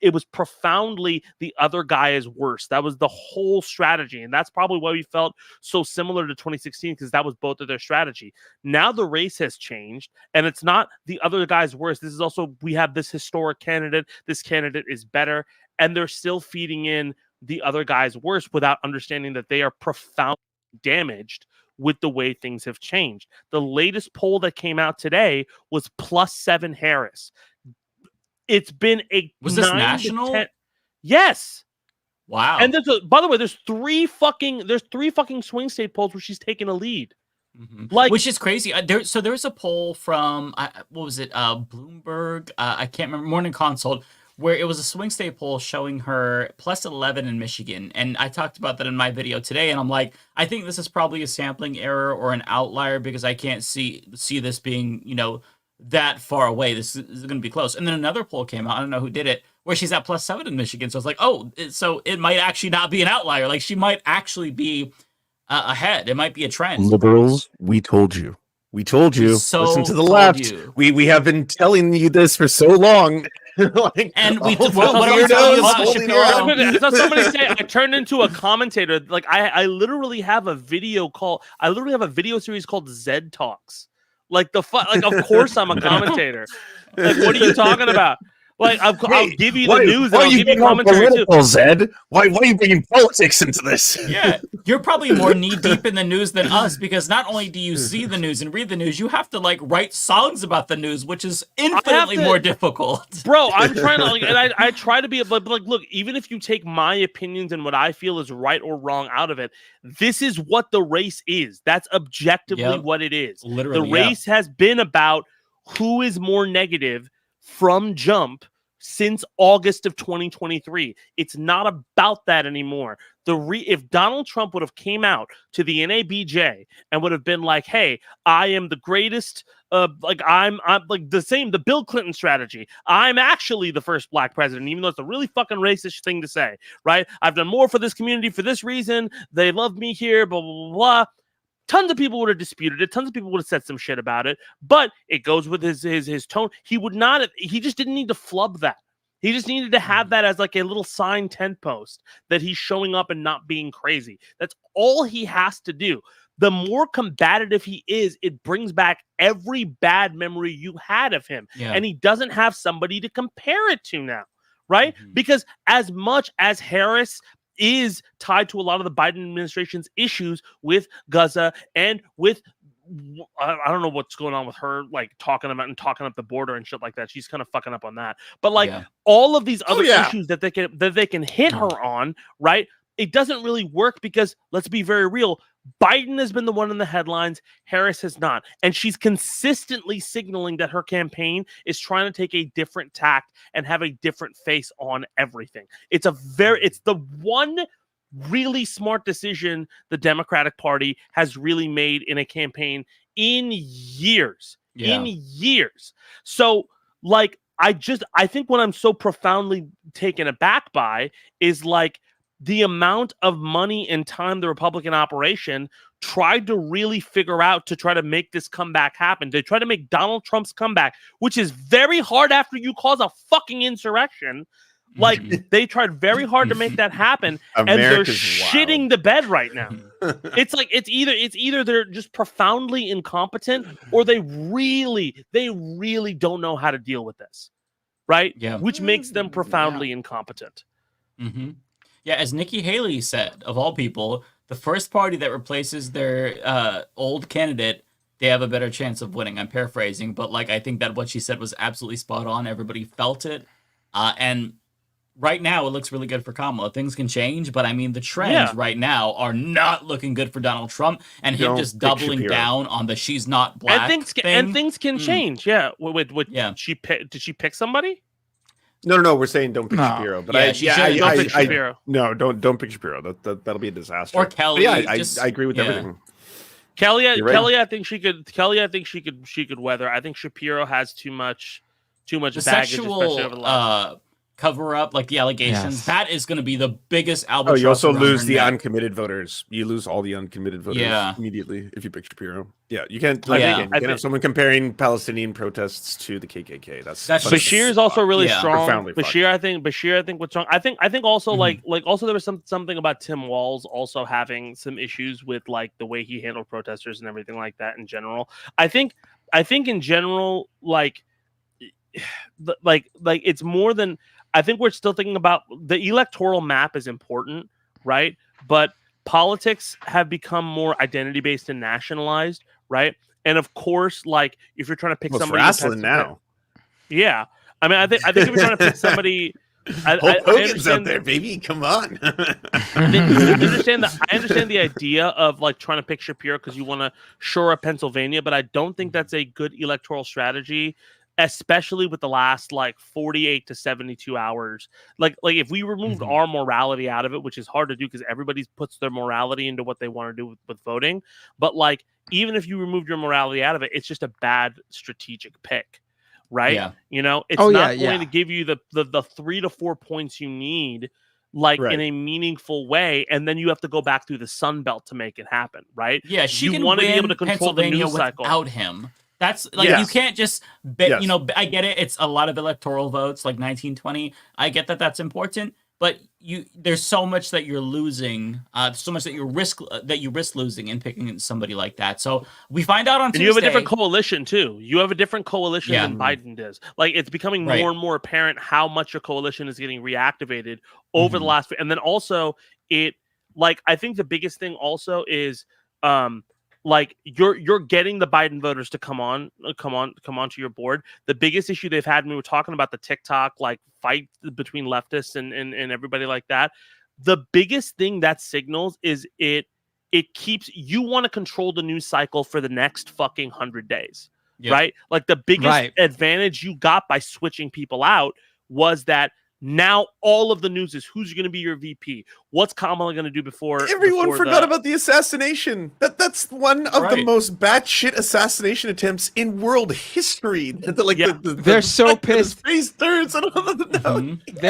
it was profoundly the other guy is worse. That was the whole strategy. And that's probably why we felt so similar to 2016, because that was both of their strategy. Now the race has changed and it's not the other guy's worse. This is also, we have this historic candidate. This candidate is better. And they're still feeding in the other guy's worse without understanding that they are profoundly damaged with the way things have changed. The latest poll that came out today was +7 Harris. It's been was this national? Yes. Wow. And by the way, there's three fucking swing state polls where she's taking a lead. Mm-hmm. Like, which is crazy. So there was a poll from what was it? Bloomberg. I can't remember. Morning Consult, where it was a swing state poll showing her +11 in Michigan. And I talked about that in my video today. And I'm like, I think this is probably a sampling error or an outlier because I can't see this being, you know, that far away. This is going to be close. And then another poll came out, I don't know who did it, where she's at +7 in Michigan. So it's like, so it might actually not be an outlier. Like she might actually be ahead. It might be a trend. Liberals, we told you. We told you. So listen to the left. We have been telling you this for so long. Like, and we what are we telling you about Shapiro? I saw somebody say I turned into a commentator. Like I literally have a video series called Zaid Talks. Like like of course I'm a commentator. Like what are you talking about? Like I'll give you the news and I'll give you commentary too. Zed? Why are you bringing politics into this? Yeah, you're probably more knee deep in the news than us because not only do you see the news and read the news, you have to like write songs about the news, which is infinitely more difficult. Bro, I'm trying to and I try to be like, look, even if you take my opinions and what I feel is right or wrong out of it, this is what the race is. That's objectively what it is. Literally, the race has been about who is more negative from jump since August of 2023. It's not about that anymore. If Donald Trump would have came out to the NABJ and would have been like, hey, I am the greatest, I'm like the Bill Clinton strategy. I'm actually the first black president, even though it's a really fucking racist thing to say, right? I've done more for this community for this reason. They love me here, blah, blah, blah, blah. Tons of people would have disputed it. Tons of people would have said some shit about it, but it goes with his tone. He would not have, he just didn't need to flub that. He just needed to have that as like a little sign tent post that he's showing up and not being crazy. That's all he has to do. The more combative he is, it brings back every bad memory you had of him. Yeah. And he doesn't have somebody to compare it to now, right? Mm-hmm. Because as much as Harris is tied to a lot of the Biden administration's issues with Gaza and with, I don't know what's going on with her, like talking up the border and shit like that. She's kind of fucking up on that. But like all of these other issues that they can hit her on, right? It doesn't really work because let's be very real. Biden has been the one in the headlines. Harris has not. And she's consistently signaling that her campaign is trying to take a different tact and have a different face on everything. It's the one really smart decision the Democratic Party has really made in a campaign in years. In years. So like, I think what I'm so profoundly taken aback by is like, the amount of money and time the Republican operation tried to really figure out to try to make this comeback happen. They tried to make Donald Trump's comeback, which is very hard after you cause a fucking insurrection. Like they tried very hard to make that happen, and they're shitting the bed right now. It's like it's either they're just profoundly incompetent, or they really don't know how to deal with this, right? Yeah, which makes them profoundly incompetent. Mm-hmm. Yeah, as Nikki Haley said, of all people, the first party that replaces their old candidate, they have a better chance of winning. I'm paraphrasing, but like I think that what she said was absolutely spot on. Everybody felt it, and right now it looks really good for Kamala. Things can change, but I mean the trends right now are not looking good for Donald Trump, and him just doubling down on the she's not black and things can change. Yeah. Did she pick somebody? No, we're saying don't pick Shapiro. But don't pick Shapiro. Don't pick Shapiro. That'll be a disaster. Or Kelly. But yeah, I agree with everything. Kelly, right. I think she could weather. I think Shapiro has too much baggage, sexual, especially over the last cover up, like the allegations. That is going to be the biggest albatross. You also lose the uncommitted voters. You lose all the uncommitted voters immediately if you pick Shapiro. Yeah, you can't. You can't have someone comparing Palestinian protests to the KKK. That's Bashir is also really strong. Bashir, I think what's wrong. I think also like also there was something about Tim Walz also having some issues with like the way he handled protesters and everything like that in general. I think in general like it's more than. I think we're still thinking about the electoral map is important, right? But politics have become more identity-based and nationalized, right? And of course, like if you're trying to pick somebody, wrestling now. Yeah, I mean, I think if you're trying to pick somebody, Hogan's out there, baby. Come on. I understand the idea of like trying to pick Shapiro because you want to shore up Pennsylvania, but I don't think that's a good electoral strategy. Especially with the last like 48 to 72 hours, like if we removed our morality out of it, which is hard to do because everybody puts their morality into what they want to do with voting. But like even if you removed your morality out of it, it's just a bad strategic pick, right? Yeah. You know, it's not going to give you the 3 to 4 points you need, like in a meaningful way, and then you have to go back through the Sun Belt to make it happen, right? Yeah, she you can want to win be able to control the news cycle without him. That's like you can't just you know, I get it, it's a lot of electoral votes like 1920. I get that that's important, but there's so much that you're losing, so much that you risk losing in picking somebody like that. So we find out on Tuesday. You have a different coalition too. You have a different coalition than Biden does. Like it's becoming more and more apparent how much your coalition is getting reactivated over the last, and then also it like I think the biggest thing also is like you're getting the Biden voters to come onto your board. The biggest issue they've had, and we were talking about the TikTok like fight between leftists and everybody like that. The biggest thing that signals is it keeps you want to control the news cycle for the next fucking 100 days, right? Like the biggest advantage you got by switching people out was that now all of the news is who's going to be your VP. What's Kamala going to do before? Everyone forgot about the assassination. That's one of the most batshit assassination attempts in world history. They're so pissed. They're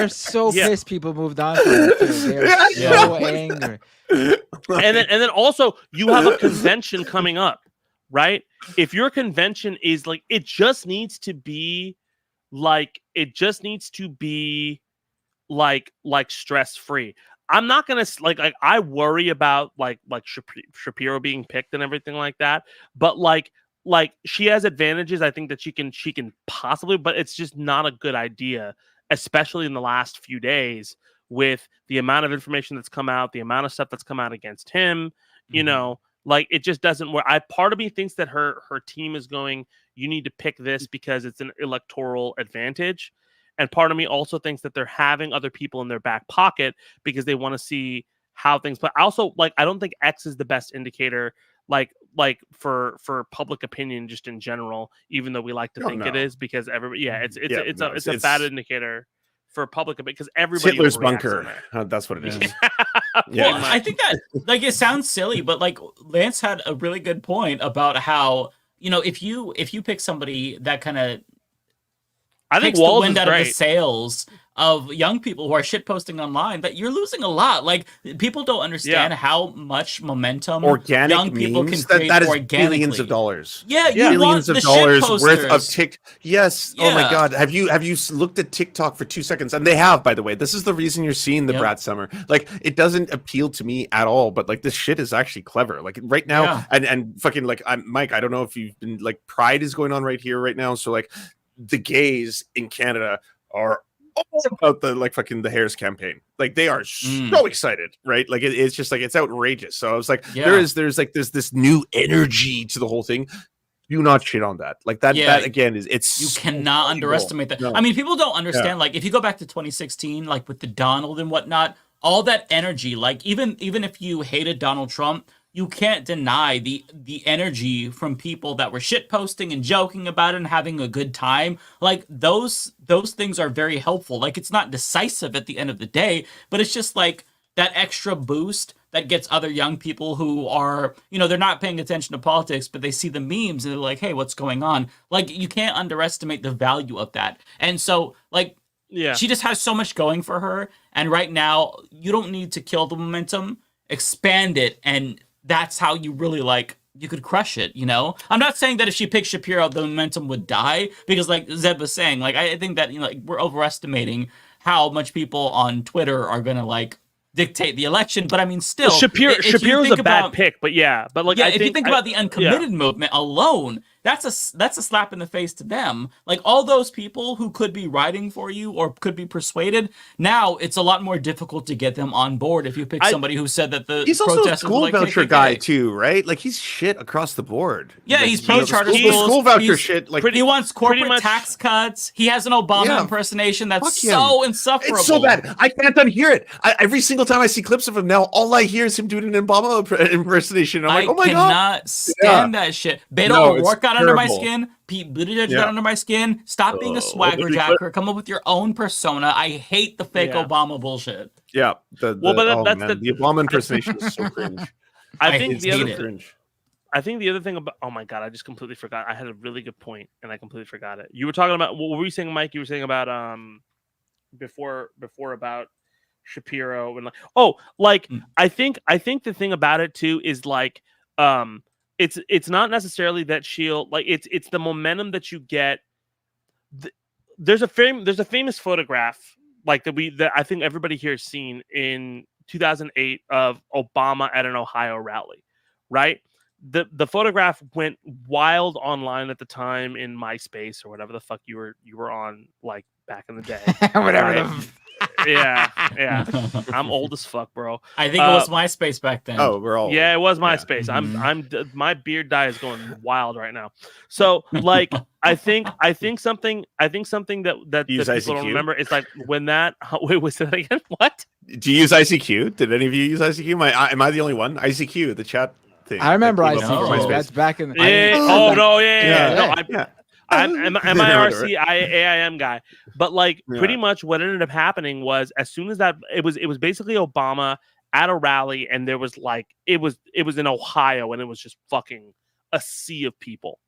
so pissed. People moved on from it. They're so angry. And then also you have a convention coming up, right? If your convention is like it just needs to be like stress free. I'm not gonna like I worry about like Shapiro being picked and everything like that, but like she has advantages. I think that she can possibly, but it's just not a good idea, especially in the last few days with the amount of information that's come out, the amount of stuff that's come out against him. You know, like it just doesn't work. Part of me thinks that her team is going, you need to pick this because it's an electoral advantage. And part of me also thinks that they're having other people in their back pocket because they want to see how things play. I also I don't think X is the best indicator like for public opinion just in general, even though we like to think it is because everybody it's a bad indicator for public opinion because everybody Hitler's bunker. That's what it is. Well, I think that like it sounds silly, but like Lance had a really good point about how, you know, if you pick somebody that kind of takes the wind out of the sails of young people who are shitposting online, that you're losing a lot. Like people don't understand how much momentum young people can create that is organically. Billions of dollars. Yeah, you billions want of the dollars shitposters. worth of TikTok. Yes. Yeah. Oh my God. Have you looked at TikTok for 2 seconds? And they have, by the way. This is the reason you're seeing the Brat Summer. Like it doesn't appeal to me at all, but like this shit is actually clever. Like right now, and fucking like Mike. I don't know if you've been like Pride is going on right here right now. So like the gays in Canada are all about the like fucking the Harris campaign. Like they are so excited, right? Like it's just like it's outrageous. So I was like, there's this new energy to the whole thing. do not shit on that. Like that. Yeah. That again it's You so cannot valuable. underestimate that. No. I mean, people don't understand. Yeah. Like, if you go back to 2016, like with the Donald and whatnot, all that energy. Like, even if you hated Donald Trump, you can't deny the energy from people that were shit posting and joking about it and having a good time. Like, those things are very helpful. Like, it's not decisive at the end of the day, but it's just like that extra boost that gets other young people who are, they're not paying attention to politics, but they see the memes and they're like, hey, what's going on? Like, you can't underestimate the value of that. And so, like, she just has so much going for her. And right now, you don't need to kill the momentum, expand it, and that's how you really, like, you could crush it, I'm not saying that if she picked Shapiro, the momentum would die, because like Zeb was saying, like, I think that, like, we're overestimating how much people on Twitter are going to, like, dictate the election. But I mean, still, Shapiro's a bad pick, but like, if you think about the uncommitted movement alone, that's a slap in the face to them. Like, all those people who could be writing for you or could be persuaded, now it's a lot more difficult to get them on board if you pick somebody who said that the he's also a protesters school like voucher KKK. guy too, right? Like, he's shit across the board. Yeah, like, he's pro charter the schools. school voucher He's shit. Like, he wants corporate tax cuts. He has an Obama impersonation that's so insufferable. It's so bad. I can't unhear it. Every single time I see clips of him now, all I hear is him doing an Obama impersonation. I'm like, oh my god, I cannot stand that shit. Beto O'Rourke got under my skin. Pete Buttigieg got under my skin. Stop being a swagger jacker. Come up with your own persona. I hate the fake Obama bullshit. Yeah. The Obama impersonation is so cringe. I think the other thing about, oh my god, I just completely forgot. I had a really good point and I completely forgot it. You were talking about, what were you saying, Mike? You were saying about before about Shapiro and I think the thing about it too is like it's not necessarily that she'll like it's the momentum that you get. There's a famous photograph like that I think everybody here has seen in 2008 of Obama at an Ohio rally, right? The photograph went wild online at the time in MySpace or whatever the fuck you were on, like, back in the day. Whatever right? Yeah. I'm old as fuck, bro. I think it was MySpace back then. Oh, we're all it was MySpace. Yeah. My beard dye is going wild right now. So like I think something that people ICQ? don't remember is like when that wait, was that again? What? Do you use ICQ? Did any of you use ICQ? Am I the only one? ICQ, the chat thing. I remember ICQ. That's back in the I'm MIRC AIM guy, but like pretty much what ended up happening was as soon as that it was basically Obama at a rally, and there was like it was in Ohio, and it was just fucking a sea of people,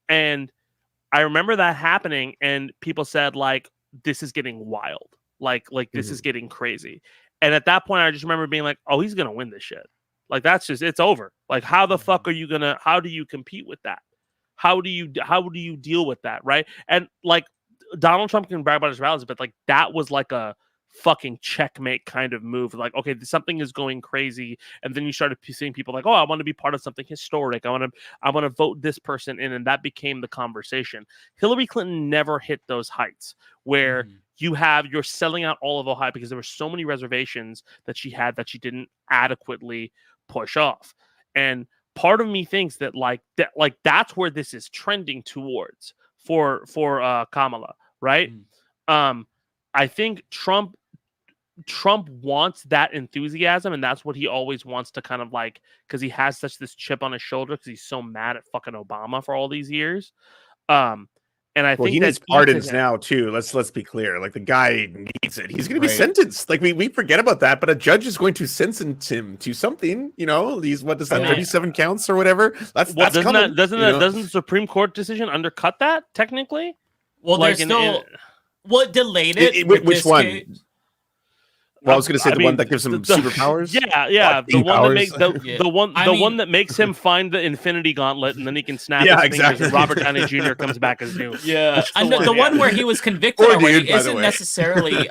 and I remember that happening, and people said like, this is getting wild, like this is getting crazy, and at that point I just remember being like, oh, he's gonna win this shit, like that's just, it's over, like how the fuck are you gonna, how do you compete with that? How do you deal with that, right? And like Donald Trump can brag about his rallies, but like that was like a fucking checkmate kind of move. Like, okay, something is going crazy, and then you started seeing people like, oh, I want to be part of something historic. I want to vote this person in, and that became the conversation. Hillary Clinton never hit those heights where you're selling out all of Ohio because there were so many reservations that she had that she didn't adequately push off, and part of me thinks that that's where this is trending towards for Kamala, right? I think Trump wants that enthusiasm, and that's what he always wants to kind of like, because he has this chip on his shoulder because he's so mad at fucking Obama for all these years. And I think he needs pardons now too. Let's be clear. Like, the guy needs it. He's going to be sentenced. Like, we forget about that, but a judge is going to sentence him to something. These, what does that 37 counts or whatever? That's coming. Doesn't the Supreme Court decision undercut that technically? Well, like there's still what delayed it. Which one? Case? Well, I was going to say the one that gives him superpowers. Yeah, the one that makes the one that makes him find the Infinity Gauntlet, and then he can snap his fingers, and Robert Downey Jr. comes back as new. Yeah, the one where he was convicted already isn't necessarily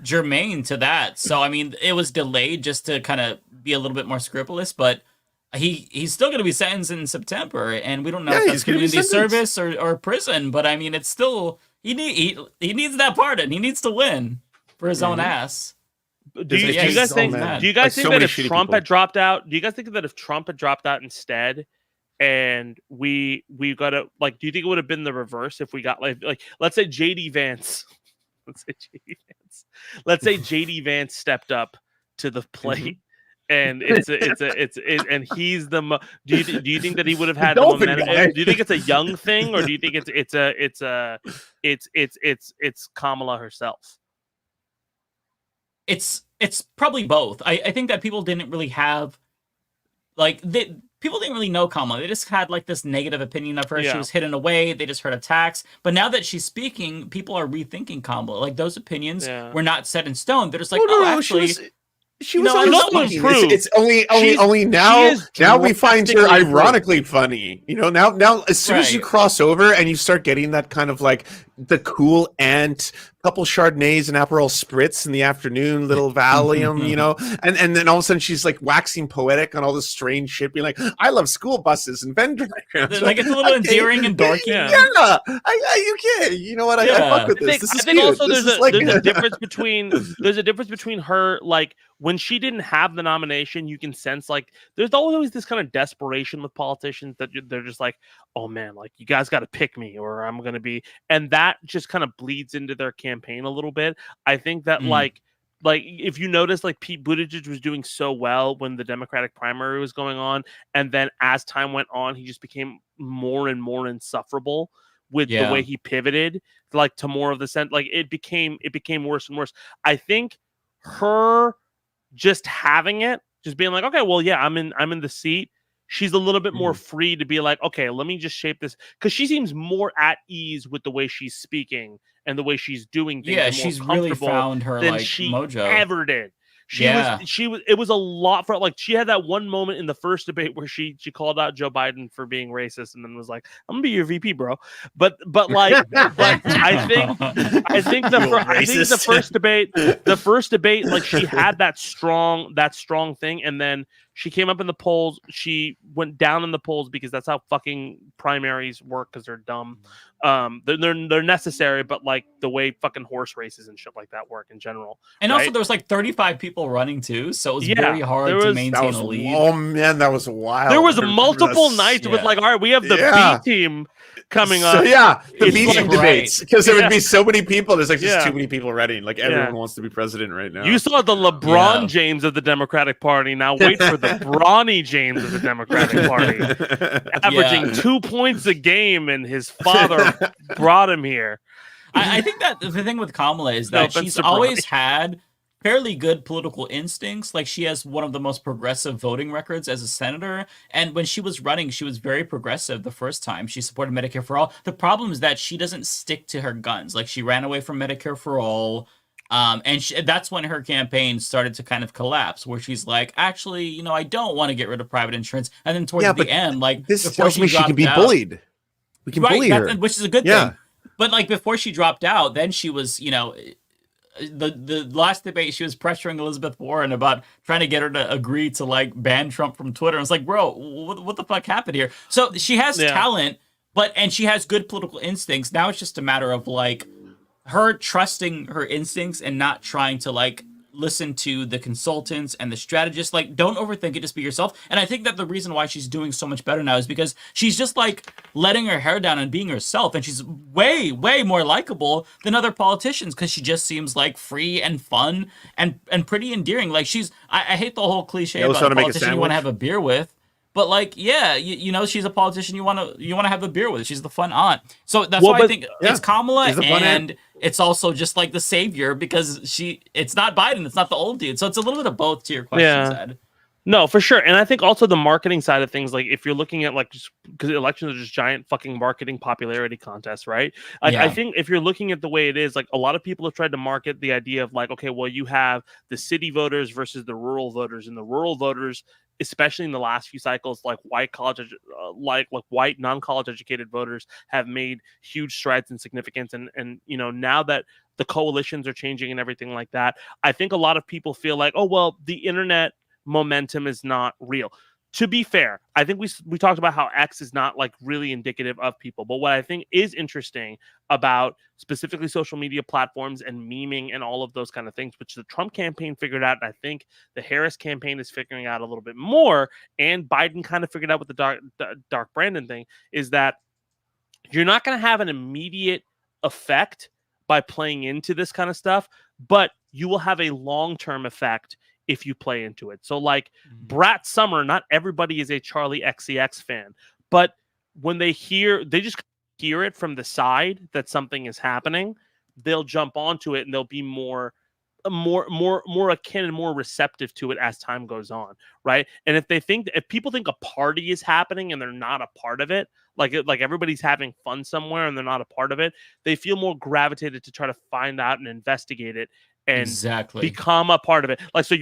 germane to that. So I mean, it was delayed just to kind of be a little bit more scrupulous, but he's still going to be sentenced in September, and we don't know if that's community service or prison. But I mean, it's still he needs that pardon. He needs to win for his own ass. Do you guys think that if Trump had dropped out? Do you guys think that if Trump had dropped out instead, and we gotta like. Do you think it would have been the reverse if we got like let's say JD Vance, let's say JD Vance stepped up to the plate. And and he's the. Do you think that he would have had the momentum? Do you think it's a young thing, or do you think it's Kamala herself? It's probably both. I think that people didn't really have people didn't really know Kamala. They just had like this negative opinion of her. Yeah. She was hidden away. They just heard attacks. But now that she's speaking, people are rethinking Kamala. Like those opinions were not set in stone. They're just like, actually. She was it's only now we find her ironically funny. Now as soon as you cross over and you start getting that kind of like the cool aunt, couple Chardonnays and Aperol Spritz in the afternoon, little Valium, and then all of a sudden she's like waxing poetic on all this strange shit, being like, I love school buses and Venn diagrams. Like it's a little endearing and dorky. Yeah, you can't. You know what? I fuck with this. I think also there's a difference between her like when she didn't have the nomination. You can sense like there's always this kind of desperation with politicians that they're just like, oh man, like you guys got to pick me or I'm gonna be, and that just kind of bleeds into their campaign a little bit. I think that like if you notice, like Pete Buttigieg was doing so well when the Democratic primary was going on, and then as time went on, he just became more and more insufferable with the way he pivoted, like to more of the sense, like it became worse and worse. I think her just having it, just being like, okay, well, yeah, I'm in the seat. She's a little bit more free to be like, okay, let me just shape this, because she seems more at ease with the way she's speaking and the way she's doing things. Yeah, she's really found her than like she mojo. Ever did. It was a lot for like she had that one moment in the first debate where she called out Joe Biden for being racist and then was like, I'm gonna be your VP, bro. But like but I think the first debate like she had that strong thing, and then she came up in the polls. She went down in the polls because that's how fucking primaries work, because they're dumb. They're necessary, but like the way fucking horse races and shit like that work in general. And also there was like 35 people running too, so it was very hard to maintain a lead. Oh man, that was wild. There was multiple nights with like, all right, we have the B team coming up. So the B team debates, because there would be so many people. There's like just too many people already. Like everyone wants to be president right now. You saw the LeBron James of the Democratic Party. Now wait for the Bronny James of the Democratic Party, averaging 2 points a game, and his father brought him here. I think that the thing with Kamala is that she's always had fairly good political instincts. Like she has one of the most progressive voting records as a senator. And when she was running, she was very progressive the first time. She supported Medicare for All. The problem is that she doesn't stick to her guns. Like she ran away from Medicare for All. And that's when her campaign started to kind of collapse, where she's like, actually, I don't want to get rid of private insurance. And then towards the end, like this tells me she can be bullied. We can bully her, which is a good thing. But like before she dropped out, then she was, the last debate, she was pressuring Elizabeth Warren about trying to get her to agree to like ban Trump from Twitter. And it's like, bro, what the fuck happened here? So she has talent, and she has good political instincts. Now it's just a matter of like her trusting her instincts and not trying to like listen to the consultants and the strategists. Like, don't overthink it, just be yourself. And I think that the reason why she's doing so much better now is because she's just like letting her hair down and being herself, and she's way more likable than other politicians because she just seems like free and fun and pretty endearing. Like I hate the whole cliche about a politician you want to have a beer with, but like, she's a politician you want to have a beer with. She's the fun aunt. So that's why I think it's Kamala, and it's also just like the savior, because it's not Biden, it's not the old dude. So it's a little bit of both to your question, Ed. No, for sure. And I think also the marketing side of things, like if you're looking at like, just because elections are just giant fucking marketing popularity contests, right? Like I think if you're looking at the way it is, like a lot of people have tried to market the idea of like, okay, well, you have the city voters versus the rural voters, and the rural voters, especially in the last few cycles, like white white non-college educated voters have made huge strides in significance. And now that the coalitions are changing and everything like that, I think a lot of people feel like, oh, well, the internet momentum is not real. to be fair, I think we talked about how X is not like really indicative of people. But what I think is interesting about specifically social media platforms and memeing and all of those kind of things, which the Trump campaign figured out, and I think the Harris campaign is figuring out a little bit more, and Biden kind of figured out with the Dark Brandon thing, is that you're not going to have an immediate effect by playing into this kind of stuff, but you will have a long-term effect if you play into it. So like Brat Summer, not everybody is a Charlie XCX fan, but when they just hear it from the side that something is happening, they'll jump onto it and they'll be more akin and more receptive to it as time goes on, right? And if people think a party is happening and they're not a part of it, like everybody's having fun somewhere and they're not a part of it, they feel more gravitated to try to find out and investigate it and become a part of it. Like, so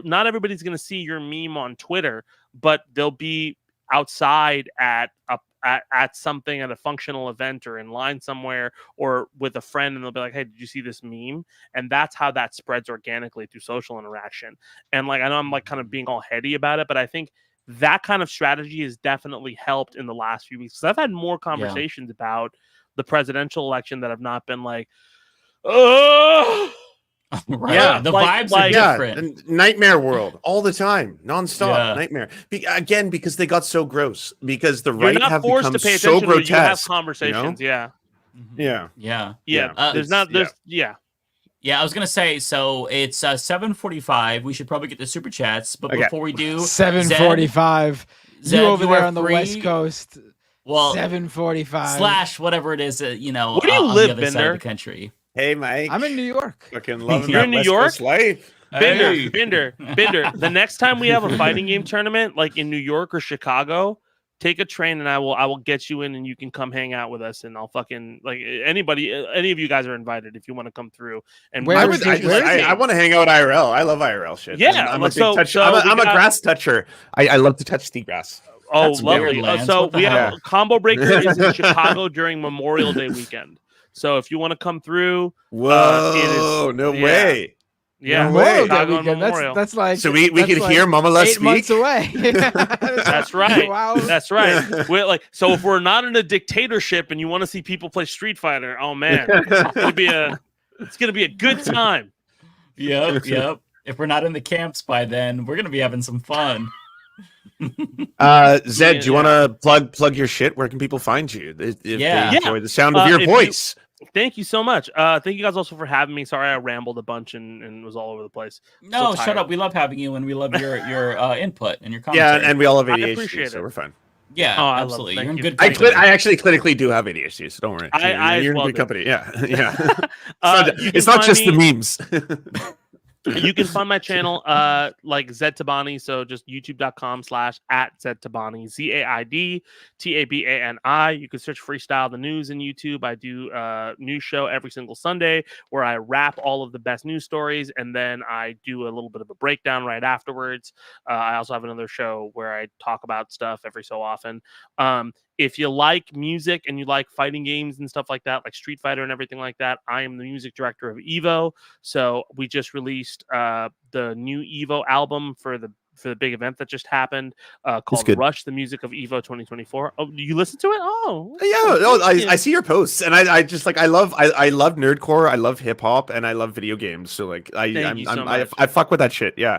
not everybody's gonna see your meme on Twitter, but they'll be outside at something, at a functional event or in line somewhere or with a friend, and they'll be like, hey, did you see this meme? And that's how that spreads organically through social interaction. And like, I know I'm like kind of being all heady about it, but I think that kind of strategy has definitely helped in the last few weeks. Because I've had more conversations about the presidential election that have not been like, oh, right. Yeah, the vibes are different. Nightmare world all the time, nonstop nightmare. Again, because they got so gross. Because the right have become so grotesque. You have conversations, you know? Yeah. I was gonna say, so it's 7:45. We should probably get the super chats, but before we do, 7:45. You over there on the West Coast. Well, 7:45 / whatever it is, where do you on live, the other side of the country. Hey, Mike. I'm in New York. Fucking loving You're in New York? Life. Bender. The next time we have a fighting game tournament, like in New York or Chicago, take a train and I will get you in and you can come hang out with us, and I'll fucking like any of you guys are invited if you want to come through. And I want to hang out IRL. I love IRL shit. Yeah, I'm a grass toucher. I love to touch the grass. Oh, that's lovely. So we have Combo Breaker is in Chicago during Memorial Day weekend. So if you want to come through, whoa, no way. Yeah, Memorial Day weekend. That's like so we can hear Mama speak 8 months away. That's right. Wow. That's right. We're like, so if we're not in a dictatorship and you want to see people play Street Fighter, oh man, it's gonna be a good time. Yep. If we're not in the camps by then, we're gonna be having some fun. Zed, do you want to plug your shit? Where can people find you if they enjoy the sound of your voice? Thank you so much. Thank you guys also for having me. Sorry I rambled a bunch and was all over the place. No, shut up. We love having you, and we love your input and your commentary. Yeah, and we all have ADHD, I appreciate so we're fine. Yeah, absolutely. You're in good company. I actually clinically do have ADHD, so don't worry. You're in good company. Yeah. It's not just the memes. You can find my channel like Zaid Tabani, so just youtube.com/@ZaidTabani, ZaidTabani. You can search Freestyle the News in YouTube. I do a news show every single Sunday where I wrap all of the best news stories, and then I do a little bit of a breakdown right afterwards. I also have another show where I talk about stuff every so often. If you like music and you like fighting games and stuff like that, like Street Fighter and everything like that, I am the music director of Evo. So we just released the new Evo album for the big event that just happened called Rush, the Music of Evo 2024. Oh, you listen to it? Oh, yeah. I see your posts, and I just like I love nerdcore, I love hip hop, and I love video games. So like I fuck with that shit. Yeah.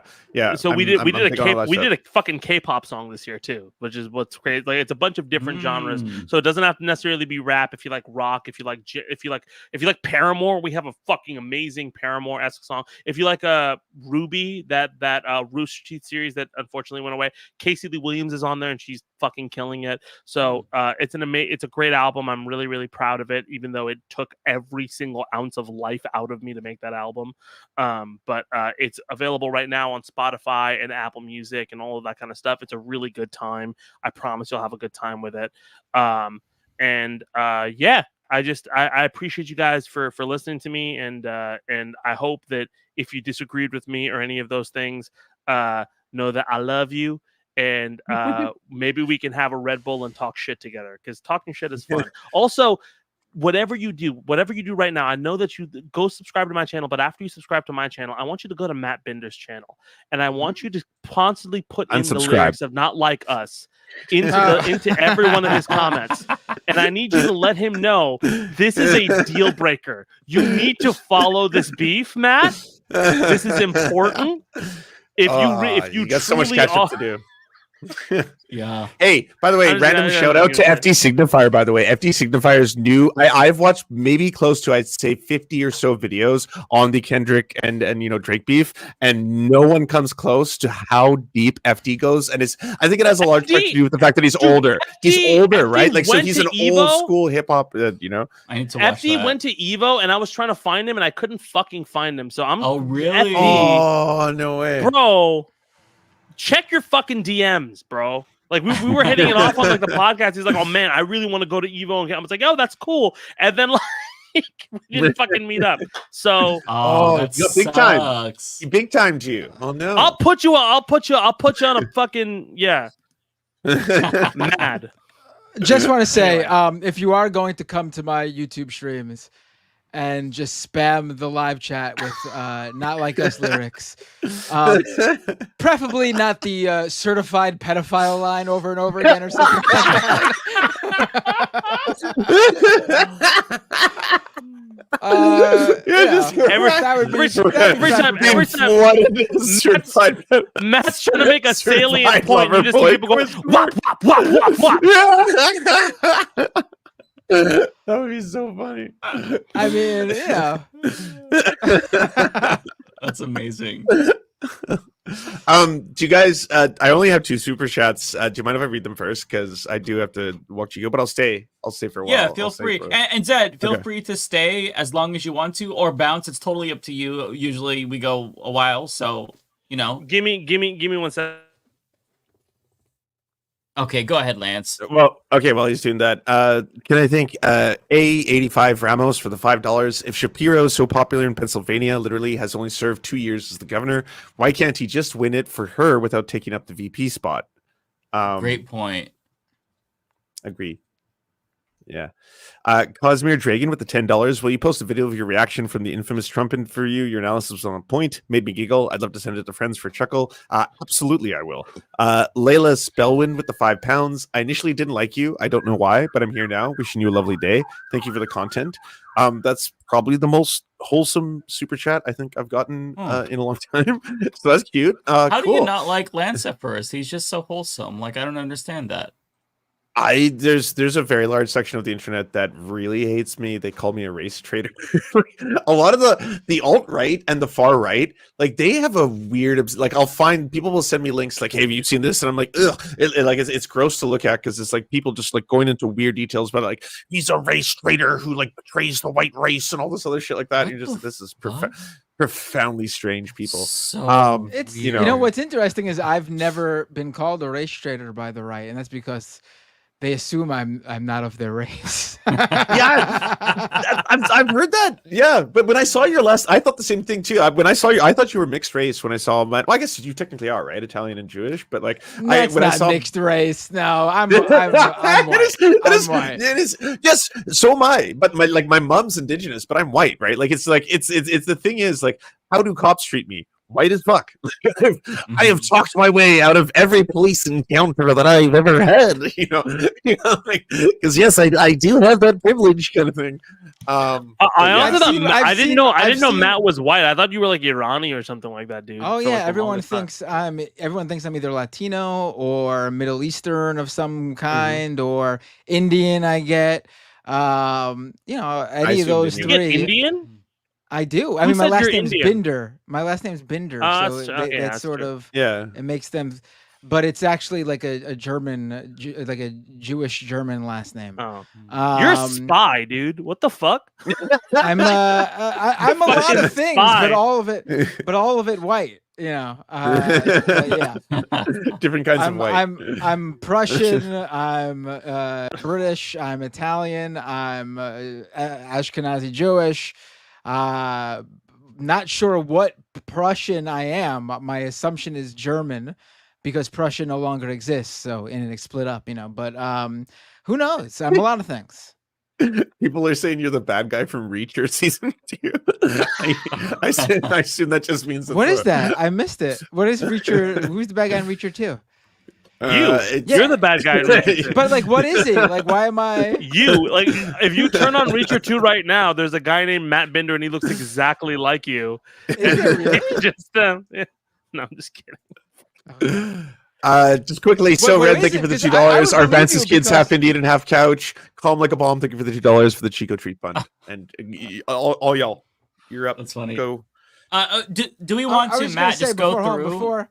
So we did a fucking K-pop song this year too, which is what's crazy. Like it's a bunch of different genres, so it doesn't have to necessarily be rap. If you like rock, if you like Paramore, we have a fucking amazing Paramore-esque song. If you like Ruby, that Rooster Teeth series that unfortunately went away, Casey Lee Williams is on there and she's fucking killing it. So it's a great album. I'm really, really proud of it, even though it took every single ounce of life out of me to make that album. But it's available right now on Spotify and Apple Music and all of that kind of stuff. It's a really good time. I promise you'll have a good time with it. I appreciate you guys for listening to me, and I hope that if you disagreed with me or any of those things, know that I love you, and maybe we can have a Red Bull and talk shit together, because talking shit is fun. Also, whatever you do right now, I know that you go subscribe to my channel, but after you subscribe to my channel, I want you to go to Matt Binder's channel, and I want you to constantly put in the lyrics of "Not Like Us" into every one of his comments, and I need you to let him know this is a deal breaker. You need to follow this beef, Matt. This is important. If you got so much catch up to do. Yeah. Hey, by the way, random shout out to FD Signifier. By the way, FD Signifier's new. I've watched maybe close to, I'd say, 50 or so videos on the Kendrick and Drake beef, and no one comes close to how deep FD goes. And I think it has a large part to do with the fact that he's older. He's older, right? Like, so he's an old school hip hop. I need to watch FD that. went to Evo, and I was trying to find him, and I couldn't fucking find him. So I'm. Oh really? FD, oh no way, bro. Check your fucking DMs, bro. Like we were hitting it off on like the podcast. He's like, "Oh man, I really want to go to Evo." And I was like, "Oh, that's cool." And then like we didn't fucking meet up. So big time, big time to you. Oh no, I'll put you on a fucking mad. Just want to say, if you are going to come to my YouTube streams and just spam the live chat with "Not Like Us" lyrics, preferably not the certified pedophile line over and over again or something like that. Every time Matt's trying to make a salient point, you just see people going wop wop wop wop wop. That would be so funny. I mean, yeah. That's amazing. Do you guys? I only have 2 super chats. Do you mind if I read them first? Because I do have to watch you go, but I'll stay for a while. Yeah, feel free. And Zed, feel free to stay as long as you want to, or bounce. It's totally up to you. Usually we go a while, so Give me 1 second. Okay, go ahead, Lance. Well, okay, while he's doing that, can I thank A85 Ramos for the $5? If Shapiro, so popular in Pennsylvania, literally has only served 2 years as the governor, why can't he just win it for her without taking up the VP spot? Great point. Agree. Yeah. Cosmere Dragon with the $10. Will you post a video of your reaction from the infamous Trump interview? Your analysis was on point. Made me giggle. I'd love to send it to friends for a chuckle. Absolutely, I will. Layla Spellwind with the £5. I initially didn't like you. I don't know why, but I'm here now. Wishing you a lovely day. Thank you for the content. That's probably the most wholesome super chat I think I've gotten in a long time. So that's cute. How cool. do you not like Lance at first? He's just so wholesome. Like, I don't understand that. There's a very large section of the internet that really hates me. They call me a race traitor. A lot of the alt-right and the far right, like, they have a weird, like, I'll find people will send me links like, hey, have you seen this? And I'm like, ugh, it's gross to look at, because it's like people just like going into weird details about like, he's a race traitor who like betrays the white race and all this other shit like that. And you're just, this is profoundly strange people. So it's you know what's interesting is I've never been called a race traitor by the right, and that's because they assume I'm not of their race. Yeah, I've heard that. Yeah, but when I saw your last, I thought the same thing too. When I saw you, I thought you were mixed race. When I saw my, well, I guess you technically are, right? Italian and Jewish, but like, That's not mixed race. No, I'm white. It is. Yes, so am I. But my mom's indigenous, but I'm white, right? Like, it's the thing is, like, how do cops treat me? White as fuck. I have talked my way out of every police encounter that I've ever had, because yes, I do have that privilege, kind of thing. I didn't know Matt was white. I thought you were like Irani or something like that, dude. Oh yeah, everyone thinks I'm either Latino or Middle Eastern of some kind, or Indian. I get, any of those three. You get Indian? I do. I mean, my last name's Binder. My last name's Binder, so that's sort of it makes them. But it's actually like a German, like a Jewish German last name. Oh, you're a spy, dude. What the fuck? I'm a lot of things, but all of it white. Yeah. Different kinds of white. I'm Prussian. I'm British. I'm Italian. I'm Ashkenazi Jewish. Not sure what Prussian I am. My assumption is German, because Prussia no longer exists. So, and it split up, but who knows? I'm a lot of things. People are saying you're the bad guy from Reacher season 2. I assume that just means What is that? I missed it. What is Reacher? Who's the bad guy in Reacher 2? You're the bad guy in Reacher 2. But like, what is it? Like, why am I? You like if you turn on Reacher 2 right now, there's a guy named Matt Binder, and he looks exactly like you. Is it really? Just yeah. No, I'm just kidding. Just quickly, so where Red, is thank you it? for the 'Cause $2. I Our would Vance's believe you kids because- half Indian and half couch. Calm like a bomb. Thank you for the $2 for the Chico treat fund. And all y'all, you're up. That's funny. Go. Do we want I to, was gonna Matt, say just go before, through?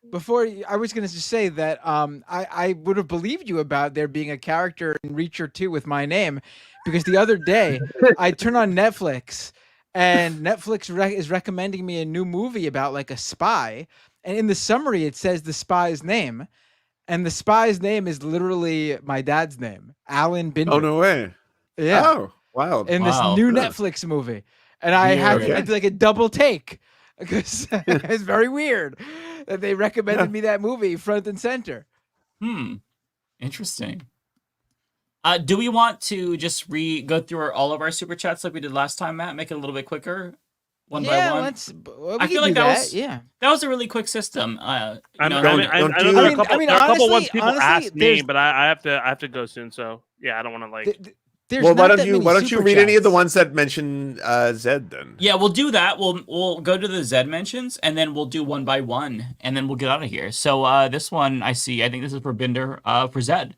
Before I was going to just say that I would have believed you about there being a character in Reacher 2 with my name, because the other day I turned on Netflix and Netflix is recommending me a new movie about like a spy, and in the summary it says the spy's name, and the spy's name is literally my dad's name, Alan Binder. Oh, no way. Yeah. Oh, wow. In this new Netflix movie, and I had like a double take because it's very weird that they recommended me that movie front and center. Interesting. Do we want to just go through all of our super chats like we did last time, Matt? Make it a little bit quicker, one by one. I feel like that was a really quick system. I know there are a couple ones people asked me, but I have to go soon. So yeah, I don't want to like. Well, why don't you read any of the ones that mention Zed then? Yeah, we'll do that. We'll go to the Zed mentions, and then we'll do one by one, and then we'll get out of here. So this one I think this is for Binder for Zed.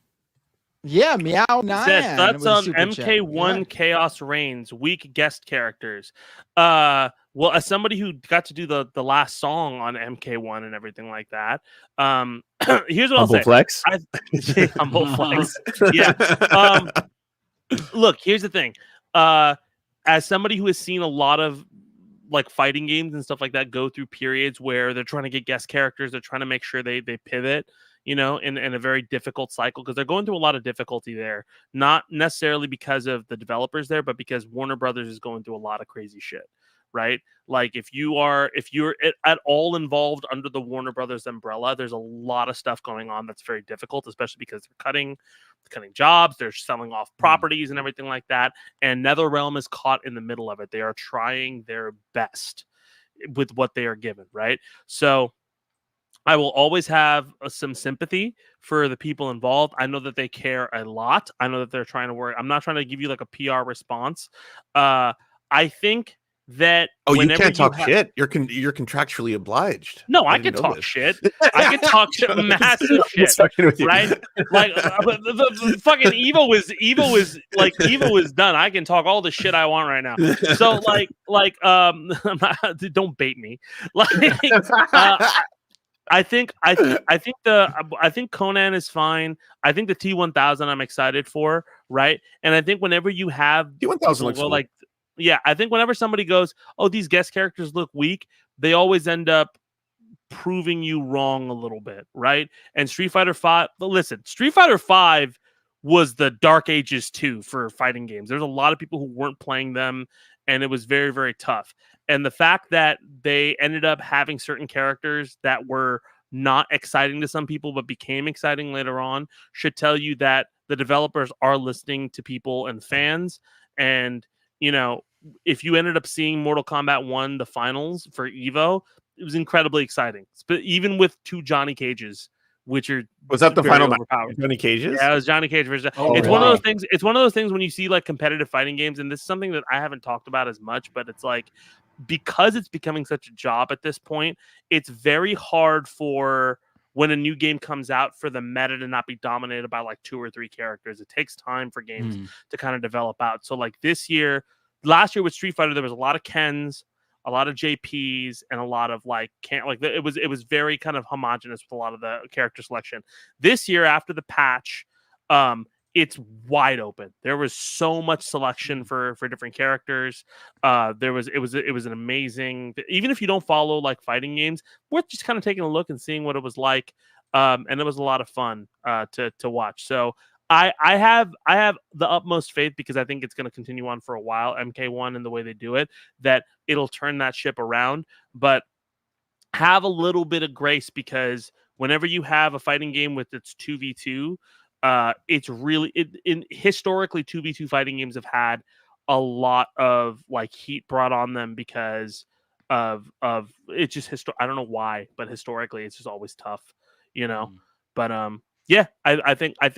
Yeah, Meow 9. That's on MK1 Chaos Reigns, weak guest characters. Well, as somebody who got to do the last song on MK1 and everything like that, here's what I'll say. Flex? Humble flex. Yeah. Look, here's the thing. As somebody who has seen a lot of like fighting games and stuff like that go through periods where they're trying to get guest characters, they're trying to make sure they pivot, you know, in a very difficult cycle, because they're going through a lot of difficulty there. Not necessarily because of the developers there, but because Warner Brothers is going through a lot of crazy shit. Right? Like if you're at all involved under the Warner Brothers umbrella, there's a lot of stuff going on that's very difficult, especially because they're cutting jobs, they're selling off properties and everything like that. And NetherRealm is caught in the middle of it. They are trying their best with what they are given, right? So I will always have some sympathy for the people involved. I know that they care a lot. I know that they're trying to work. I'm not trying to give you like a PR response. I think that you can't talk shit. You're contractually obliged. No, I can talk shit. I can talk shit, massive shit, right? Like the fucking Evo is done. I can talk all the shit I want right now. So don't bait me. Like I think Conan is fine. I think the T1000 I'm excited for, right? And I think whenever you have T1000 looks cool. Yeah, I think whenever somebody goes, oh, these guest characters look weak, they always end up proving you wrong a little bit, right? And Street Fighter V, listen, Street Fighter V was the Dark Ages 2 for fighting games. There's a lot of people who weren't playing them, and it was very, very tough. And the fact that they ended up having certain characters that were not exciting to some people, but became exciting later on, should tell you that the developers are listening to people and fans. And, you know, if you ended up seeing Mortal Kombat 1, the finals for EVO, it was incredibly exciting. But even with 2 Johnny Cages, which are was that the final match? Johnny Cages? Yeah, it was Johnny Cage versus. Oh, it's one of those things. It's one of those things when you see like competitive fighting games, and this is something that I haven't talked about as much, but it's like because it's becoming such a job at this point, it's very hard for when a new game comes out for the meta to not be dominated by like 2 or 3 characters. It takes time for games to kind of develop out. So like last year with Street Fighter, there was a lot of Kens, a lot of JPs, and a lot of it was very kind of homogenous with a lot of the character selection. This year, after the patch, it's wide open. There was so much selection for different characters. It was an amazing. Even if you don't follow like fighting games, worth just kind of taking a look and seeing what it was like. And it was a lot of fun to watch. So. I have the utmost faith, because I think it's going to continue on for a while, MK1 and the way they do it, that it'll turn that ship around. But have a little bit of grace, because whenever you have a fighting game with its 2v2, it's really historically 2v2 fighting games have had a lot of like heat brought on them because of it's just I don't know why, but historically it's just always tough, you know. But yeah, I think the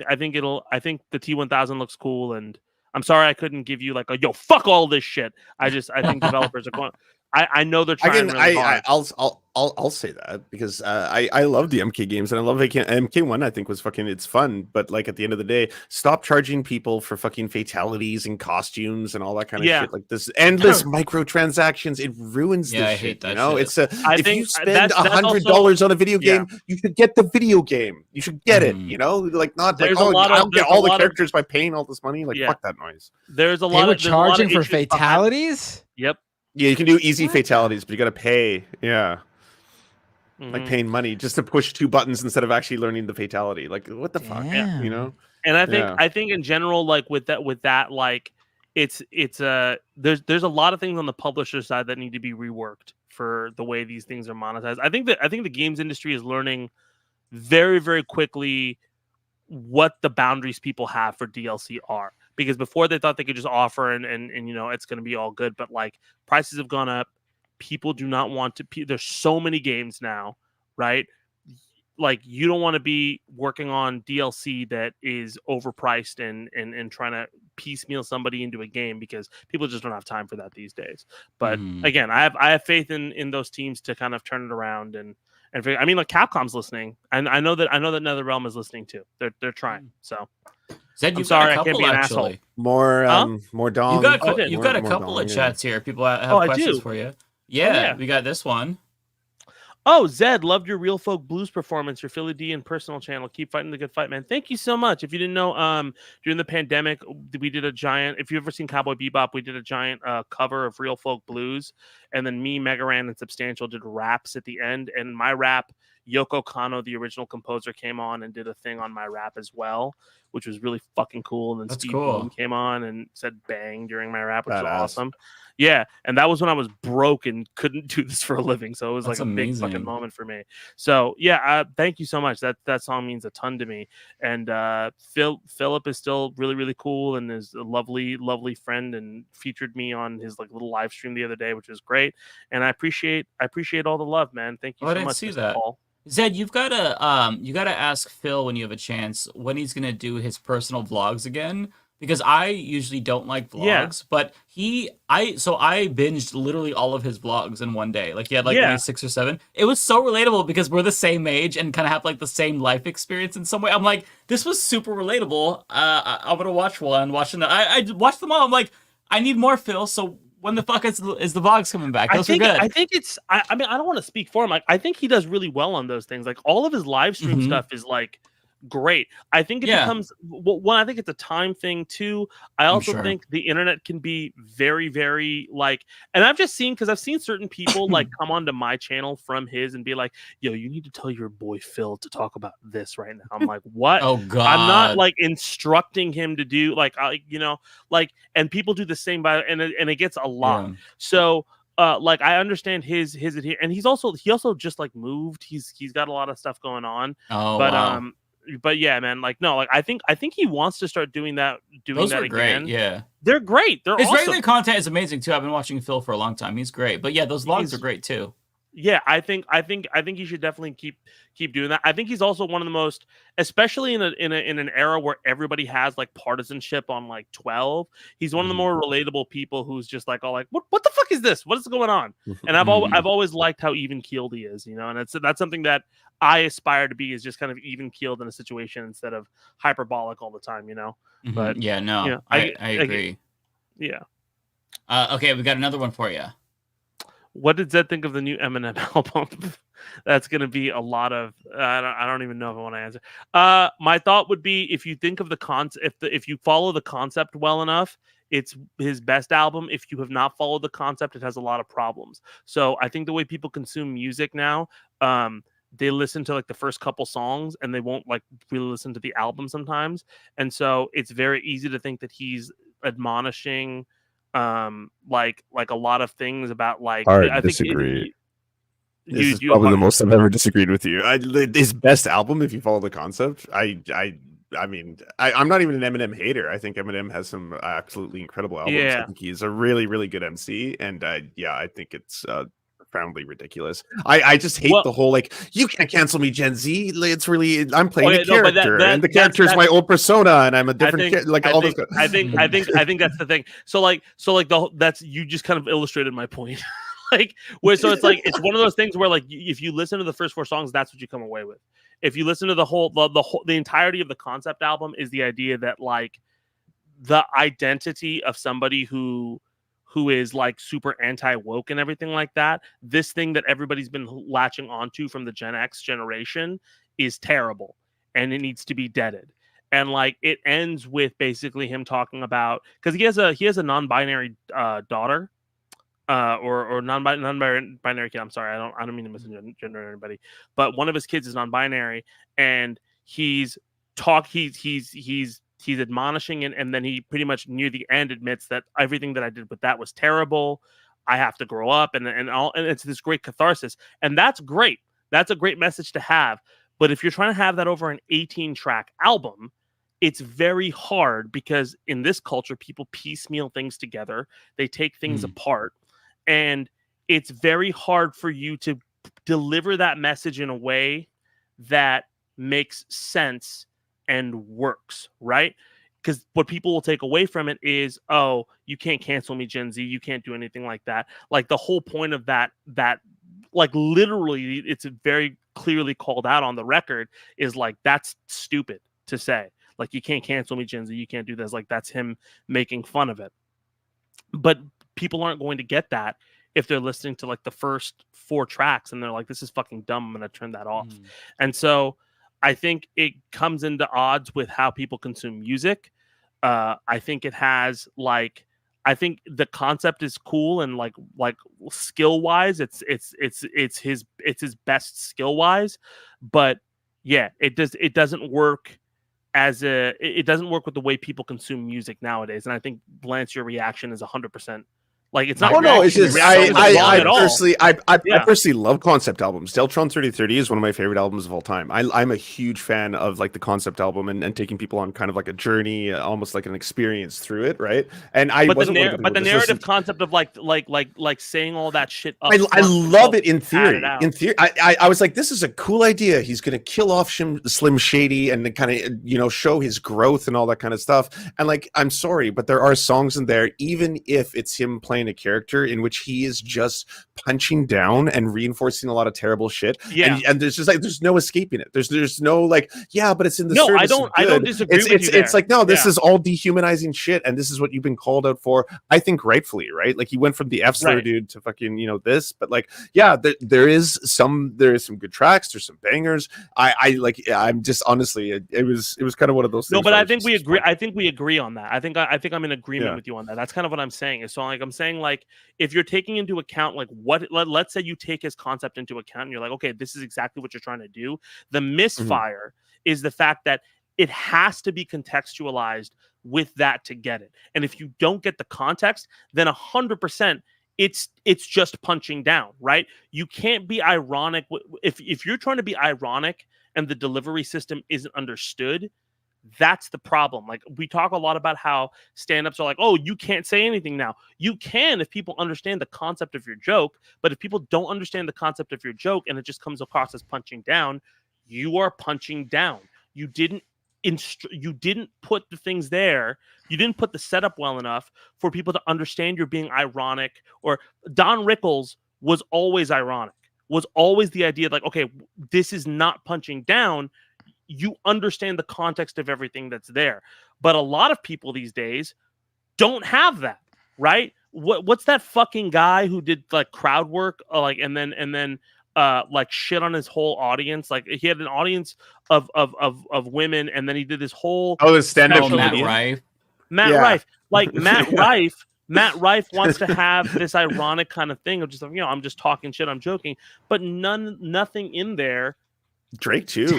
T1000 looks cool, and I'm sorry I couldn't give you like a yo fuck all this shit. I think developers are going. I know they're trying really hard. I'll say that because I love the MK games and I love MK1. I think was fucking it's fun, but like at the end of the day, stop charging people for fucking fatalities and costumes and all that kind of shit. Like this endless microtransactions, it ruins this I shit. hate that You know, shit. it's if you spend $100 on a video game, you should get the video game. You should get it. You know, like not like I'll get all the characters by paying all this money. Like fuck that noise. There's a They lot were of charging for fatalities. Yep. Yeah, you can do easy fatalities, but you got to pay. Yeah. Like paying money just to push 2 buttons instead of actually learning the fatality. Like what the fuck, you know? And I think in general, like with that, like it's there's a lot of things on the publisher side that need to be reworked for the way these things are monetized. I think the games industry is learning very, very quickly what the boundaries people have for DLC are. Because before they thought they could just offer and you know it's going to be all good, but like prices have gone up. People do not want to. There's so many games now, right? Like you don't want to be working on DLC that is overpriced and trying to piecemeal somebody into a game because people just don't have time for that these days. But again, I have faith in those teams to kind of turn it around and I mean like Capcom's listening, and I know that NetherRealm is listening too. They're trying. So Zed, I'm sorry, I can't be an asshole. More dong. You've got a couple of chats here. People have questions for you. Yeah, we got this one. Oh, Zed, loved your Real Folk Blues performance, your Philly D and personal channel. Keep fighting the good fight, man. Thank you so much. If you didn't know, during the pandemic, we did a giant, if you've ever seen Cowboy Bebop, we did a giant cover of Real Folk Blues. And then me, Megaran, and Substantial did raps at the end. And my rap, Yoko Kanno, the original composer, came on and did a thing on my rap as well, which was really fucking cool. And then Steve Bloom came on and said bang during my rap, which was awesome. Yeah, and that was when I was broke and couldn't do this for a living, so it was like a big fucking moment for me. So yeah, thank you so much. That song means a ton to me. And Philip is still really, really cool and is a lovely, lovely friend and featured me on his like little live stream the other day, which was great. And I appreciate all the love, man. Thank you so much. I didn't see that. Paul. Zed, you gotta ask Phil when you have a chance when he's gonna do his personal vlogs again. Because I usually don't like vlogs, but I binged literally all of his vlogs in one day. Like he had like maybe 6 or 7. It was so relatable because we're the same age and kind of have like the same life experience in some way. I'm like, this was super relatable. I'm gonna watch one. I watched them all. I'm like, I need more, Phil. So when the fuck is the vlogs coming back? Those are good. I think it's. I mean, I don't want to speak for him. I think he does really well on those things. Like all of his live stream stuff is like great. I think it becomes one. I think it's a time thing too. I also think the internet can be very, very like, and I've just seen because I've seen certain people like come onto my channel from his and be like, "Yo, you need to tell your boy Phil to talk about this right now." I'm like, "What? Oh God!" I'm not like instructing him to do like, you know, like, and people do the same by, and it gets a lot. Yeah. So. Like I understand his and he also just like moved. He's got a lot of stuff going on. Oh, but wow. But yeah, man, like no, like I think he wants to start doing that. Those that are again. great. Yeah, they're great. They're his awesome. regular content is amazing too. I've been watching Phil for a long time. He's great. But yeah, those vlogs are great too. Yeah, I think he should definitely keep doing that. I think he's also one of the most, especially in an era where everybody has like partisanship on like 12. He's one of the more relatable people who's just like all like, what the fuck is this? What is going on? And I've always liked how even keeled he is, you know. And that's something that I aspire to be, is just kind of even keeled in a situation instead of hyperbolic all the time, you know. But yeah, no, you know, I agree. Yeah. Okay, we got another one for you. What did Zed think of the new Eminem album? That's going to be a lot of. I don't even know if I want to answer. My thought would be, if you think of the concept, if you follow the concept well enough, it's his best album. If you have not followed the concept, it has a lot of problems. So I think the way people consume music now, they listen to like the first couple songs and they won't like really listen to the album sometimes. And so it's very easy to think that he's admonishing. Like a lot of things about like I disagree. This is probably the most I've ever disagreed with you. His best album, if you follow the concept, I I mean, I'm not even an Eminem hater. I think Eminem has some absolutely incredible albums. Yeah. I think he's a really, really good MC, and yeah, I think it's profoundly ridiculous. I just hate the whole like, you can't cancel me, Gen Z. It's really, I'm playing a character, and the character is my old persona, and I'm a different all this. I think that's the thing. So that's you just kind of illustrated my point. Like where so it's like it's one of those things where like if you listen to the first 4 songs, that's what you come away with. If you listen to the entirety of the concept album, is the idea that like the identity of somebody who is like super anti-woke and everything like that, this thing that everybody's been latching onto from the Gen X generation is terrible and it needs to be deaded. And like it ends with basically him talking about, because he has a non-binary daughter. Or non-binary kid. I'm sorry, I don't mean to misgender anybody, but one of his kids is non-binary, and he's admonishing, and then he pretty much near the end admits that everything that I did with that was terrible. I have to grow up, and it's this great catharsis, and that's great. That's a great message to have. But if you're trying to have that over an 18-track album, it's very hard because in this culture, people piecemeal things together. They take things apart. And it's very hard for you to deliver that message in a way that makes sense and works, right? Because what people will take away from it is, oh, you can't cancel me, Gen Z. You can't do anything like that. Like the whole point of that like literally, it's very clearly called out on the record, is like, that's stupid to say. Like, you can't cancel me, Gen Z. You can't do this. Like, that's him making fun of it. But people aren't going to get that if they're listening to like the first 4 tracks and they're like, this is fucking dumb, I'm going to turn that off. And so I think it comes into odds with how people consume music. I think it has like, I think the concept is cool and like skill wise, it's his best skill wise, but yeah, it doesn't work it doesn't work with the way people consume music nowadays. And I think, Lance, your reaction is 100%. Like, it's not. Oh no, it's just I personally love concept albums. Deltron 3030 is one of my favorite albums of all time. I'm a huge fan of like the concept album and taking people on kind of like a journey, almost like an experience through it, right? And the narrative concept of like saying all that shit. I love it in theory. In theory, I was like, this is a cool idea. He's gonna kill off Slim Shady and then kind of show his growth and all that kind of stuff. And like, I'm sorry, but there are songs in there, even if it's him playing a character in which he is just punching down and reinforcing a lot of terrible shit. Yeah, and there's just like there's no escaping it. There's no like, yeah, but it's in the service. I don't disagree with you there. It's like, no, this is all dehumanizing shit, and this is what you've been called out for. I think rightfully, right? Like, he went from the F-slur dude to fucking this, but like, yeah, there is some good tracks. There's some bangers. I'm just honestly, it was kind of one of those things. No, but I think we agree. I think we agree on that. I think I'm in agreement with you on that. That's kind of what I'm saying. So like, I'm saying, like, if you're taking into account like let's say you take his concept into account and you're like, okay, this is exactly what you're trying to do. The misfire is the fact that it has to be contextualized with that to get it. And if you don't get the context, then 100% it's just punching down, right? You can't be ironic if you're trying to be ironic and the delivery system isn't understood. That's the problem. Like, we talk a lot about how stand-ups are like, oh, you can't say anything now. You can if people understand the concept of your joke, but if people don't understand the concept of your joke and it just comes across as punching down, you are punching down. You didn't put the things there. You didn't put the setup well enough for people to understand you're being ironic. Or Don Rickles was always ironic, was always the idea like, okay, this is not punching down. You understand the context of everything that's there. But a lot of people these days don't have that, right? What's that fucking guy who did like crowd work, like, and then like shit on his whole audience? Like, he had an audience of women, and then he did this whole the stand-up Matt Rife. Rife. Like, Matt Rife wants to have this ironic kind of thing of just, I'm just talking shit, I'm joking, but nothing in there. Drake too.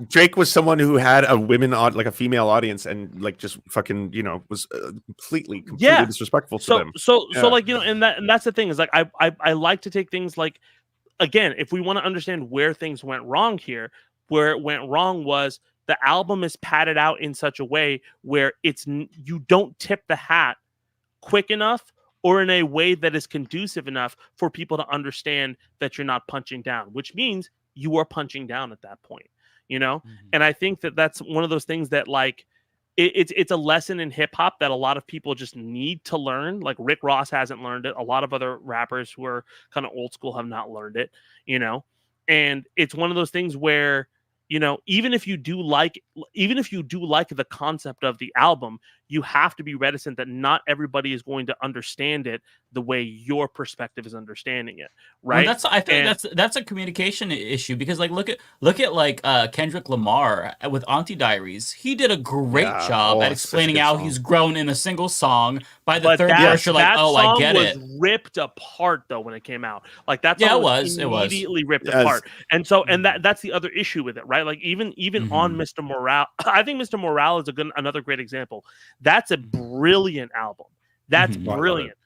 Drake was someone who had a female audience, and like just fucking was completely disrespectful to them. So like, and that's the thing is like, I like to take things like, again, if we want to understand where things went wrong here, where it went wrong was the album is padded out in such a way where you don't tip the hat quick enough or in a way that is conducive enough for people to understand that you're not punching down, which means you are punching down at that point, you know? And I think that that's one of those things that, like, it's a lesson in hip hop that a lot of people just need to learn. Like Rick Ross hasn't learned it. A lot of other rappers who are kind of old school have not learned it, you know? And it's one of those things where, you know, even if you do like the concept of the album, you have to be reticent that not everybody is going to understand it the way your perspective is understanding it, right? Well, I think that's a communication issue, because like look at like Kendrick Lamar with Auntie Diaries. He did a great job at explaining how he's grown in a single song. By the third verse, you're like, oh, I get it. That song was ripped apart though when it came out. Like that song was immediately ripped apart. And so that's the other issue with it, right? Like even on Mr. Morale, I think Mr. Morale is another great example. That's a brilliant album. That's brilliant.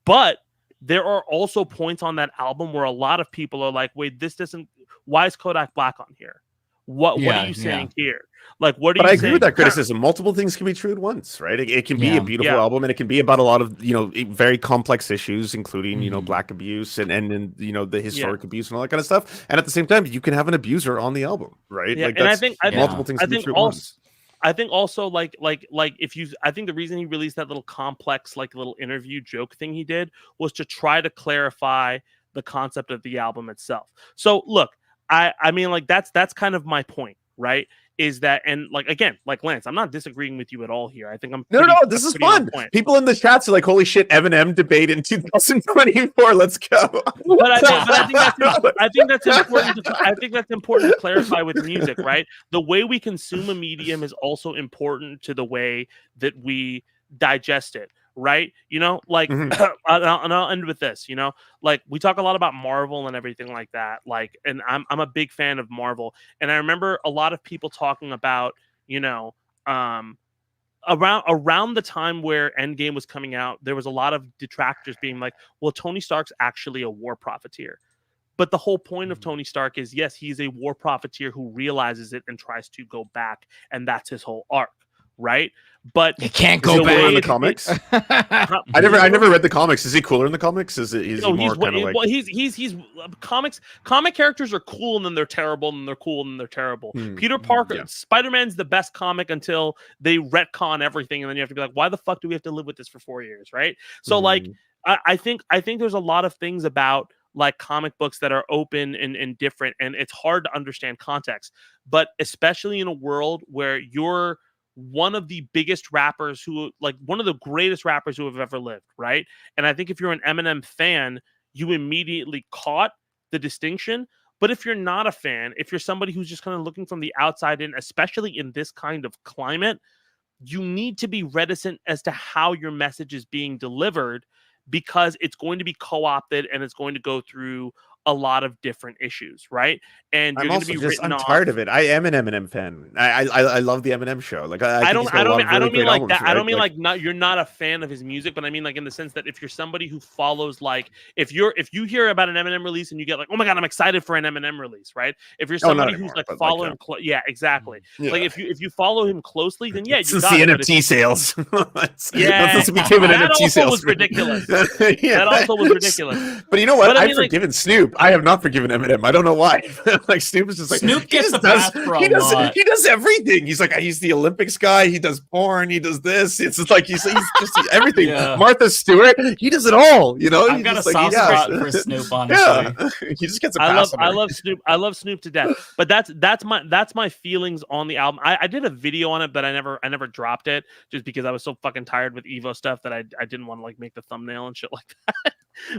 But there are also points on that album where a lot of people are like, wait, this doesn't, why is Kodak Black on here? What are you saying here? Like, what are you saying? But I agree with that criticism. Multiple things can be true at once, right? It can be a beautiful album, and it can be about a lot of, you know, very complex issues, including, you know, black abuse and you know, the historic abuse and all that kind of stuff. And at the same time, you can have an abuser on the album, right? Yeah. Like, and that's, I think multiple things can be true at once. I think also like if you, I think the reason he released that little complex, like little interview joke thing he did was to try to clarify the concept of the album itself. So look, I mean, like that's kind of my point, right? Is that, and like, again, like Lance, I'm not disagreeing with you at all here. I think I'm no, this is fun. People in the chats are like, holy shit, Eminem debate in 2024. Let's go. But I think that's important. I think that's important to clarify with music, right? The way we consume a medium is also important to the way that we digest it. Right, you know, like, and I'll end with this. You know, like we talk a lot about Marvel and everything like that. Like, and I'm a big fan of Marvel, and I remember a lot of people talking about, you know, around the time where Endgame was coming out, there was a lot of detractors being like, "Well, Tony Stark's actually a war profiteer." But the whole point of Tony Stark is, yes, he's a war profiteer who realizes it and tries to go back, and that's his whole arc. Right, but you can't go back in the comics. I never read the comics. Is he cooler in the comics? Is he more kind of like? Well, he's comics. Comic characters are cool and then they're terrible and then they're cool and then they're terrible. Peter Parker, Spider-Man's the best comic until they retcon everything, and then you have to be like, why the fuck do we have to live with this for 4 years, right? So like, I think there's a lot of things about like comic books that are open and different, and it's hard to understand context, but especially in a world where you're one of the biggest rappers who, like, one of the greatest rappers who have ever lived, right? And I think if you're an Eminem fan, you immediately caught the distinction. But if you're not a fan, if you're somebody who's just kind of looking from the outside in, especially in this kind of climate, you need to be reticent as to how your message is being delivered, because it's going to be co-opted and it's going to go through a lot of different issues, right? And you're going to be written off. I'm tired of it. I am an Eminem fan. I love the Eminem show. Like I don't mean like that. Right? I don't mean like you're not a fan of his music, but I mean like in the sense that if you're somebody who follows, like if you hear about an Eminem release and you get like, oh my god, I'm excited for an Eminem release, right? If you're somebody who's like following, exactly. Yeah. Like if you follow him closely, then yeah, since the NFT sales, yeah, became an that NFT also sales. Was ridiculous. That also was ridiculous. But you know what? I've forgiven Snoop. I have not forgiven Eminem. I don't know why. Like Snoop is just like Snoop gets the pass for a lot. He does everything. He's like, he's the Olympics guy. He does porn. He does this. It's just like he's just everything. Yeah. Martha Stewart. He does it all. You know. I've got a soft spot for Snoop. Honestly, yeah. He just gets a pass. I love Snoop. I love Snoop to death. But that's my feelings on the album. I did a video on it, but I never dropped it just because I was so fucking tired with Evo stuff that I didn't want to like make the thumbnail and shit like that.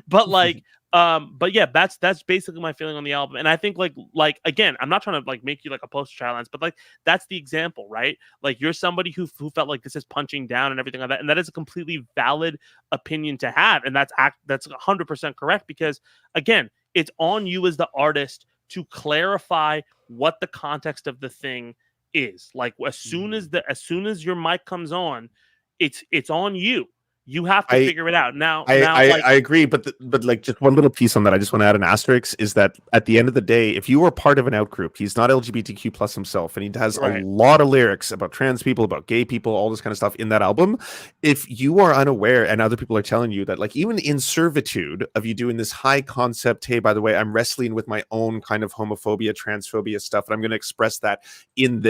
But like. But yeah, that's basically my feeling on the album. And I think like again, I'm not trying to like make you like a poster child, Lance, but like that's the example, right? Like you're somebody who felt like this is punching down and everything like that, and that is a completely valid opinion to have, and that's 100% correct, because again, it's on you as the artist to clarify what the context of the thing is. Like as soon as your mic comes on, it's on you. You have to figure it out now. I agree, but like just one little piece on that. I just want to add an asterisk is that at the end of the day, if you are part of an out group, he's not LGBTQ plus himself, and he has a lot of lyrics about trans people, about gay people, all this kind of stuff in that album. If you are unaware and other people are telling you that, like, even in servitude of you doing this high concept, hey, by the way, I'm wrestling with my own kind of homophobia, transphobia stuff, and I'm going to express that in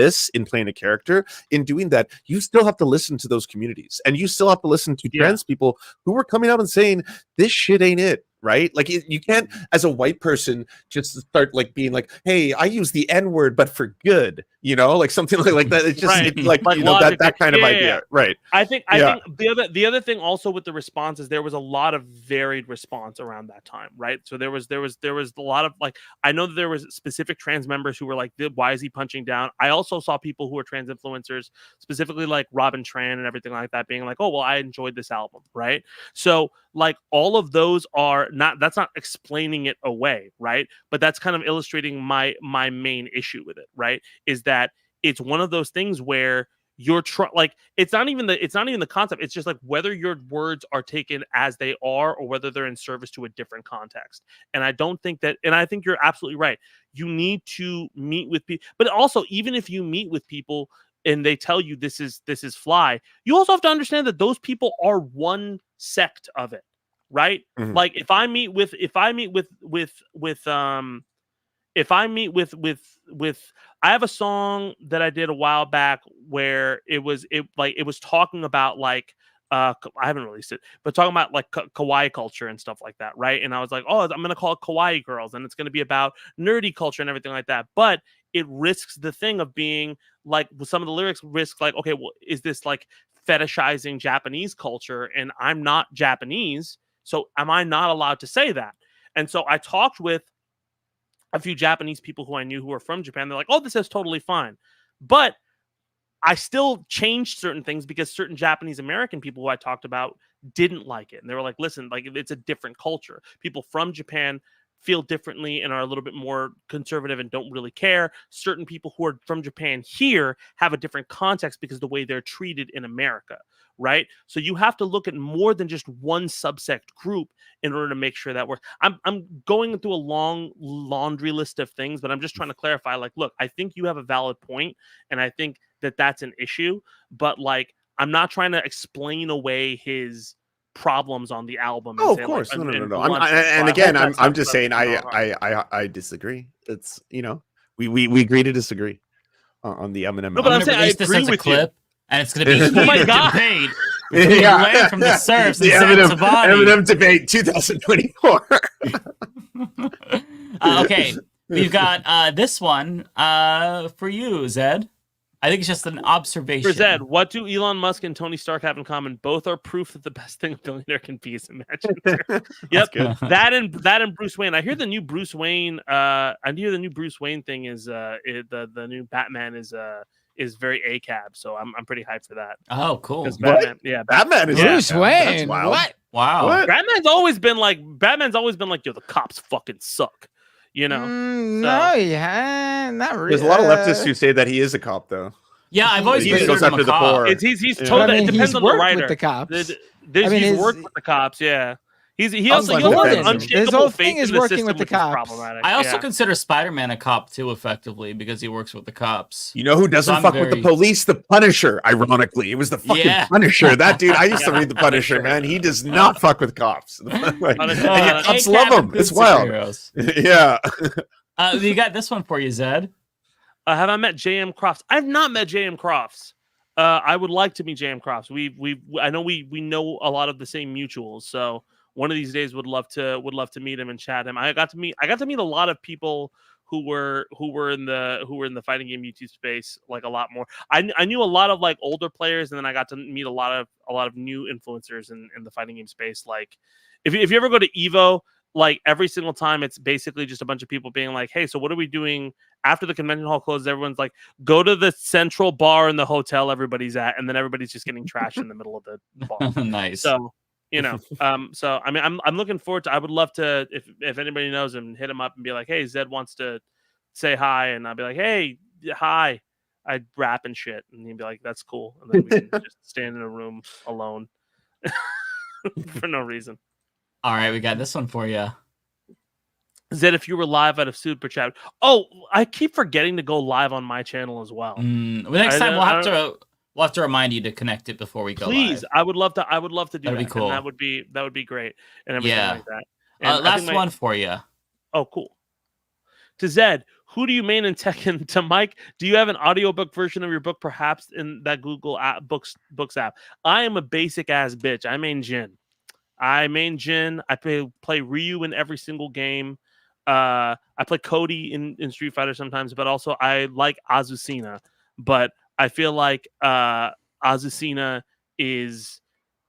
playing a character. In doing that, you still have to listen to those communities, and you still have to listen to trans people who were coming out and saying this shit ain't it, right? Like you can't, as a white person, just start like being like, hey, I use the N-word but for good, like something like that. It's just like that kind of idea, right? I think the other thing also with the response is there was a lot of varied response around that time, right? So there was a lot of, like, I know that there was specific trans members who were like, why is he punching down? I also saw people who were trans influencers, specifically like Robin Tran and everything like that, being like, oh well, I enjoyed this album, right? So like all of those are that's not explaining it away, right? But that's kind of illustrating my main issue with it, right? Is that it's one of those things where you're like, it's not even the concept. It's just like whether your words are taken as they are or whether they're in service to a different context. And I don't think that, and I think you're absolutely right. You need to meet with people, but also even if you meet with people and they tell you this is fly, you also have to understand that those people are one sect of it, right? Mm-hmm. Like if I meet with I have a song that I did a while back where it was talking about like I haven't released it, but talking about like kawaii culture and stuff like that, right? And I was like, oh, I'm gonna call it Kawaii Girls, and it's gonna be about nerdy culture and everything like that. But it risks the thing of being like, some of the lyrics risk like, okay, well, is this like fetishizing Japanese culture? And I'm not Japanese, so am I not allowed to say that? And so I talked with a few Japanese people who I knew who were from Japan. They're like, oh, this is totally fine. But I still changed certain things because certain Japanese American people who I talked about didn't like it. And they were like, listen, like it's a different culture. People from Japan feel differently and are a little bit more conservative and don't really care. Certain people who are from Japan here have a different context because of the way they're treated in America, right? So you have to look at more than just one subsect group in order to make sure that works. I'm going through a long laundry list of things, but I'm just trying to clarify, like, look, I think you have a valid point, and I think that that's an issue, but like, I'm not trying to explain away his problems on the album. Oh, of course. Like, no. I'm just saying I disagree. It's, we agree to disagree on the Eminem. No, but I'm saying I agree with you. And it's going to be a heated debate between from the Serfs and Eminem debate 2024. Okay, we've got this one for you, Zed. I think it's just an observation. For Zed, what do Elon Musk and Tony Stark have in common? Both are proof that the best thing a billionaire can be is imaginative. Yep, that and Bruce Wayne. I hear the new Bruce Wayne. Thing is the new Batman is very ACAB, so I'm pretty hyped for that. Oh, cool. Batman is Bruce Wayne. What? Wow. What? Batman's always been like, yo, the cops fucking suck. No, yeah, not really. There's a lot of leftists who say that he is a cop, though. Yeah, I've always goes after the poor. He's told it depends on the writer. With the cops. He's worked with the cops. Yeah. He also his whole thing is working with the cops. I also consider Spider-Man a cop too, effectively, because he works with the cops. You know who doesn't fuck with the police? The Punisher. Ironically, it was the fucking Punisher. That dude. I used to read the Punisher. Man, he does not fuck with cops. And cops love him. It's wild. Yeah. We got this one for you, Zed. Have I met J.M. Crofts? I've not met J.M. Crofts. I would like to meet J.M. Crofts. I know we know a lot of the same mutuals, so one of these days would love to meet him and chat him. I got to meet a lot of people who were in the fighting game YouTube space, like a lot more. I knew a lot of like older players, and then I got to meet a lot of new influencers in the fighting game space. Like if you ever go to Evo, like every single time it's basically just a bunch of people being like, hey, so what are we doing after the convention hall closes? Everyone's like, go to the central bar in the hotel everybody's at, and then everybody's just getting trashed in the middle of the bar. Nice. So so I mean, I'm looking forward to. I would love to, if anybody knows him, hit him up and be like, hey, Zed wants to say hi, and I'll be like, hey, hi. I'd rap and shit, and he'd be like, that's cool, and then we can just stand in a room alone. for no reason. All right, we got this one for you. Zed, if you were live at a super chat. Oh, I keep forgetting to go live on my channel as well. Next time we'll have to remind you to connect it before we go Please, live. I would love to do That'd that. be cool. And that would be great. And everything like that. And last one for you. Oh, cool. To Zed, who do you main in Tekken? To Mike, do you have an audiobook version of your book, perhaps in that Google books app? I am a basic ass bitch. I main Jin. I play Ryu in every single game. I play Cody in Street Fighter sometimes, but also I like Azucena. But I feel like Azucena is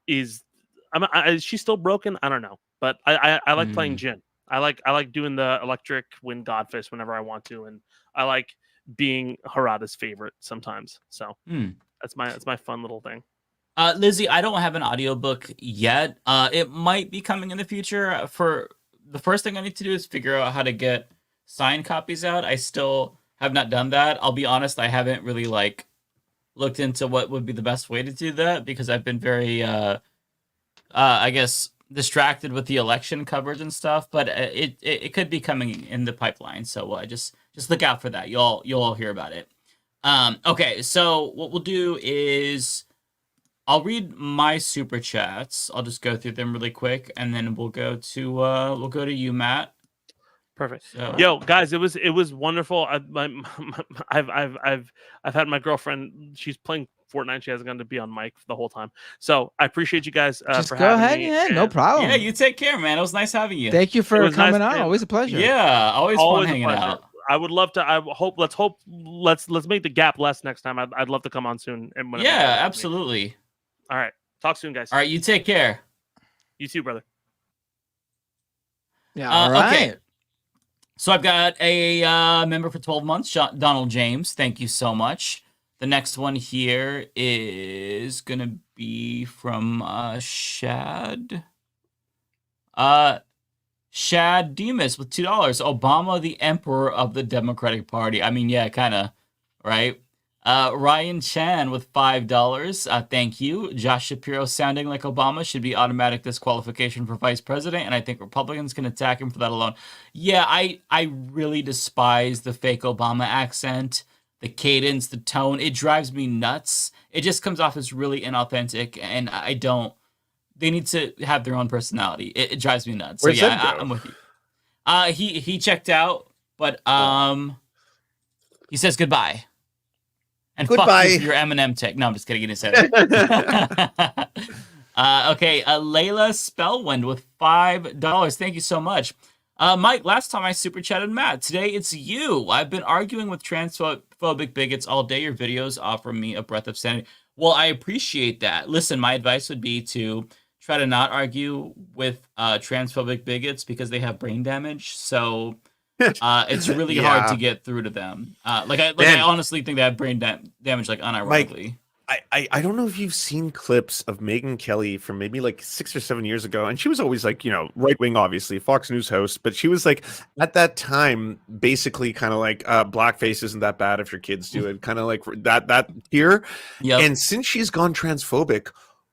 she's still broken. I don't know, but I like playing Jin. I like doing the electric wind godfist whenever I want to, and I like being Harada's favorite sometimes. So that's my fun little thing. Lizzie, I don't have an audiobook yet. It might be coming in the future. For the first thing I need to do is figure out how to get signed copies out. I still have not done that. I'll be honest, I haven't really looked into what would be the best way to do that because I've been very I guess distracted with the election coverage and stuff, but it could be coming in the pipeline. So just look out for that. You'll all hear about it. Okay, so what we'll do is I'll read my super chats. I'll just go through them really quick, and then we'll go to you, Matt. Perfect. So. Yo, guys, it was wonderful. I've had my girlfriend. She's playing Fortnite. She hasn't gotten to be on mic the whole time. So I appreciate you guys Just for go having ahead, me. yeah, no problem. Yeah, you take care, man. It was nice having you. Thank you for coming on. Always a pleasure. Yeah, always fun hanging out. I would love to. Let's make the gap less next time. I'd love to come on soon. And yeah, absolutely. All right. Talk soon, guys. All right, you take care. You too, brother. Yeah. All right. Okay. So I've got a member for 12 months, Donald James. Thank you so much. The next one here is going to be from Shad. Shad Demas with $2. Obama, the emperor of the Democratic Party. I mean, yeah, kind of, right? Ryan Chan with $5. Thank you. Josh Shapiro sounding like Obama should be automatic disqualification for vice president, and I think Republicans can attack him for that alone. Yeah, I really despise the fake Obama accent, the cadence, the tone. It drives me nuts. It just comes off as really inauthentic, and I don't. They need to have their own personality. It drives me nuts. Where's so yeah, that go? I'm with you. He checked out, but he says goodbye. And goodbye. Fuck you for your Eminem take. No, I'm just kidding. He didn't say that. Okay, Layla Spellwind with $5. Thank you so much. Mike, last time I super chatted Matt. Today it's you. I've been arguing with transphobic bigots all day. Your videos offer me a breath of sanity. Well, I appreciate that. Listen, my advice would be to try to not argue with transphobic bigots because they have brain damage. So it's really hard to get through to them. I honestly think they have brain damage, like unironically. Mike, I don't know if you've seen clips of Imane Khelif from maybe like 6 or 7 years ago, and she was always like, right wing, obviously, Fox News host, but she was like at that time basically kind of like blackface isn't that bad if your kids do it, kind of like that here. Yep. And since she's gone transphobic,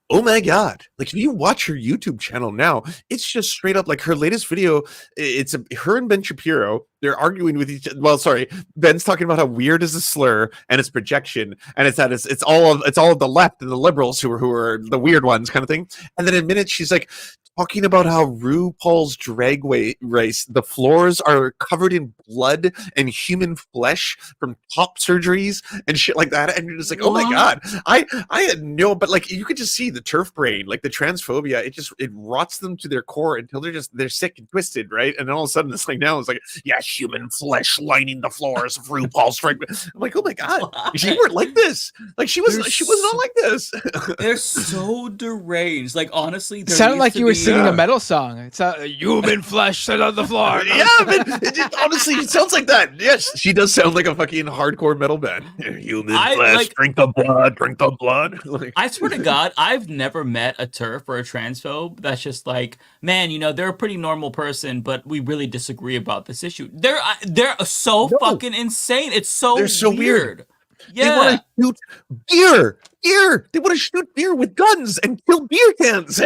oh my God. Like if you watch her YouTube channel now, it's just straight up like her latest video. It's her and Ben Shapiro. They're arguing with each other. Well, sorry. Ben's talking about how weird is a slur and it's projection. And it's that it's all of the left and the liberals who are the weird ones kind of thing. And then in a minute, she's like talking about how RuPaul's drag race, the floors are covered in blood and human flesh from top surgeries and shit like that. And you're just like, oh my God, I had no, but like you could just see the turf brain, like the transphobia, it rots them to their core until they're sick and twisted, right? And then all of a sudden it's like now it's like, yeah, human flesh lining the floors of RuPaul's drag. I'm like, oh my God, she weren't like this. Like she was not like this. They're so deranged. Like honestly, it sounded like you were singing a metal song. It's human flesh set on the floor. Yeah, but honestly, it sounds like that. Yes, she does sound like a fucking hardcore metal band. Human flesh, drink the blood. Like, I swear to God, I've never met a TERF or a transphobe that's just like, man, they're a pretty normal person, but we really disagree about this issue. They're so fucking insane. It's so they're so weird. They want to shoot beer. They want to shoot beer with guns and kill beer cans.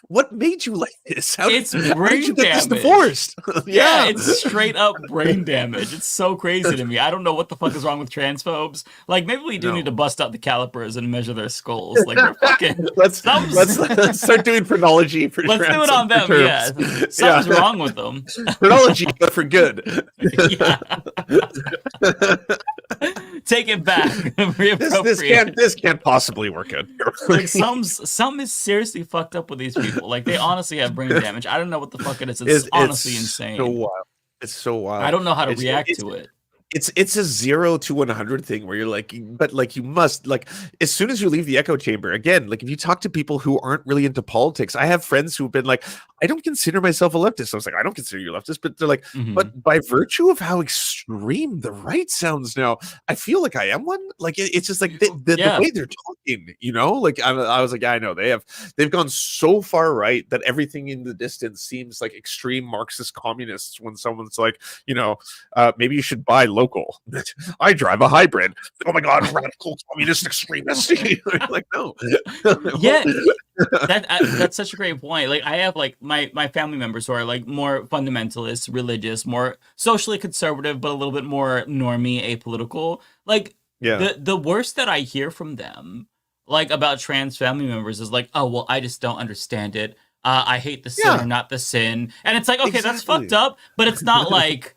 What made you like this? How did you get this divorced? Yeah, it's straight up brain damage. It's so crazy to me. I don't know what the fuck is wrong with transphobes. Like, maybe we do need to bust out the calipers and measure their skulls. Like, they're fucking. Let's start doing phrenology for. Let's do it on them. Terms. Yeah, something's wrong with them. Phrenology, but for good. Take it back. This can't possibly work out. Like some is seriously fucked up with these people. Like, they honestly have brain damage. I don't know what the fuck it is. It's honestly insane. So wild. It's so wild. I don't know how to react to it. It's a 0 to 100 thing where you're like, but like you must, like, as soon as you leave the echo chamber, again, like if you talk to people who aren't really into politics, I have friends who've been like, I don't consider myself a leftist. I was like, I don't consider you a leftist, but they're like, but by virtue of how extreme the right sounds now, I feel like I am one. Like it's just like the way they're talking, you know, like I was like, yeah, I know they've gone so far right that everything in the distance seems like extreme Marxist communists. When someone's like, you know, maybe you should buy local. I drive a hybrid. Oh my god, radical communist extremist. Like, no. Yeah, that's such a great point. Like, I have like my family members who are like more fundamentalist, religious, more socially conservative, but a little bit more normie, apolitical. Like, the worst that I hear from them, like about trans family members, is like, oh well, I just don't understand it. I hate the sin or not the sin, and it's like, okay, that's fucked up, but it's not like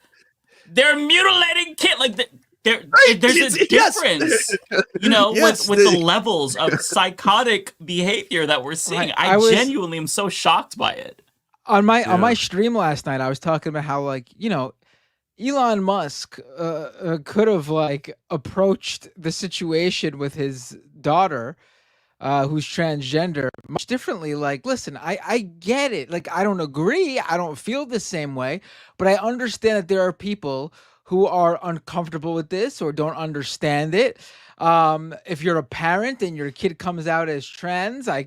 they're mutilating kids. Like, there's a difference, you know, with the levels of psychotic behavior that we're seeing. I genuinely am so shocked by it. On my stream last night, I was talking about how, like, you know, Elon Musk could have like approached the situation with his daughter, who's transgender, much differently. Like, listen, I get it. Like, I don't agree. I don't feel the same way, but I understand that there are people who are uncomfortable with this or don't understand it. If you're a parent and your kid comes out as trans, I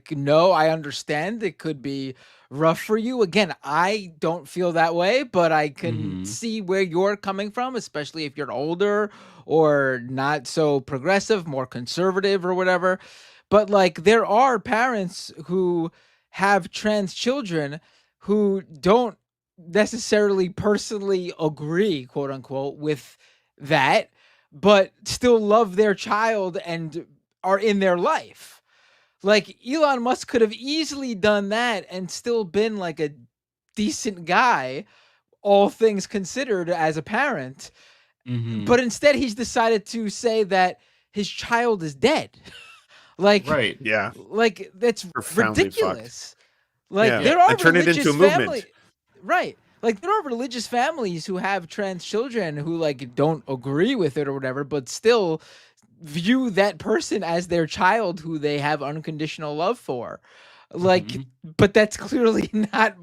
understand it could be rough for you. Again, I don't feel that way, but I can see where you're coming from, especially if you're older or not so progressive, more conservative or whatever. But like, there are parents who have trans children who don't necessarily personally agree, quote unquote, with that, but still love their child and are in their life. Like, Elon Musk could have easily done that and still been like a decent guy, all things considered, as a parent. But instead he's decided to say that his child is dead. Like, right, yeah, like that's profoundly ridiculous. Like, there are turn it into a movement. Right. Like, there are religious families who have trans children who like don't agree with it or whatever, but still view that person as their child who they have unconditional love for. Like, but that's clearly not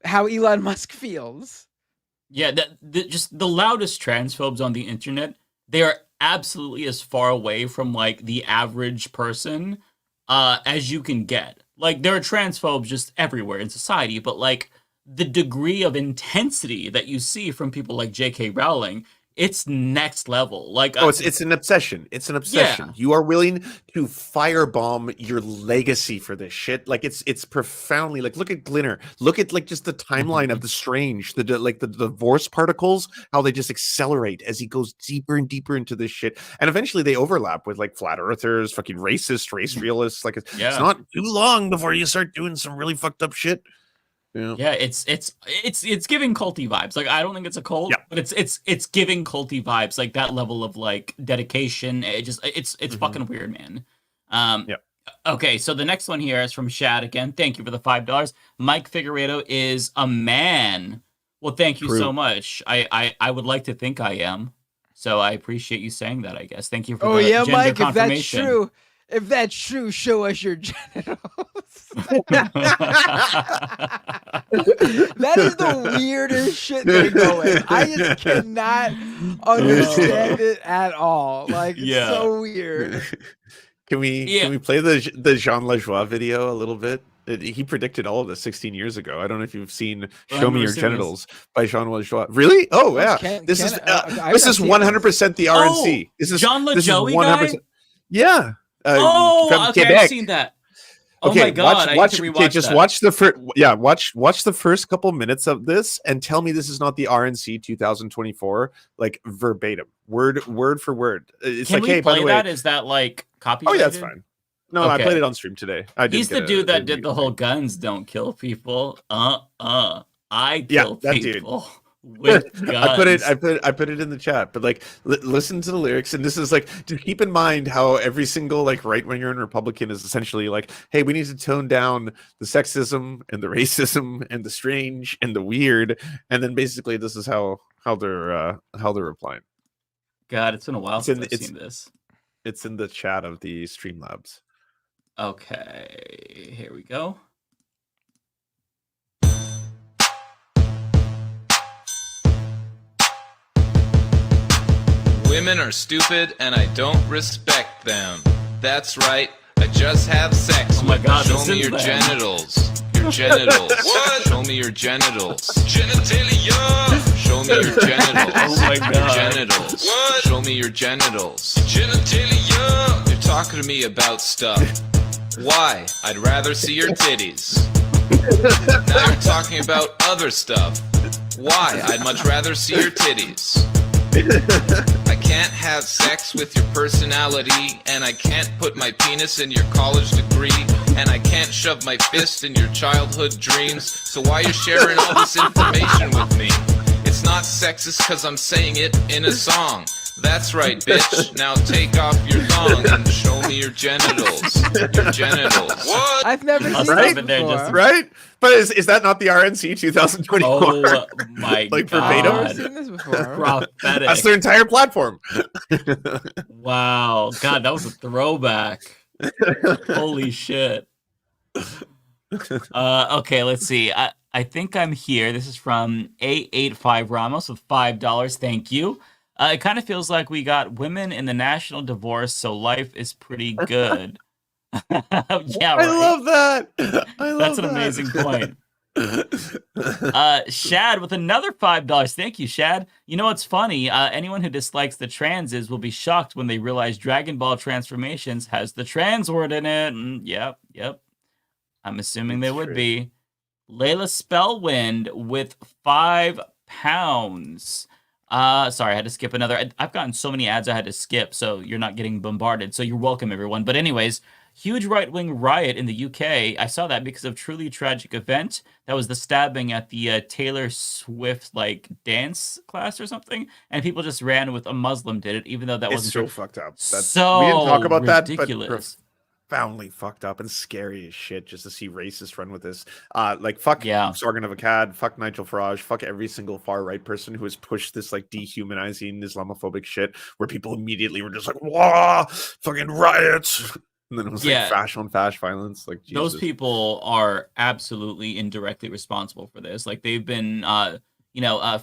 how Elon Musk feels. Yeah, just the loudest transphobes on the internet, they are absolutely as far away from like the average person as you can get. Like, there are transphobes just everywhere in society, but like the degree of intensity that you see from people like J.K. Rowling, it's next level. Like, it's an obsession. It's an obsession. You are willing to firebomb your legacy for this shit. Like, it's profoundly, like, look at Glinner. Look at like just the timeline of the strange, the divorce particles, how they just accelerate as he goes deeper and deeper into this shit, and eventually they overlap with like flat earthers, fucking racist, race realists. Like, it's not too long before you start doing some really fucked up shit. Yeah, it's giving culty vibes. Like, I don't think it's a cult, but it's giving culty vibes. Like, that level of like dedication. It's fucking weird, man. Okay, so the next one here is from Shad again. Thank you for the $5. Mike Figueredo is a man. Well, thank you so much. I would like to think I am. So I appreciate you saying that, I guess. Thank you for the gender Mike, confirmation. If that's true, show us your genitals. That is the weirdest shit they go in. I just cannot understand it at all. Like, it's so weird. Can we play the Jean Lajoie video a little bit? He predicted all of this 16 years ago. I don't know if you've seen Well, "Show I've Me never Your seen Genitals" by Jean-Louis Joie. Really? Oh yeah. This is 100% the RNC. This is John this is LaJoie 100%. guy? Yeah. Oh, from okay, Quebec. I've seen that. Oh Okay, my god, I need to rewatch just that. watch the first. Yeah, watch the first couple minutes of this and tell me this is not the RNC 2024, like verbatim, word for word. It's Can like, we hey, by play the way, that? Is that like oh copyrighted? yeah, that's fine. No, I Okay. played it on stream today. I did. He's the dude that did the whole guns don't kill people. I kill that people with guns. I put it in the chat. But like, listen to the lyrics, and this is like, just keep in mind how every single like right winger and Republican is essentially like, hey, we need to tone down the sexism and the racism and the strange and the weird, and then basically this is how they're replying. God, it's been a while since I've seen this. It's in the chat of the Streamlabs. Okay, here we go. Women are stupid and I don't respect them. That's right, I just have sex. Oh my God, Show this me is your them. genitals. Your genitals. What? Show me your genitals. Genitalia. Show me your genitals. Oh my Your God. genitals. What? Show me your genitals. Genitalia. You're talking to me about stuff. Why? I'd rather see your titties. Now you're talking about other stuff. Why? I'd much rather see your titties. I can't have sex with your personality, and I can't put my penis in your college degree, and I can't shove my fist in your childhood dreams, so why you sharing all this information with me? It's not sexist cause I'm saying it in a song. That's right, bitch. Now take off your thong and show me your genitals. Your genitals. What? I've never seen Right? that before. Right? But is that not the RNC 2024? Oh my like God. verbatim? I've never seen this before. Prophetic. That's their entire platform. Wow. God, that was a throwback. Holy shit. Okay, let's see. I think I'm here. This is from 885 Ramos with $5. Thank you. It kind of feels like we got women in the national divorce, so life is pretty good. Yeah, right. I love that. That's an amazing point. Shad with another $5. Thank you, Shad. You know what's funny? Anyone who dislikes the transes will be shocked when they realize Dragon Ball Transformations has the trans word in it. Yep. I'm assuming they would be. Layla Spellwind with £5. Sorry, I had to skip another. I've gotten so many ads I had to skip, so you're not getting bombarded. So you're welcome, everyone. But anyways, huge right-wing riot in the UK. I saw that because of truly tragic event. That was the stabbing at the Taylor Swift like dance class or something, and people just ran with a Muslim did it, even though that wasn't so true. fucked up. So we didn't talk about ridiculous. that, but profoundly fucked up and scary as shit just to see racists run with this. Like fuck Sargon of Akkad, fuck Nigel Farage, fuck every single far right person who has pushed this like dehumanizing Islamophobic shit where people immediately were just like, "Wah, fucking riots." And then it was like fash on fash violence. Like Jesus. Those people are absolutely indirectly responsible for this. Like they've been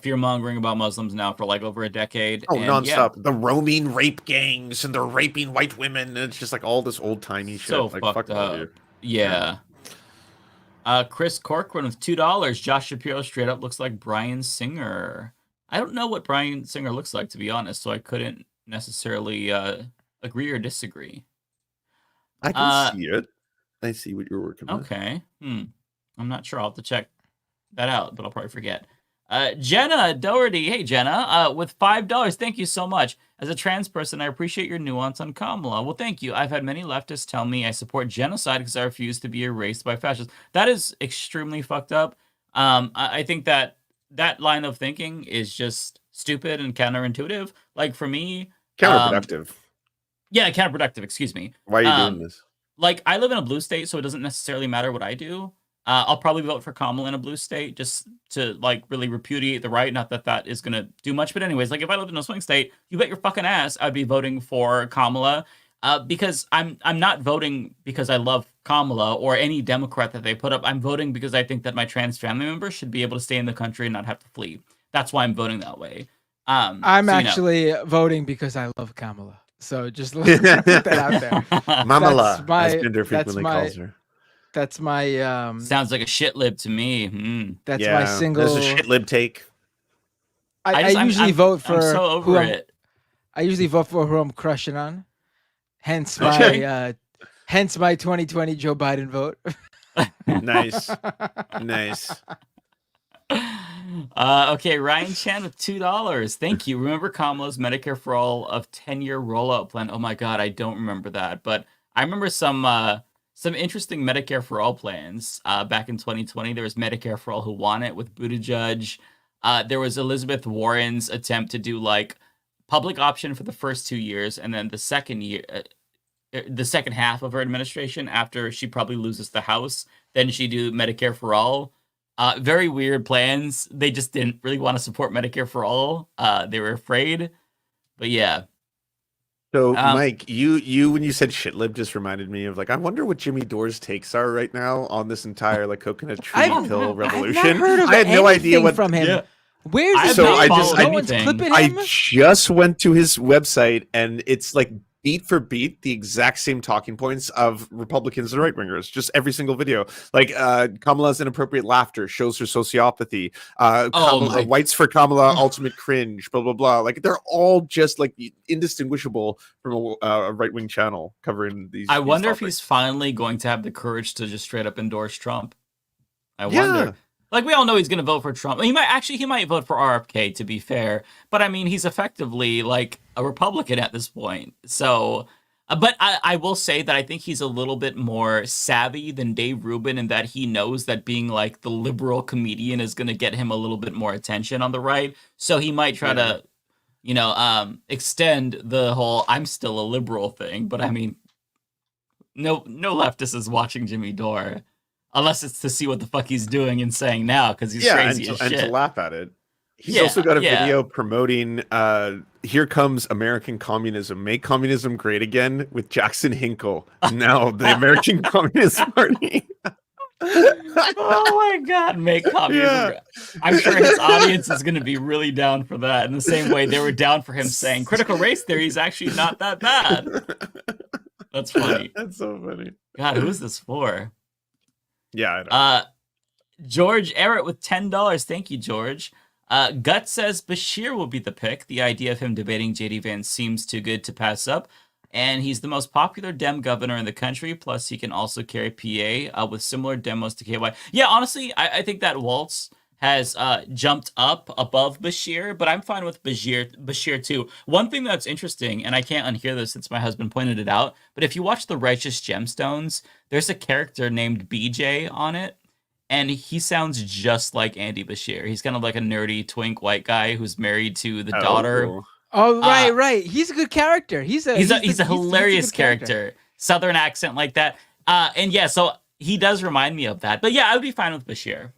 fear mongering about Muslims now for like over a decade. Oh, and, nonstop. The roaming rape gangs and they're raping white women. And it's just like all this old timey shit. So like, fucked fuck all of up. you. Yeah. Chris Corcoran with $2. Josh Shapiro straight up looks like Bryan Singer. I don't know what Bryan Singer looks like, to be honest, so I couldn't necessarily agree or disagree. I can see it. I see what you're working with. Okay. I'm not sure. I'll have to check that out, but I'll probably forget. Jenna Doherty. Hey, Jenna, with $5. Thank you so much. As a trans person, I appreciate your nuance on Kamala. Well, thank you. I've had many leftists tell me I support genocide because I refuse to be erased by fascists. That is extremely fucked up. I think that line of thinking is just stupid and counterintuitive. Like, for me... Counterproductive. Yeah, counterproductive. Excuse me. Why are you doing this? Like, I live in a blue state, so it doesn't necessarily matter what I do. I'll probably vote for Kamala in a blue state just to like really repudiate the right. Not that that is gonna do much, but anyways, like if I lived in a swing state, you bet your fucking ass I'd be voting for Kamala because I'm not voting because I love Kamala or any Democrat that they put up. I'm voting because I think that my trans family members should be able to stay in the country and not have to flee. That's why I'm voting that way. I'm actually voting because I love Kamala. So just put that out there. Mamala, as Bender frequently calls her. That's my sounds like a shit lib to me. That's my single. This is a shit lib take. I usually vote for I'm so over it. I usually vote for who I'm crushing on. Hence my hence my 2020 Joe Biden vote. Nice. Nice. Okay, Ryan Chan with $2. Thank you. Remember Kamala's Medicare for All of 10-year rollout plan? Oh my god, I don't remember that, but I remember some interesting Medicare for All plans. Back in 2020, there was Medicare for All Who Want It with Buttigieg. There was Elizabeth Warren's attempt to do like public option for the first 2 years, and then the second year, the second half of her administration, after she probably loses the House, then she do Medicare for All. Very weird plans. They just didn't really want to support Medicare for All. They were afraid, but yeah. So, Mike, you when you said shit lib just reminded me of like, I wonder what Jimmy Dore's takes are right now on this entire like coconut tree pill revolution. I've not heard of I had no idea what from him. Yeah. Where's I just went to his website and it's like beat for beat the exact same talking points of Republicans and right wingers. Just every single video, like Kamala's inappropriate laughter shows her sociopathy. Whites for Kamala, ultimate cringe. Blah blah blah. Like they're all just like indistinguishable from a right wing channel covering these. I wonder if topics. he's finally going to have the courage to just straight up endorse Trump. I wonder. Like, we all know he's going to vote for Trump. He might vote for RFK, to be fair. But, I mean, he's effectively, like, a Republican at this point. So, but I will say that I think he's a little bit more savvy than Dave Rubin in that he knows that being, like, the liberal comedian is going to get him a little bit more attention on the right. So he might try to, extend the whole I'm still a liberal thing. But, I mean, no leftist is watching Jimmy Dore. Unless it's to see what the fuck he's doing and saying now, because he's crazy as shit. And to laugh at it. He's also got a video promoting Here Comes American Communism. Make Communism Great Again with Jackson Hinkle. Now the American Communist Party. Oh my god, make communism great. I'm sure his audience is going to be really down for that in the same way they were down for him saying critical race theory is actually not that bad. That's funny. That's so funny. God, who is this for? Yeah, I know. George Everett with $10. Thank you, George. Gut says Bashir will be the pick. The idea of him debating JD Vance seems too good to pass up. And he's the most popular Dem governor in the country. Plus, he can also carry PA with similar demos to KY. Yeah, honestly, I think that Waltz has jumped up above Bashir, but I'm fine with Bashir too. One thing that's interesting, and I can't unhear this since my husband pointed it out, but if you watch The Righteous Gemstones, there's a character named BJ on it, and he sounds just like Andy Bashir. He's kind of like a nerdy twink white guy who's married to the daughter. Cool. Oh, right. He's a good character. He's a hilarious character. Southern accent like that. And yeah, so he does remind me of that. But yeah, I would be fine with Bashir.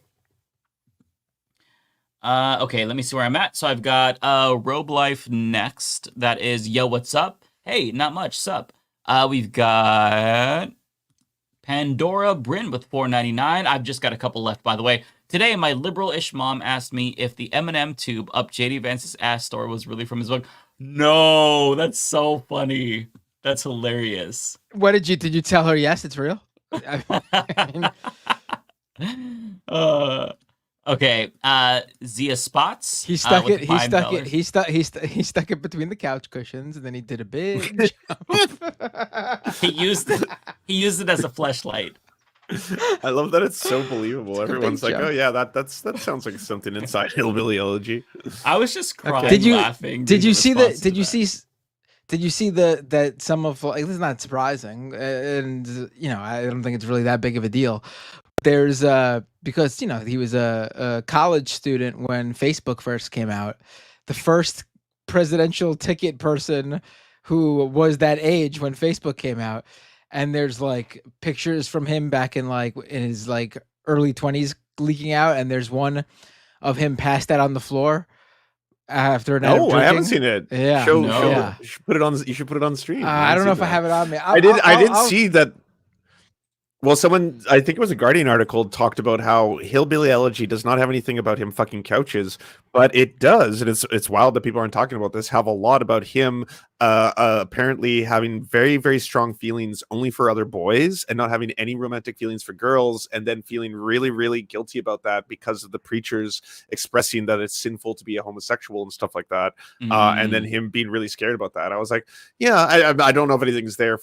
Okay, let me see where I'm at. So I've got Robe Life next. That is Yo, what's up? Hey, not much, sup. We've got Pandora Bryn with $4.99. I've just got a couple left, by the way. Today, my liberal-ish mom asked me if the M&M tube up JD Vance's ass store was really from his book. No, that's so funny. That's hilarious. What did you tell her? Yes, it's real. Okay, Zia Spots. He stuck it. He stuck it between the couch cushions, and then he did a big jump. He used it as a fleshlight. I love that it's so believable. Everyone's like, "Oh yeah, that sounds like something inside Hillbilly Elegy." I was just crying laughing. Did you see that? Did you see that some of like, this is not surprising, and I don't think it's really that big of a deal. There's because he was a college student when Facebook first came out, the first presidential ticket person who was that age when Facebook came out, and there's like pictures from him back in his early 20s leaking out, and there's one of him passed out on the floor after a night of drinking. I haven't seen it. Yeah, show you should put it on the stream. I don't know if I have it on me. I did see that. Well, someone, I think it was a Guardian article, talked about how Hillbilly Elegy does not have anything about him fucking couches, but it does, and it's wild that people aren't talking about this. Have a lot about him apparently having very, very strong feelings only for other boys and not having any romantic feelings for girls, and then feeling really, really guilty about that because of the preachers expressing that it's sinful to be a homosexual and stuff like that, and then him being really scared about that. I was like, yeah, I don't know if anything's there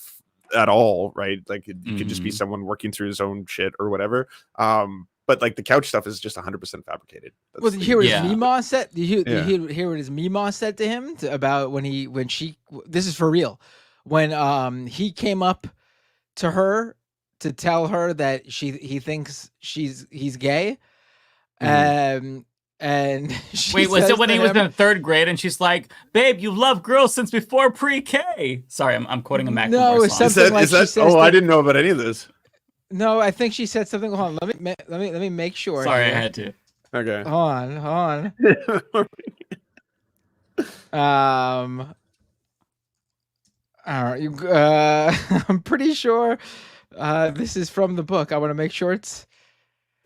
at all, right? Like it could just be someone working through his own shit or whatever. But like the couch stuff is just 100% fabricated. Well, hear what his Mima said. Hear what his Mima said to him about when she. This is for real. When he came up to her to tell her that he thinks he's gay, and wait, was it when he was in 3rd grade and she's like, "Babe, you love girls since before pre-K"? Sorry, I'm quoting a Mac. No, it's something like she says I didn't know about any of this. No, I think she said something. Hold on, let me make sure. Sorry, I had to. Okay. Hold on. All right. I'm pretty sure this is from the book. I want to make sure it's.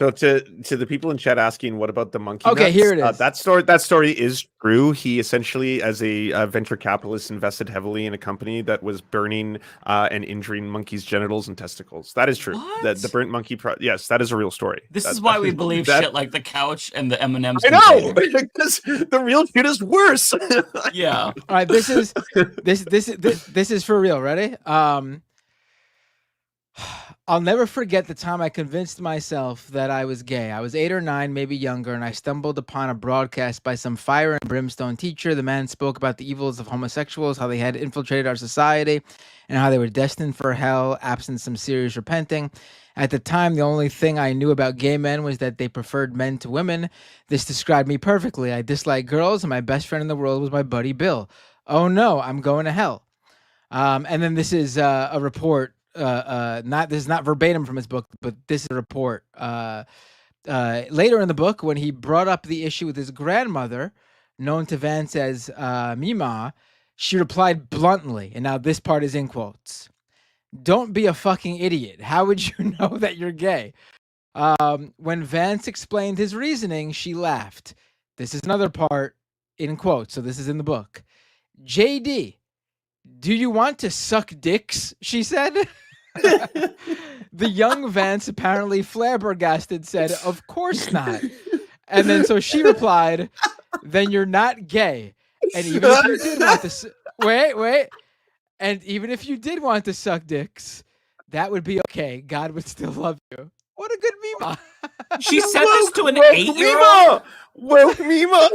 So to the people in chat asking, what about the monkey? Okay, nuts? here it is. That story is true. He essentially, as a venture capitalist, invested heavily in a company that was burning and injuring monkeys' genitals and testicles. That is true. The burnt monkey. Yes, that is a real story. This is why we believe shit like the couch and the M&Ms. I know, because the real shit is worse. Yeah. All right. This is for real. Ready? I'll never forget the time I convinced myself that I was gay. I was 8 or 9, maybe younger, and I stumbled upon a broadcast by some fire and brimstone teacher. The man spoke about the evils of homosexuals, how they had infiltrated our society, and how they were destined for hell, absent some serious repenting. At the time, the only thing I knew about gay men was that they preferred men to women. This described me perfectly. I disliked girls, and my best friend in the world was my buddy Bill. Oh no, I'm going to hell. And then this is a report. This is not verbatim from his book, but this is a report. Later in the book, when he brought up the issue with his grandmother, known to Vance as Mima, she replied bluntly, and now this part is in quotes, "Don't be a fucking idiot. How would you know that you're gay?" When Vance explained his reasoning, she laughed. This is another part in quotes, so this is in the book. "JD, do you want to suck dicks?" she said. The young Vance, apparently flabbergasted, said, "Of course not." And then so she replied, "Then you're not gay. And even if you did want to wait. And even if you did want to suck dicks, that would be okay. God would still love you." What a good Mima. She said this to an 8-year-old. Woke Mima.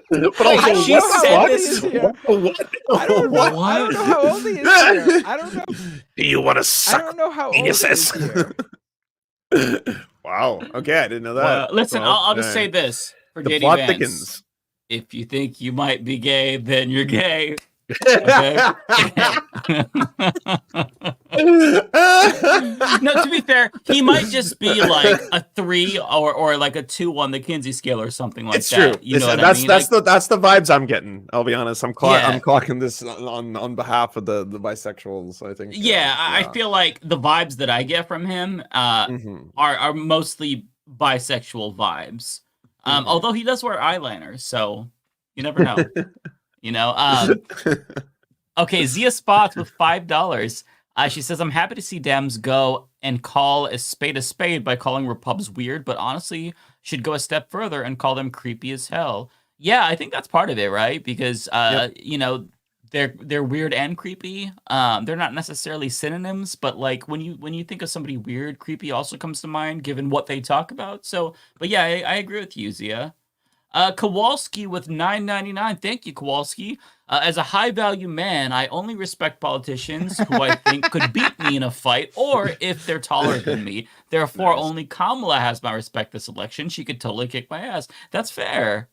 But also, she said this. I don't know how old he is here. I don't know. Do you want to suck? I don't know how old he is here. Wow. Okay, I didn't know that. Listen, I'll just say this for the JD plot Vance. thickens. If you think you might be gay, then you're gay. Okay? No, to be fair, he might just be like a 3 or like a 2 on the Kinsey scale or something like It's that. true. You know what that's I mean? that's the vibes I'm getting. I'll be honest. I'm Yeah. clocking this on behalf of the bisexuals. I think. Yeah, I feel like the vibes that I get from him are mostly bisexual vibes. Although he does wear eyeliner, so you never know. You know. Okay, Zia Spots with $5. She says, "I'm happy to see Dems go and call a spade by calling Repubs weird, but honestly should go a step further and call them creepy as hell." Yeah, I think that's part of it, right? Because you know, they're weird and creepy. They're not necessarily synonyms, but like when you think of somebody weird, creepy also comes to mind given what they talk about. So, but yeah, I agree with you, Zia. Kowalski with $9.99. Thank you, Kowalski. As a high-value man, I only respect politicians who I think could beat me in a fight, or if they're taller than me. Therefore, only Kamala has my respect this election. She could totally kick my ass. That's fair.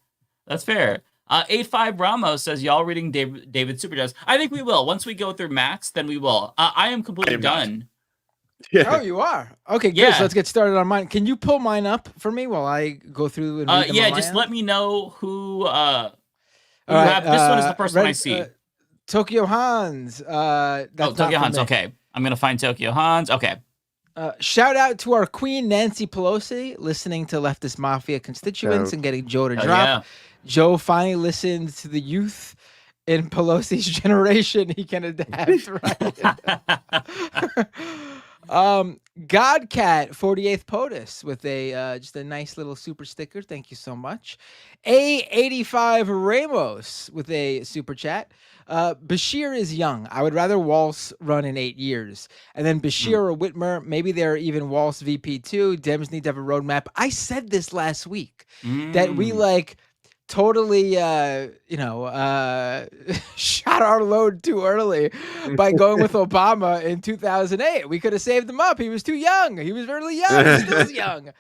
That's fair. 85 Ramos says, "Y'all reading David Superchats?" I think we will. Once we go through Max, then we will. I am completely done. Oh, you are? Okay, good. So let's get started on mine. Can you pull mine up for me while I go through and read them on my just end? let me know who right, this one is the first one I see. Tokyo Hans. Tokyo Hans. Okay. I'm going to find Tokyo Hans. Okay. Shout out to our queen, Nancy Pelosi, listening to Leftist Mafia constituents and getting Joe to drop. Yeah. Joe finally listened to the youth in Pelosi's generation. He can adapt, right? Godcat 48th POTUS with a just a nice little super sticker. Thank you so much. A85 Ramos with a super chat. Bashir is young. I would rather Walsh run in 8 years. And then Bashir or Whitmer, maybe they're even Walsh VP too. Dems need to have a roadmap. I said this last week that we totally shot our load too early by going with Obama in 2008. We could have saved him up. He was too young. He was really young. He's still young.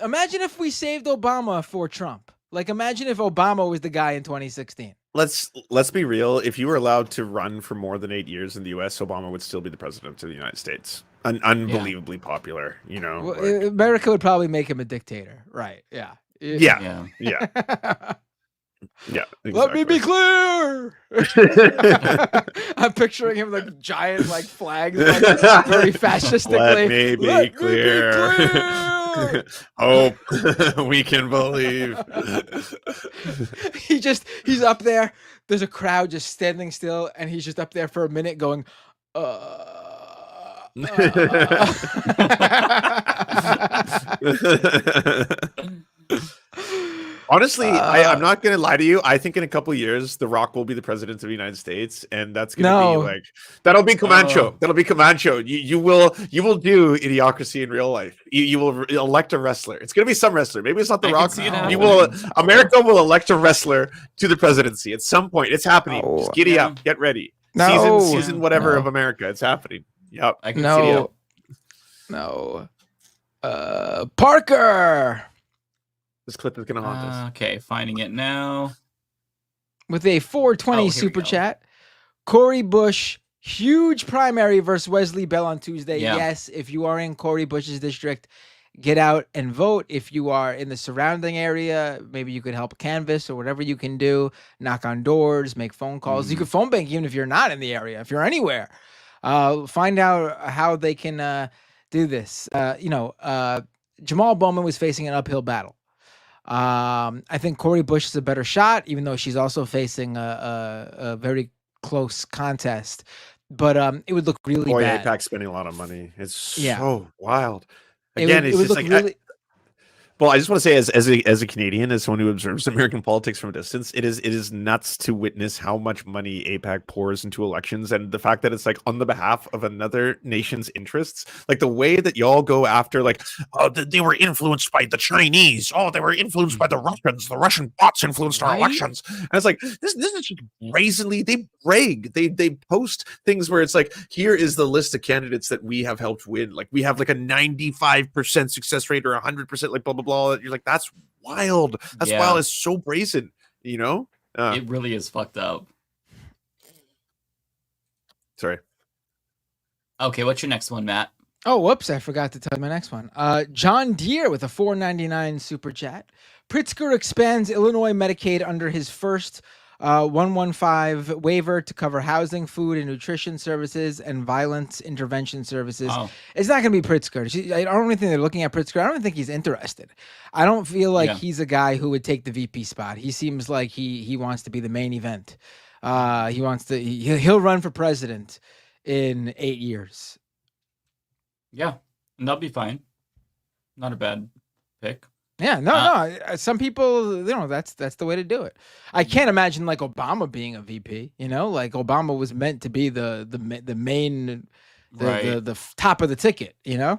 Imagine if we saved Obama for Trump. Like, imagine if Obama was the guy in 2016. Let's be real. If you were allowed to run for more than 8 years in the U.S., Obama would still be the president of the United States. Unbelievably popular, Well, America would probably make him a dictator, right? Yeah. Yeah. Exactly. Let me be clear. I'm picturing him like giant flags, very fascistically. Let me be clear. Hope we can believe. He's up there. There's a crowd just standing still, and he's just up there for a minute going, Honestly, I'm not going to lie to you. I think in a couple of years, The Rock will be the president of the United States, and that's going to be that'll be Comancho. That'll be Comancho. You will do Idiocracy in real life. You will elect a wrestler. It's going to be some wrestler. Maybe it's not The Rock. America will elect a wrestler to the presidency at some point. It's happening. Just giddy up. Get ready. Season whatever of America. It's happening. Yep. Parker. This clip is going to haunt us. Okay, finding it now. With a 420 super chat. Cory Bush, huge primary versus Wesley Bell on Tuesday. Yeah. Yes, if you are in Cory Bush's district, get out and vote. If you are in the surrounding area, maybe you could help canvass or whatever you can do. Knock on doors, make phone calls. You could phone bank even if you're not in the area, if you're anywhere. Find out how they can do this. Jamal Bowman was facing an uphill battle. I think Cory Bush is a better shot, even though she's also facing a very close contest. But it would look really bad. AIPAC's spending a lot of money. It's so wild. Again, it's just like well, I just want to say, as a Canadian, as someone who observes American politics from a distance, it is nuts to witness how much money AIPAC pours into elections, and the fact that it's on the behalf of another nation's interests. Like the way that y'all go after, they were influenced by the Chinese. Oh, they were influenced by the Russians. The Russian bots influenced our elections. And it's like this is just brazenly. They brag. They post things where it's like, here is the list of candidates that we have helped win. Like we have a 95% success rate or 100%. Blah blah blah. You're like, that's wild. That's wild. It's so brazen, It really is fucked up. Sorry. Okay, what's your next one, Matt? Oh, whoops, I forgot to tell you my next one. John Deere with a $4.99 super chat. Pritzker expands Illinois Medicaid under his first 115 waiver to cover housing, food, and nutrition services and violence intervention services. Oh. It's not going to be Pritzker. I don't even think they're looking at Pritzker. I don't even think he's interested. I don't feel like he's a guy who would take the VP spot. He seems like he wants to be the main event. He'll run for president in 8 years. Yeah, and that'll be fine. Not a bad pick. Yeah, no. Some people, that's the way to do it. I can't imagine Obama being a VP. Obama was meant to be the main, the top of the ticket. Yeah,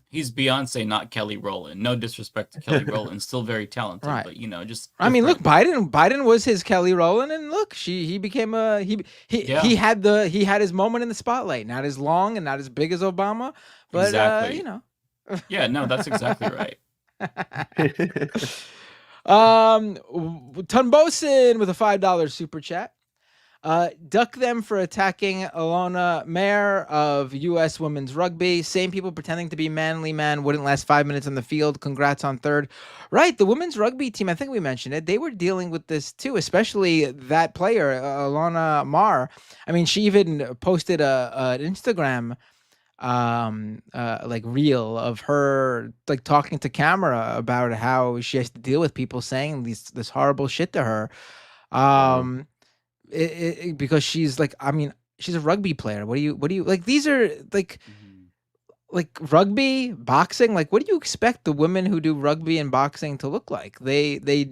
he's Beyonce, not Kelly Rowland. No disrespect to Kelly Rowland, still very talented, right. But just. I mean, look, Biden was his Kelly Rowland, and look, he became he had his moment in the spotlight. Not as long and not as big as Obama, but exactly. Yeah, no, that's exactly right. Tunbosin with a $5 super chat. Duck them for attacking Alona Mayer of U.S. Women's Rugby. Same people pretending to be manly man wouldn't last 5 minutes on the field. Congrats on third. Right, the women's rugby team, I think we mentioned it. They were dealing with this too, especially that player, Alona Mayer. I mean, she even posted an Instagram like reel of her like talking to camera about how she has to deal with people saying this horrible shit to her, because she's like, I mean, she's a rugby player. What do you like? These are like rugby, boxing. Like, what do you expect the women who do rugby and boxing to look like? They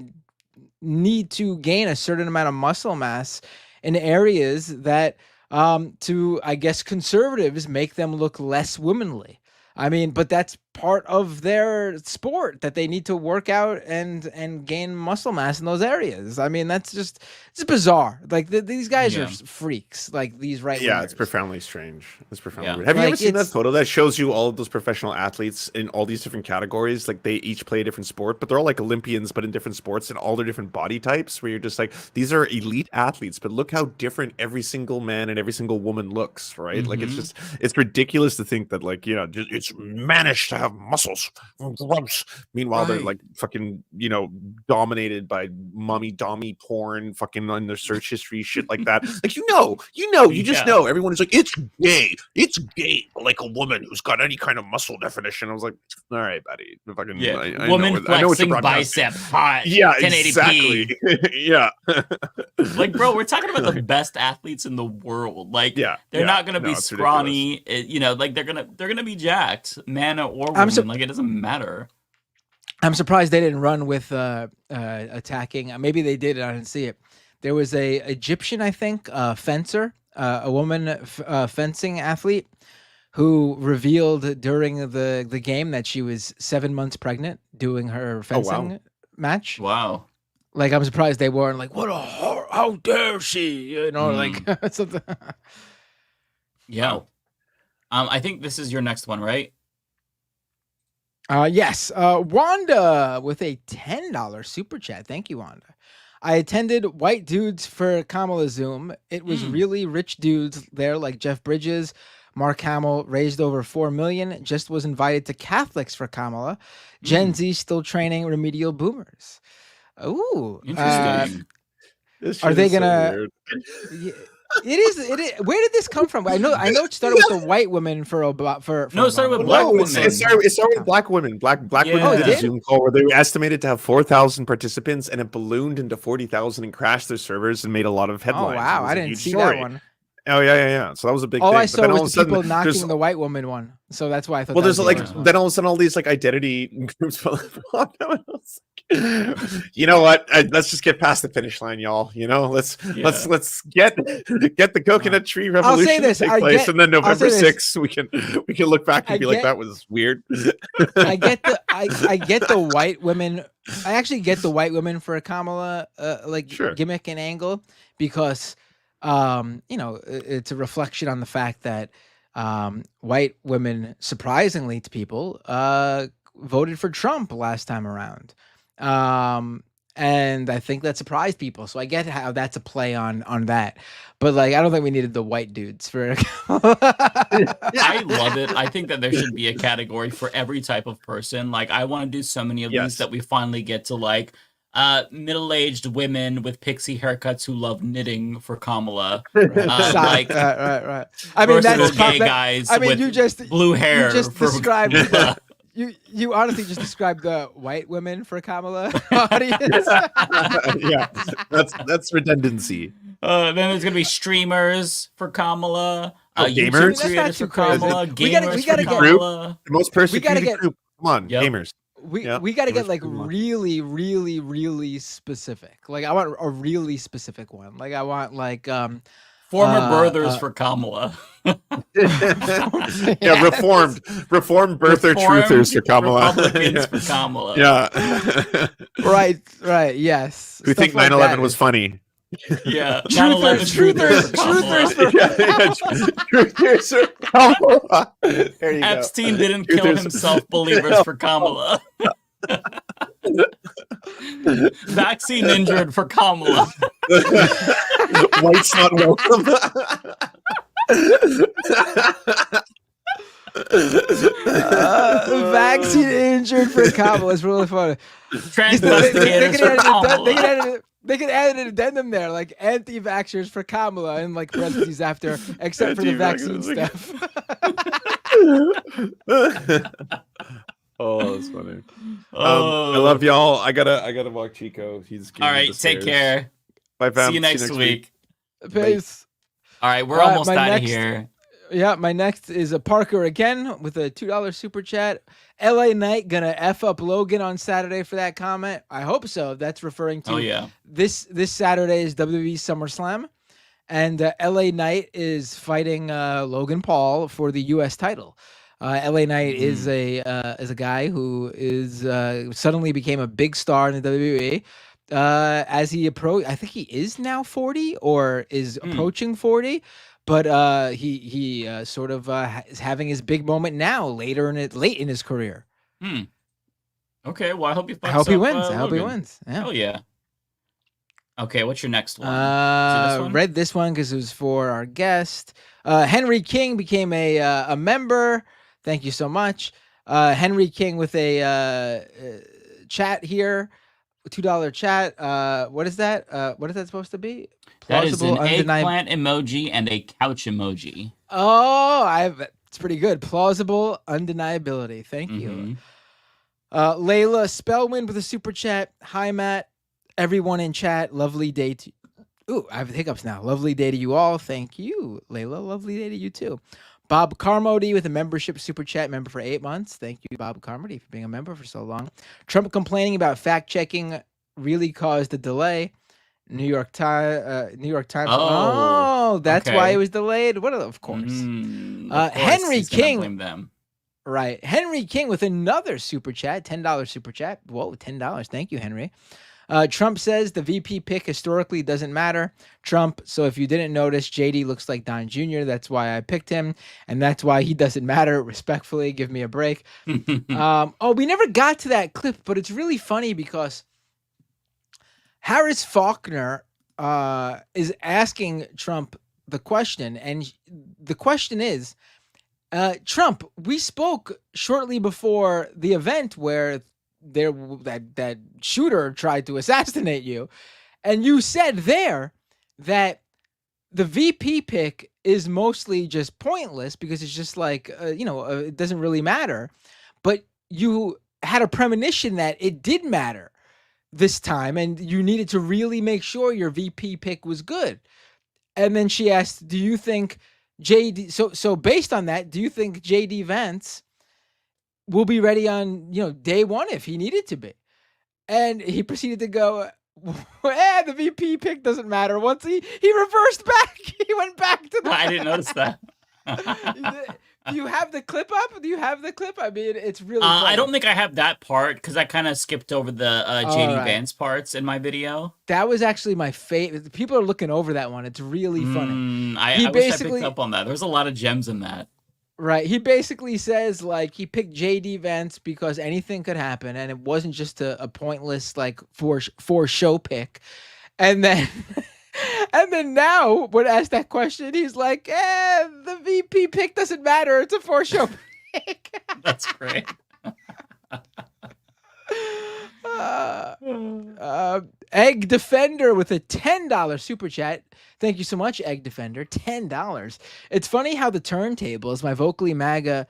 need to gain a certain amount of muscle mass in areas that to, I guess, conservatives make them look less womanly. I mean, but that's part of their sport, that they need to work out and gain muscle mass in those areas. I mean, it's bizarre. Like these guys are freaks. Like these right. Yeah, it's profoundly strange. It's profoundly weird. Have you ever seen that photo that shows you all of those professional athletes in all these different categories? Like they each play a different sport, but they're all like Olympians, but in different sports and all their different body types. Where you're just like, these are elite athletes, but look how different every single man and every single woman looks, right? Like it's ridiculous to think that like it's mannish to have muscles. Gross. Meanwhile, they're like fucking dominated by mommy dommy porn, fucking on their search history, shit like that. Like you just know. Everyone is like, it's gay, like a woman who's got any kind of muscle definition. I was like, all right, buddy. Fucking, I woman flexing bicep hot. Yeah, 1080p. Exactly. Yeah. Like, bro, we're talking about the best athletes in the world. Like, they're not gonna be scrawny. Like they're gonna be jacked, man or woman. Like, it doesn't matter. I'm surprised they didn't run with attacking. Maybe they did. I didn't see it. There was a Egyptian, I think, fencer, a woman fencing athlete, who revealed during the game that she was 7 months pregnant doing her fencing match. Wow. Like, I'm surprised they weren't like, what a horror, how dare she? Like something. Yeah. I think this is your next one, right? Yes. Wanda with a $10 super chat. Thank you, Wanda. I attended White Dudes for Kamala Zoom. It was really rich dudes there, like Jeff Bridges. Mark Hamill raised over $4 million. Just was invited to Catholics for Kamala. Gen Z still training remedial boomers. Ooh, interesting. Are they gonna? It is. Where did this come from? I know it started with the white women for no, it started with black women. It started with black women. Black women did a Zoom call where they were estimated to have 4,000 participants, and it ballooned into 40,000 and crashed their servers and made a lot of headlines. Oh wow, I didn't see that one. Oh yeah. So that was a big thing. All I saw was the people knocking the white woman one. So that's why I thought. Well, there's like then all of a sudden all these like identity groups. You know what? Let's just get past the finish line, y'all. Let's get the coconut tree revolution to take place, and then November 6th we can look back and be like, that was weird. I get the white women. I actually get the white women for a Kamala gimmick and angle, because it's a reflection on the fact that white women, surprisingly to people, voted for Trump last time around. And I think that surprised people. So I get how that's a play on that. But like, I don't think we needed the white dudes for I love it. I think that there should be a category for every type of person. Like, I want to do so many of these that we finally get to like middle-aged women with pixie haircuts who love knitting for Kamala. Right. I mean, that's gay guys. I mean, with you just blue hair. You just for described. You honestly just described the white women for Kamala audience. Yeah, that's redundancy. Then there's gonna be streamers for Kamala. Gamers. YouTube creators for Kamala. We gotta for get Kamala. The most persecuted group. Come on, gamers. We got to get like really, really, really specific. Like, I want a really specific one. Like, I want like former birthers for Kamala. Reformed birther truthers for Kamala. Republicans for Kamala. Yeah. Right. Yes. Who think 9/11 was funny? Yeah. Truthers for Kamala. There you Epstein didn't kill himself. Believers for Kamala. Vaccine injured for Kamala. White's not welcome. Vaccine injured for Kamala is really funny. Transvestigators for Kamala. They could add an addendum there, like anti-vaxxers for Kamala, and like parentheses after, except for the vaccine stuff. Oh, that's funny. I love y'all. I gotta walk Chico. He's all right. Take care. Bye, fam. See you next week. Peace. All right, we're almost out of here. Yeah, my next is a Parker again with a $2 super chat. LA Knight gonna F up Logan on Saturday for that comment. I hope so. That's referring to this Saturday is WWE SummerSlam, and LA Knight is fighting Logan Paul for the U.S. title. LA Knight is a guy who is suddenly became a big star in the WWE. As he approached, I think he is now 40 or is approaching 40. But he sort of is having his big moment now, late in his career. Okay, well, I hope he. I hope he wins. I hope he wins. Yeah. Oh yeah. Okay, what's your next one? Read this one because it was for our guest. Henry King became a member. Thank you so much, Henry King, with a chat here, $2 chat. What is that? What is that supposed to be? That is an eggplant emoji and a couch emoji. Oh, it's pretty good. Plausible undeniability. Thank you. Layla Spellman with a super chat. Hi, Matt. Everyone in chat. Lovely day to Ooh, I have hiccups now. Lovely day to you all. Thank you, Layla. Lovely day to you too. Bob Carmody with a membership super chat, member for 8 months. Thank you, Bob Carmody, for being a member for so long. Trump complaining about fact checking really caused a delay. New York Times. Oh, that's why it was delayed. Of course. Henry King. Blame them. Right. Henry King with another super chat, $10 super chat. Whoa, $10. Thank you, Henry. Trump says the VP pick historically doesn't matter. Trump, so if you didn't notice, JD looks like Don Jr. That's why I picked him, and that's why he doesn't matter. Respectfully, give me a break. We never got to that clip, but it's really funny because Harris Faulkner is asking Trump the question, and the question is, Trump, we spoke shortly before the event where that shooter tried to assassinate you, and you said there that the VP pick is mostly just pointless because it's just like it doesn't really matter, but you had a premonition that it did matter this time, and you needed to really make sure your VP pick was good. And then she asked, do you think JD, so based on that, do you think JD Vance will be ready on, day one if he needed to be? And he proceeded to go, the VP pick doesn't matter. Once he reversed back. He went back to the I didn't notice that. Do you have the clip up? Do you have the clip? I mean, it's really funny. I don't think I have that part because I kind of skipped over the JD Vance parts in my video. That was actually my favorite. People are looking over that one. It's really funny. I wish I picked up on that. There's a lot of gems in that. Right. He basically says, he picked JD Vance because anything could happen, and it wasn't just a pointless, for show pick. And then... And then now, when asked that question, he's like, the VP pick doesn't matter. It's a for-show pick. That's great. Egg Defender with a $10 super chat. Thank you so much, Egg Defender. $10. It's funny how the turntables, my vocally MAGA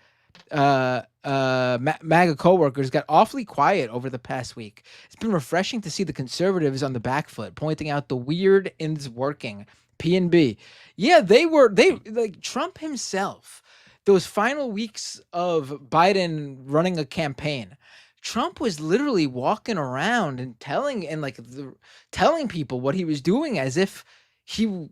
MAGA coworkers, got awfully quiet over the past week. It's been refreshing to see the conservatives on the back foot, pointing out the weird is working. P&B. Yeah, they like Trump himself. Those final weeks of Biden running a campaign, Trump was literally walking around and telling people what he was doing as if he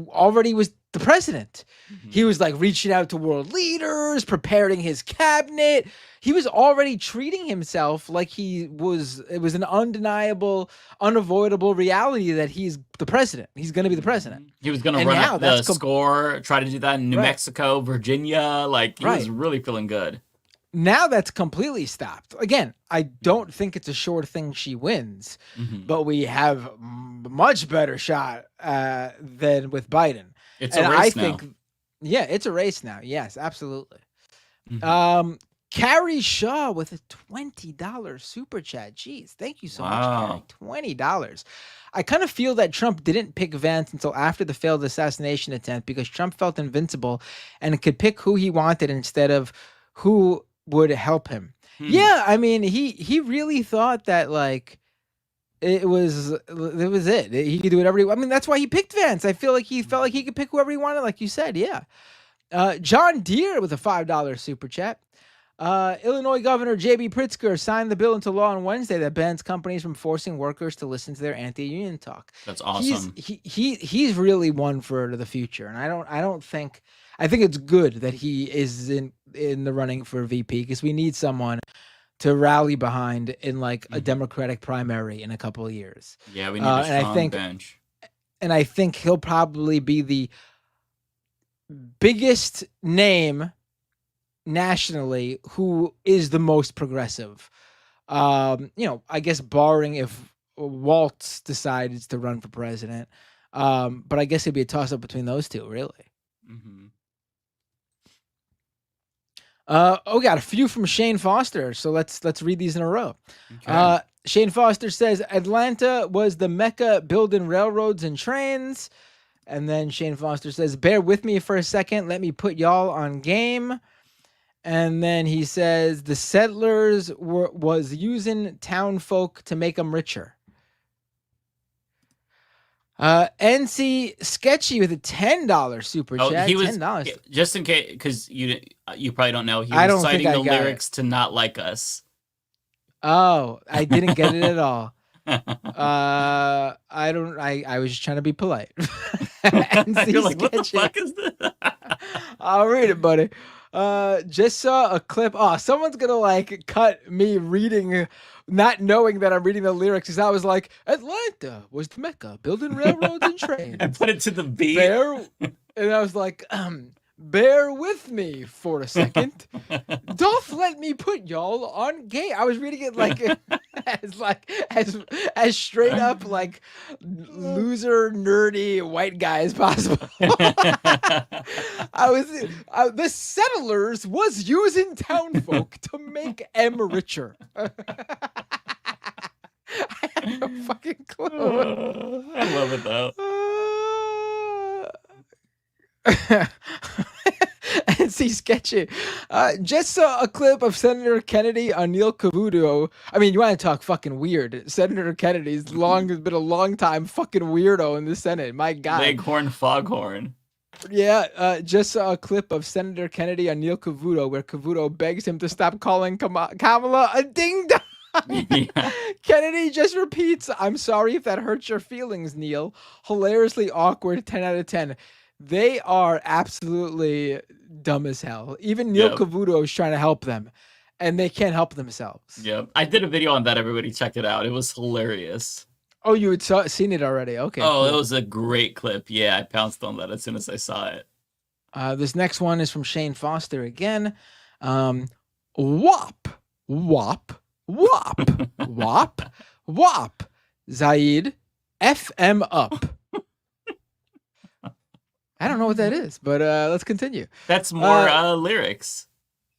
already was the president. He was reaching out to world leaders, preparing his cabinet. He was already treating himself like it was an undeniable, unavoidable reality that he's the president. He's going to be the president. He was going to run up the score, try to do that in New Mexico, Virginia. He was really feeling good. Now that's completely stopped. Again, I don't think it's a sure thing she wins, but we have much better shot than with Biden. It's a race now. It's a race now. Yes, absolutely. Carrie Shaw with a $20 super chat. Jeez, thank you so much, Carrie. $20. I kind of feel that Trump didn't pick Vance until after the failed assassination attempt because Trump felt invincible and could pick who he wanted instead of who would help him. Yeah, I mean, he really thought that like it was it. He could do whatever I mean, that's why he picked Vance. I feel like he felt like he could pick whoever he wanted, like you said. Yeah. John Deere with a $5 super chat. Illinois Governor J.B. Pritzker signed the bill into law on Wednesday that bans companies from forcing workers to listen to their anti-union talk. That's awesome. He's really one for the future, and I think it's good that he is in the running for VP because we need someone to rally behind in like a Democratic primary in a couple of years. Yeah, we need a strong bench. And I think he'll probably be the biggest name nationally who is the most progressive. I guess barring if Waltz decides to run for president. But I guess it'd be a toss-up between those two, really. We got a few from Shane Foster, so let's read these in a row. Okay. Shane Foster says Atlanta was the Mecca building railroads and trains. And then Shane Foster says, bear with me for a second. Let me put y'all on game. And then he says the settlers was using town folk to make them richer. NC Sketchy with a $10 super chat. He was $10. Just in case, because you probably don't know. He was citing the lyrics to "Not Like Us." Oh, I didn't get it at all. I was just trying to be polite. You're like, what the fuck is this? I'll read it, buddy. Just saw a clip. Oh, someone's gonna like cut me reading, not knowing that I'm reading the lyrics. Because I was like, Atlanta was the Mecca, building railroads and trains. I put it to the beat. And I was like, bear with me for a second. Don't let me put y'all on game. I was reading it like as straight up like loser nerdy white guy as possible. The settlers was using town folk to make em richer. I had no fucking clue. I love it though. And see Sketchy. Just saw a clip of Senator Kennedy on Neil Cavuto. I mean, you want to talk fucking weird. Senator Kennedy's been a long time fucking weirdo in the Senate. My God. Leghorn Foghorn. Yeah, just saw a clip of Senator Kennedy on Neil Cavuto where Cavuto begs him to stop calling Kamala a ding-dong. Yeah. Kennedy just repeats, I'm sorry if that hurts your feelings, Neil. Hilariously awkward, 10 out of 10. They are absolutely dumb as hell. Even Neil Cavuto is trying to help them, and they can't help themselves. Yep. I did a video on that. Everybody check it out. It was hilarious. Oh, you had seen it already? Okay. Oh, cool. It was a great clip. Yeah, I pounced on that as soon as I saw it. This next one is from Shane Foster again. Wop. Zaid, FM up. I don't know what that is, but let's continue. That's more lyrics.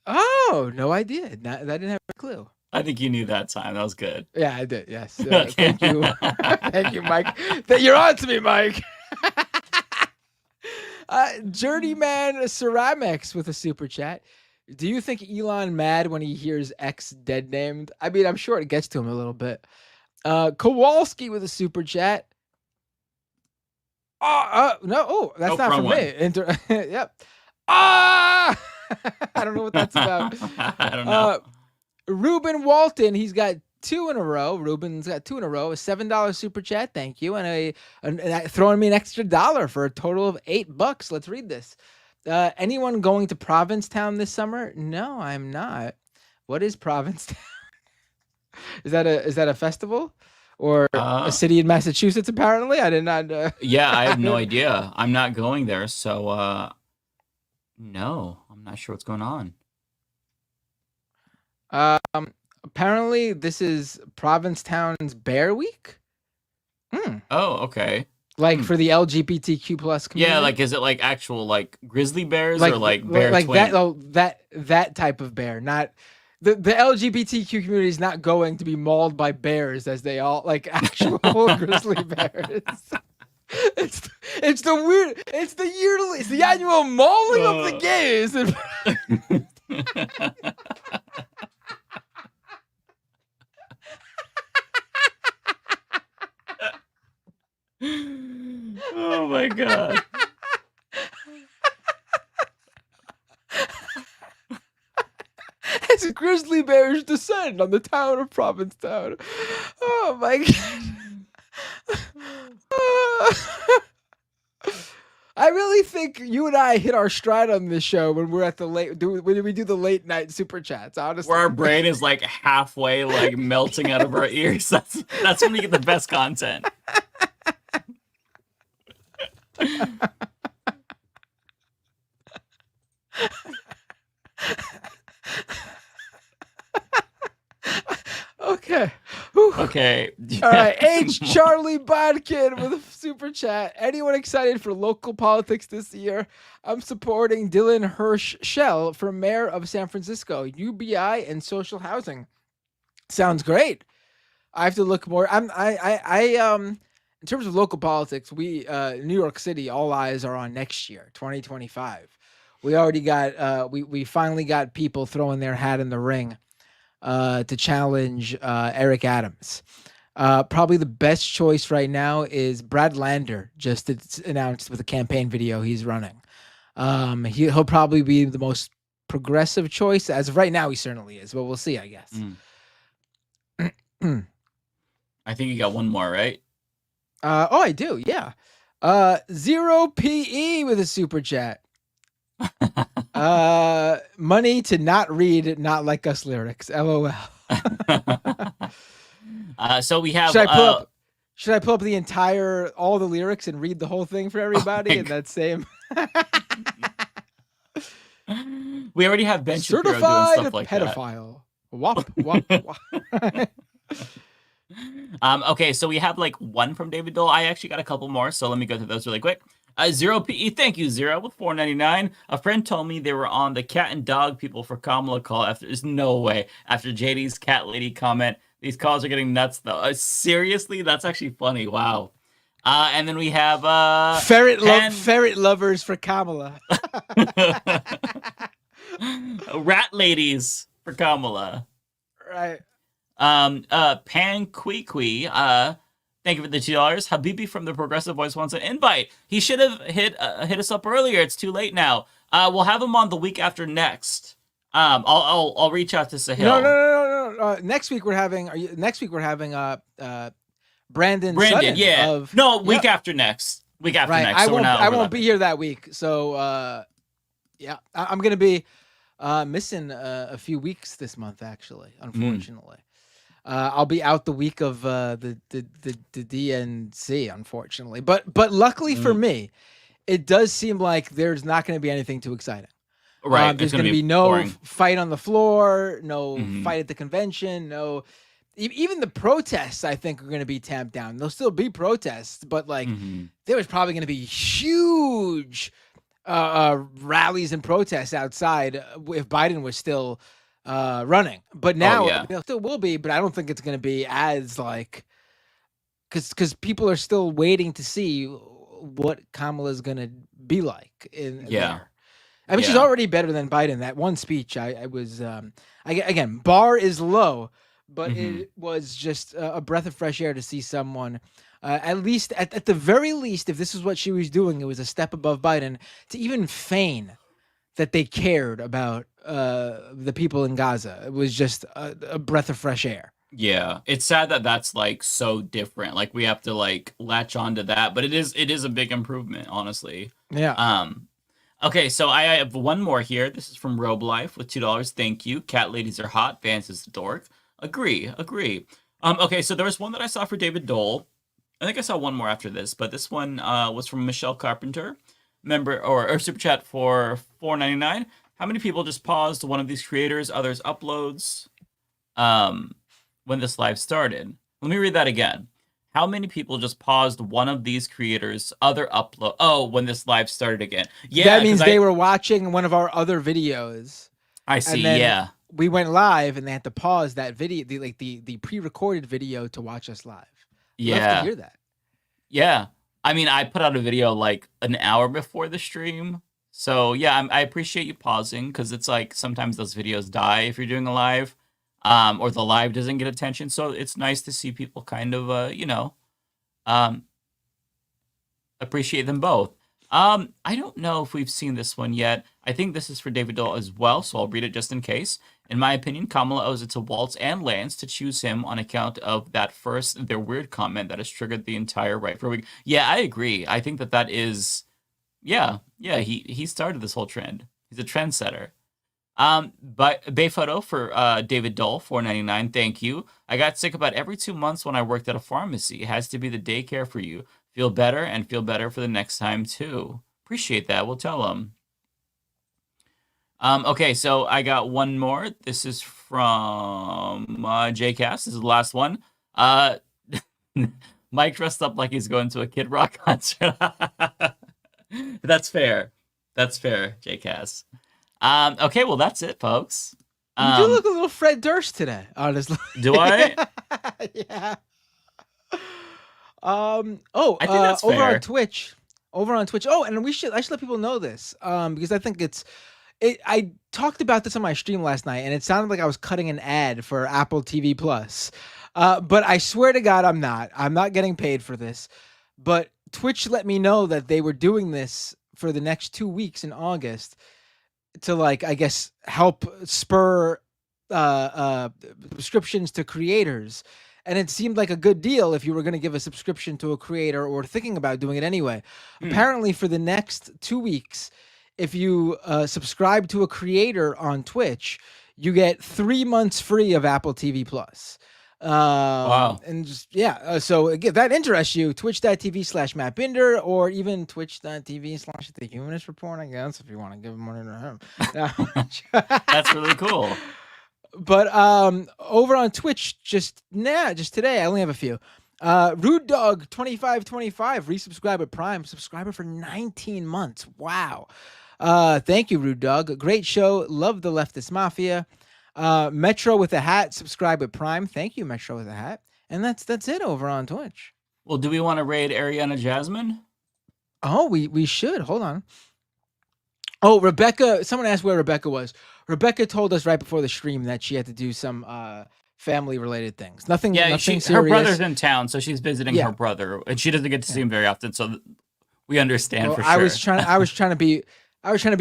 Oh, no idea. I didn't have a clue. I think you knew that time. That was good. Yeah, I did. Yes. Thank you. Thank you, Mike. You're on to me, Mike. Journeyman Ceramics with a super chat. Do you think Elon mad when he hears X dead named? I mean, I'm sure it gets to him a little bit. Kowalski with a super chat. No, that's not for me. Yep. I don't know what that's about. I don't know. Ruben Walton, he's got 2 in a row. Ruben's got 2 in a row. A $7 super chat, thank you, and throwing me an extra $1 for a total of $8. Let's read this. Anyone going to Provincetown this summer? No, I'm not. What is Provincetown? Is that a festival? Or a city in Massachusetts, apparently? I did not Yeah, I have no idea. I'm not going there, so no, I'm not sure what's going on. Apparently, this is Provincetown's Bear Week. Oh, okay. Like for the LGBTQ plus community. Yeah, like is it like actual like grizzly bears or like bear like twin? that type of bear, not. The LGBTQ community is not going to be mauled by bears as they all like actual grizzly bears. It's the annual mauling of the gays. Oh my god. As grizzly bears descend on the town of Provincetown. Oh my god. I really think you and I hit our stride on this show when we're at the when we do the late night super chats, honestly. Where our brain is like halfway like melting out of our ears. That's when we get the best content. Okay. Whew. Okay. All right. H. Charlie Bodkin with a super chat. Anyone excited for local politics this year? I'm supporting Dylan Hirsch Shell for mayor of San Francisco, UBI and social housing. Sounds great. I have to look more. In terms of local politics, we New York City, all eyes are on next year, 2025. We already got we finally got people throwing their hat in the ring to challenge Eric Adams. Probably the best choice right now is Brad Lander, just announced with a campaign video he's running. He'll probably be the most progressive choice. As of right now, he certainly is, but we'll see, I guess. I think you got one more, right? Oh, I do, yeah. Zero PE with a super chat. Money to not read Not Like Us lyrics. LOL. So we have. Should I pull up all the lyrics and read the whole thing for everybody in that same? We already have Ben Shapiro doing Certified stuff like pedophile. Wop wop wop. Okay, so we have like one from David Doel. I actually got a couple more, so let me go through those really quick. Zero PE, thank you, Zero, with $4.99. A friend told me they were on the cat and dog people for Kamala call. There's no way. After JD's cat lady comment, these calls are getting nuts, though. Seriously? That's actually funny. Wow. And then we have... ferret lovers for Kamala. Rat ladies for Kamala. Right. Pan Kwee. Thank you for the $2. Habibi from the Progressive Voice wants an invite. He should have hit us up earlier. It's too late now. We'll have him on the week after next. I'll reach out to Sahil. No. Next week we're having. Brandon Sutton yeah. Week after next. Week after next. I won't be here that week. So yeah, I'm gonna be missing a few weeks this month. Actually, unfortunately. I'll be out the week of the DNC, unfortunately. But luckily for me, it does seem like there's not going to be anything too exciting. Right. There's going to be no fight on the floor, no fight at the convention, no. Even the protests, I think, are going to be tamped down. There'll still be protests, but like there was probably going to be huge rallies and protests outside if Biden was still running. But now there still will be, but I don't think it's going to be as like because people are still waiting to see what Kamala's going to be like in there. I mean, she's already better than Biden. That one speech, I was again, bar is low, but it was just a breath of fresh air to see someone at least at the very least, if this is what she was doing, it was a step above Biden to even feign that they cared about the people in Gaza. It was just a breath of fresh air. Yeah, it's sad that that's like so different. Like we have to like latch onto that, but it is a big improvement, honestly. Yeah. Okay, so I have one more here. This is from Robe Life with $2. Thank you. Cat ladies are hot. Vance is the dork. Agree. Okay, so there was one that I saw for David Doel. I think I saw one more after this, but this one was from Michelle Carpenter, member or super chat for $4.99. How many people just paused one of these creators, others uploads when this live started? Let me read that again. How many people just paused one of these creators, other upload? Oh, when this live started again. Yeah, that means they were watching one of our other videos. I see. And then yeah, we went live, and they had to pause that video, the pre-recorded video, to watch us live. Yeah, love to hear that. Yeah, I mean, I put out a video like an hour before the stream, So yeah, I appreciate you pausing because it's like sometimes those videos die if you're doing a live, or the live doesn't get attention. So it's nice to see people kind of, um, appreciate them both. I don't know if we've seen this one yet. I think this is for David Doel as well, so I'll read it just in case. In my opinion, Kamala owes it to Waltz and Lance to choose him on account of their weird comment that has triggered the entire right for a week. Yeah, I agree. I think that is, yeah, he started this whole trend. He's a trendsetter. But Bay Photo for David Doel, $4.99. Thank you. I got sick about every 2 months when I worked at a pharmacy. It has to be the daycare for you. Feel better and feel better for the next time too. Appreciate that. We'll tell them. Okay, so I got one more. This is from JCast. This is the last one. Mike dressed up like he's going to a Kid Rock concert. That's fair. That's fair, JCast. Okay, well, that's it, folks. You do look a little Fred Durst today, honestly. Do I? Yeah. I think that's over fair. on Twitch. Oh, and I should let people know this, because I think I talked about this on my stream last night, and it sounded like I was cutting an ad for Apple TV Plus. But I swear to God, I'm not. I'm not getting paid for this. But Twitch let me know that they were doing this for the next 2 weeks in August to, like, I guess, help spur subscriptions to creators. And it seemed like a good deal if you were going to give a subscription to a creator or thinking about doing it anyway. Apparently, for the next 2 weeks, if you subscribe to a creator on Twitch, you get 3 months free of Apple TV Plus. Wow. And just, yeah. So if that interests you, twitch.tv/MattBinder or even twitch.tv/The Humanist Report, I guess, if you want to give money to him. That's really cool. But over on Twitch, just today, I only have a few. Rude Dog 2525 resubscribe at Prime, subscriber for 19 months. Wow. Thank you, Rude Dog. Great show. Love the Leftist Mafia. Metro with a hat, subscribe at Prime. Thank you, Metro with a hat. And that's it over on Twitch. Well, do we want to raid Ariana Jasmine? Oh, we should. Hold on. Oh, Rebecca. Someone asked where Rebecca was. Rebecca told us right before the stream that she had to do some family-related things. Nothing serious. Her brother's in town, so she's visiting her brother, and she doesn't get to see him very often. So we understand for sure. I was trying to be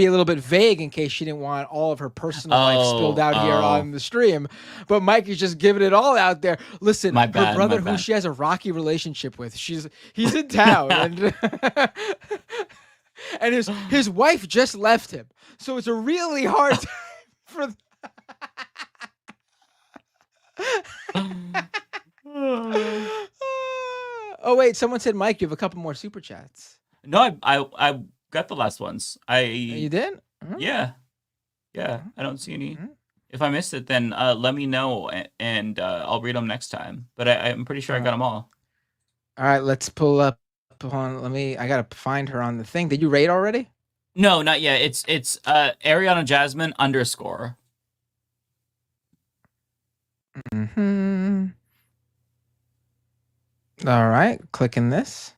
a little bit vague in case she didn't want all of her personal life spilled out here on the stream. But Mike is just giving it all out there. Listen, her brother, who she has a rocky relationship with, he's in town, and his wife just left him. So it's a really hard time for. Oh wait, someone said, Mike, you have a couple more super chats. No, I got the last ones. You did? Mm-hmm. Yeah. I don't see any. Mm-hmm. If I missed it, then let me know, and I'll read them next time. But I'm pretty sure I got them all. All right, let's pull up on. I gotta find her on the thing. Did you rate already? No, not yet. It's Ariana Jasmine _. Mm-hmm. All right, clicking this.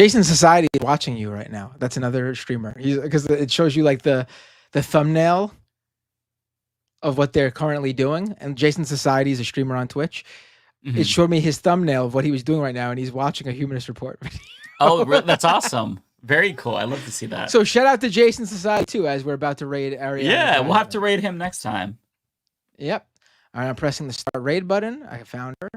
Jason Society is watching you right now. That's another streamer. Because it shows you like the thumbnail of what they're currently doing. And Jason Society is a streamer on Twitch. Mm-hmm. It showed me his thumbnail of what he was doing right now, and he's watching a Humanist Report video. Oh, that's awesome. Very cool. I love to see that. So shout out to Jason Society too, as we're about to raid Ariana. Yeah, we'll have to raid him next time. Yep. All right, I'm pressing the start raid button. I found her.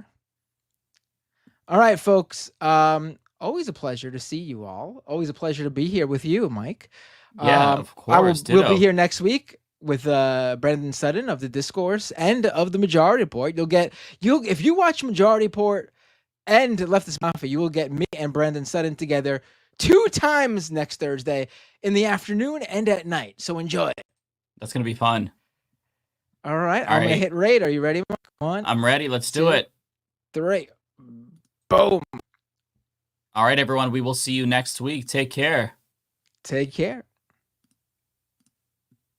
All right, folks. Always a pleasure to see you all. Always a pleasure to be here with you, Mike. Yeah, of course. We'll be here next week with Brendan Sutton of the Discourse and of the Majority Report. If you watch Majority Report and Leftist Mafia, you will get me and Brendan Sutton together 2 times next Thursday in the afternoon and at night. So enjoy. That's gonna be fun. All right, I'm gonna hit raid. Are you ready, Mark? 1. I'm ready. Let's do it. 3. Boom. All right, everyone. We will see you next week. Take care. Take care.